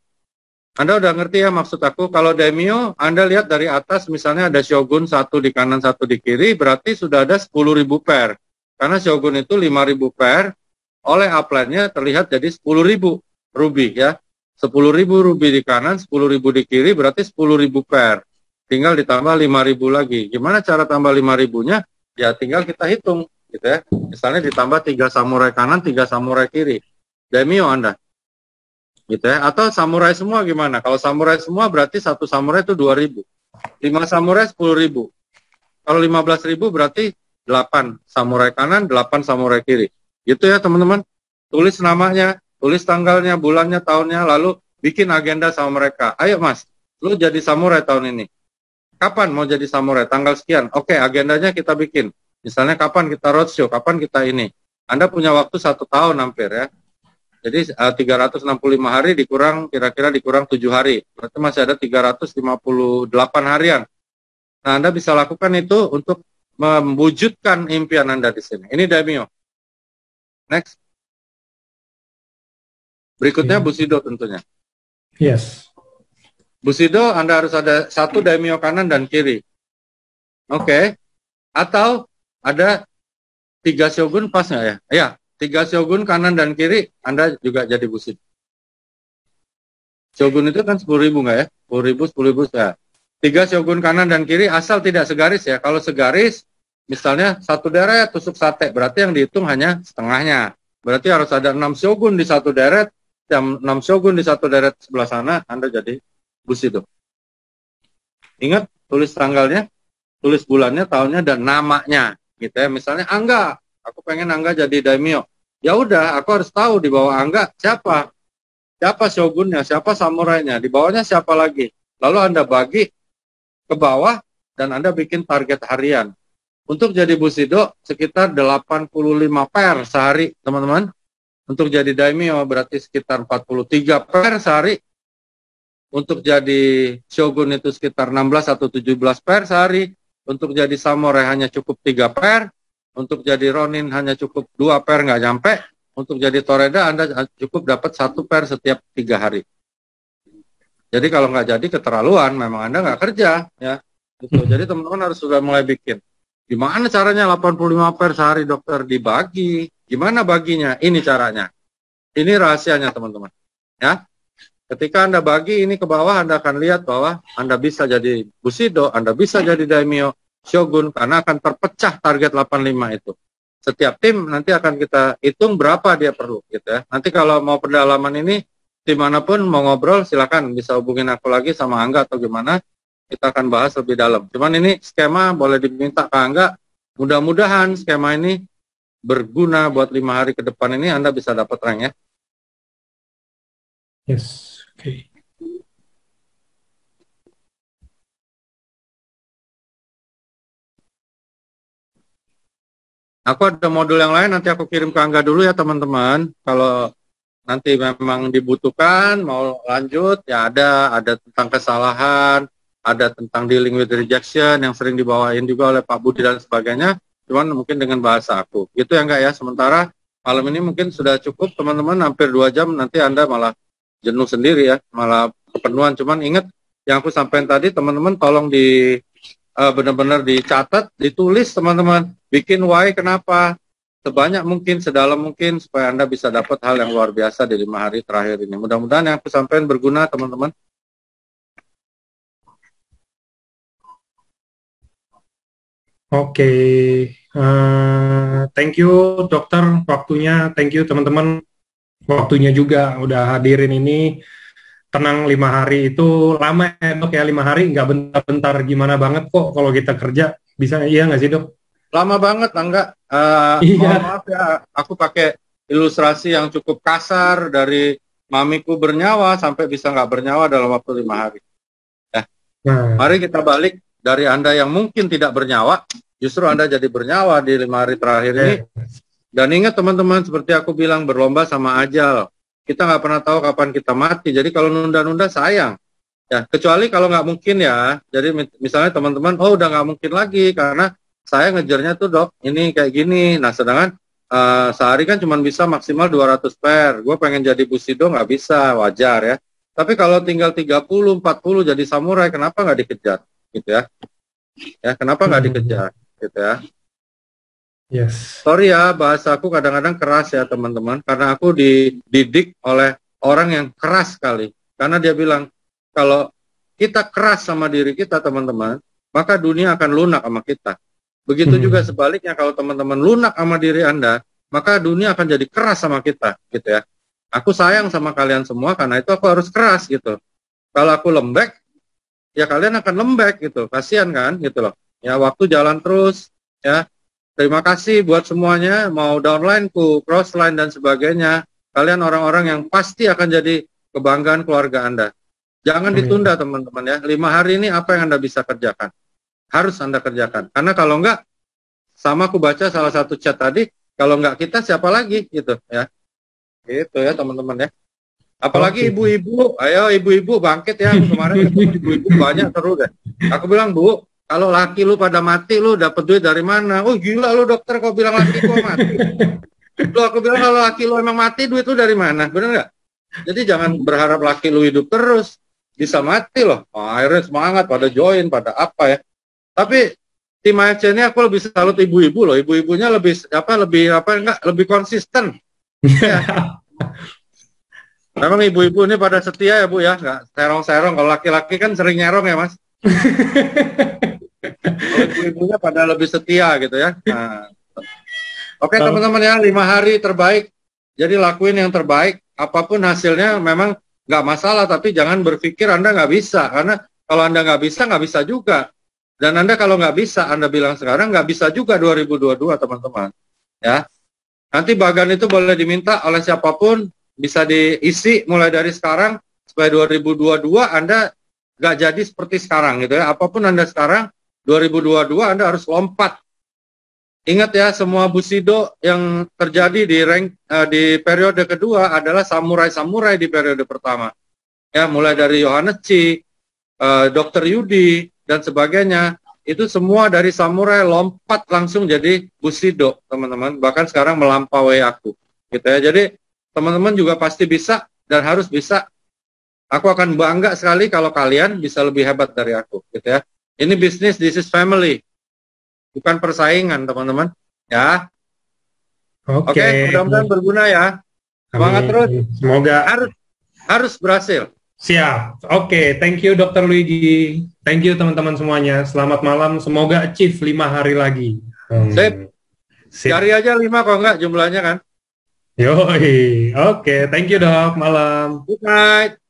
Anda udah ngerti ya maksud aku, kalau daimyo, Anda lihat dari atas misalnya ada shogun 1 di kanan, 1 di kiri, berarti sudah ada 10.000 pair. Karena shogun itu 5.000 pair, oleh upline-nya terlihat jadi 10.000 ruby ya. 10.000 ruby di kanan, 10.000 di kiri, berarti 10.000 pair. Tinggal ditambah 5.000 lagi. Gimana cara tambah 5.000-nya? Ya tinggal kita hitung gitu ya. Misalnya ditambah 3 samurai kanan, 3 samurai kiri. Daimyo Anda. Gitu ya. Atau samurai semua gimana? Kalau samurai semua berarti 1 samurai itu 2.000. 5 samurai 10.000. Kalau 15.000 berarti 8 samurai kanan, 8 samurai kiri. Gitu ya teman-teman. Tulis namanya, tulis tanggalnya, bulannya, tahunnya, lalu bikin agenda sama mereka. Ayo mas, lu jadi samurai tahun ini. Kapan mau jadi samurai? Tanggal sekian. Oke, agendanya kita bikin. Misalnya kapan kita roadshow, kapan kita ini. Anda punya waktu 1 tahun hampir ya. Jadi 365 hari dikurang, kira-kira dikurang 7 hari. Berarti masih ada 358 harian. Nah, Anda bisa lakukan itu untuk mewujudkan impian Anda di sini. Ini daimyo. Next. Berikutnya Bushido tentunya. Yes. Bushido Anda harus ada 1 daimyo kanan dan kiri. Oke. Atau ada 3 shogun pas nggak ya? Ya. 3 shogun kanan dan kiri, Anda juga jadi Bushido. Shogun itu kan 10.000 nggak ya? 10.000, 10.000 ya. 3 shogun kanan dan kiri asal tidak segaris ya. Kalau segaris, misalnya 1 deret tusuk sate, berarti yang dihitung hanya setengahnya. Berarti harus ada 6 shogun di 1 deret, jam 6 Shogun di satu deret sebelah sana, Anda jadi Bushido. Ingat, tulis tanggalnya, tulis bulannya, tahunnya, dan namanya, gitu ya. Misalnya Angga, aku pengen Angga jadi daimyo. Ya udah, aku harus tahu di bawah Angga siapa shogunnya, siapa samurainya, di bawahnya siapa lagi. Lalu Anda bagi ke bawah dan Anda bikin target harian. Untuk jadi Bushido sekitar 85 per sehari, teman-teman. Untuk jadi daimyo berarti sekitar 43 per sehari. Untuk jadi shogun itu sekitar 16 atau 17 per sehari. Untuk jadi samurai hanya cukup 3 per. Untuk jadi ronin hanya cukup 2 per, nggak nyampe. Untuk jadi toreda Anda cukup dapat 1 per setiap 3 hari. Jadi kalau nggak jadi keterlaluan, memang Anda nggak kerja. Ya. Gitu. Jadi teman-teman harus sudah mulai bikin. Gimana caranya 85 per sehari, dokter? Dibagi. Gimana baginya? Ini caranya. Ini rahasianya, teman-teman. Ya. Ketika Anda bagi ini ke bawah, Anda akan lihat bahwa Anda bisa jadi Bushido, Anda bisa jadi daimyo, shogun, karena akan terpecah target 85 itu. Setiap tim nanti akan kita hitung berapa dia perlu, gitu ya. Nanti kalau mau pendalaman ini, tim manapun mau ngobrol, silakan bisa hubungin aku lagi sama Angga atau gimana, kita akan bahas lebih dalam. Cuman ini skema boleh diminta ke Angga, mudah-mudahan skema ini berguna buat 5 hari ke depan ini, Anda bisa dapat rank ya. Yes. Okay. Aku ada modul yang lain, nanti aku kirim ke Angga dulu ya teman-teman. Kalau nanti memang dibutuhkan, mau lanjut, ya ada tentang kesalahan, ada tentang dealing with rejection yang sering dibawain juga oleh Pak Budi dan sebagainya. Cuman mungkin dengan bahasa aku. Gitu ya enggak ya, sementara malam ini mungkin sudah cukup teman-teman, hampir 2 jam, nanti Anda malah jenuh sendiri ya, malah kepenuhan. Cuman ingat yang aku sampaikan tadi, teman-teman tolong benar-benar dicatat, ditulis teman-teman, bikin why kenapa, sebanyak mungkin, sedalam mungkin, supaya Anda bisa dapat hal yang luar biasa di 5 hari terakhir ini. Mudah-mudahan yang aku sampaikan berguna teman-teman. Oke, thank you dokter waktunya, thank you teman-teman waktunya juga udah hadirin ini. Tenang, 5 hari itu lama ya dok ya, 5 hari nggak bentar-bentar gimana banget kok kalau kita kerja, bisa iya nggak sih dok? Lama banget enggak? Iya. Mohon maaf ya, aku pakai ilustrasi yang cukup kasar, dari mamiku bernyawa sampai bisa nggak bernyawa dalam waktu 5 hari. Ya. Nah. Mari kita balik dari Anda yang mungkin tidak bernyawa, justru Anda jadi bernyawa di 5 hari terakhir ini. Dan ingat teman-teman, seperti aku bilang, berlomba sama ajal. Kita nggak pernah tahu kapan kita mati, jadi kalau nunda-nunda sayang. Ya, kecuali kalau nggak mungkin ya, jadi misalnya teman-teman, oh udah nggak mungkin lagi, karena saya ngejarnya tuh dok, ini kayak gini. Nah sedangkan sehari kan cuma bisa maksimal 200 per, gue pengen jadi Bushido nggak bisa, wajar ya. Tapi kalau tinggal 30, 40 jadi samurai, kenapa nggak dikejar? Gitu ya. Ya, kenapa nggak dikejar? Gitu ya. Yes. Sorry ya, bahasaku kadang-kadang keras ya teman-teman, karena aku dididik oleh orang yang keras sekali. Karena dia bilang, kalau kita keras sama diri kita teman-teman, maka dunia akan lunak sama kita. Begitu juga sebaliknya, kalau teman-teman lunak sama diri Anda, maka dunia akan jadi keras sama kita, gitu ya. Aku sayang sama kalian semua, karena itu aku harus keras gitu. Kalau aku lembek, ya kalian akan lembek gitu. Kasihan kan, gitu loh. Ya, waktu jalan terus, ya. Terima kasih buat semuanya, mau downline-ku, crossline, dan sebagainya. Kalian orang-orang yang pasti akan jadi kebanggaan keluarga Anda. Jangan ditunda teman-teman ya. 5 hari ini apa yang Anda bisa kerjakan? Harus Anda kerjakan. Karena kalau enggak, sama aku baca salah satu chat tadi, kalau enggak kita siapa lagi gitu ya. Gitu ya teman-teman ya. Apalagi ibu-ibu, ayo ibu-ibu bangkit ya. Kemarin ketemu ibu-ibu banyak terus deh. Aku bilang, Bu, kalau laki lu pada mati, lu dapat duit dari mana? Oh gila lu dokter, kau bilang laki gua mati. Lu aku bilang kalau laki lu emang mati, duit lu dari mana? Bener nggak? Jadi jangan berharap laki lu hidup terus, bisa mati loh. Oh, akhirnya semangat, pada join, pada apa ya. Tapi tim AFC ini aku lebih salut ibu-ibu loh. Ibu-ibunya lebih konsisten. Ya. Memang ibu-ibu ini pada setia ya Bu ya, nggak serong-serong. Kalau laki-laki kan sering nyerong ya Mas. Ibu-ibunya pada lebih setia gitu ya. Nah. Oke teman-teman ya, 5 hari terbaik. Jadi lakuin yang terbaik. apapun hasilnya memang nggak masalah, tapi jangan berpikir Anda nggak bisa, karena kalau Anda nggak bisa juga. Dan Anda kalau nggak bisa, Anda bilang sekarang nggak bisa juga 2022, teman-teman. Ya, nanti bagan itu boleh diminta oleh siapapun, bisa diisi mulai dari sekarang, supaya 2022 Anda nggak jadi seperti sekarang gitu ya. Apapun Anda sekarang, 2022 Anda harus lompat. Ingat ya, semua Bushido yang terjadi di periode kedua adalah samurai-samurai di periode pertama. Ya, mulai dari Yohanes Chi, Dr. Yudi, dan sebagainya. Itu semua dari samurai lompat langsung jadi Bushido, teman-teman. Bahkan sekarang melampaui aku. Gitu ya. Jadi, teman-teman juga pasti bisa dan harus bisa. Aku akan bangga sekali kalau kalian bisa lebih hebat dari aku. Gitu ya. Ini bisnis, this is family. Bukan persaingan, teman-teman. Ya. Oke, mudah-mudahan berguna ya. Semangat terus. Semoga harus berhasil. Siap. Oke, thank you Dr. Luigi. Thank you teman-teman semuanya. Selamat malam. Semoga achieve 5 hari lagi. Sip. Cari aja 5 kok enggak jumlahnya kan. Yoi. Oke, thank you Dok. Malam. Good night.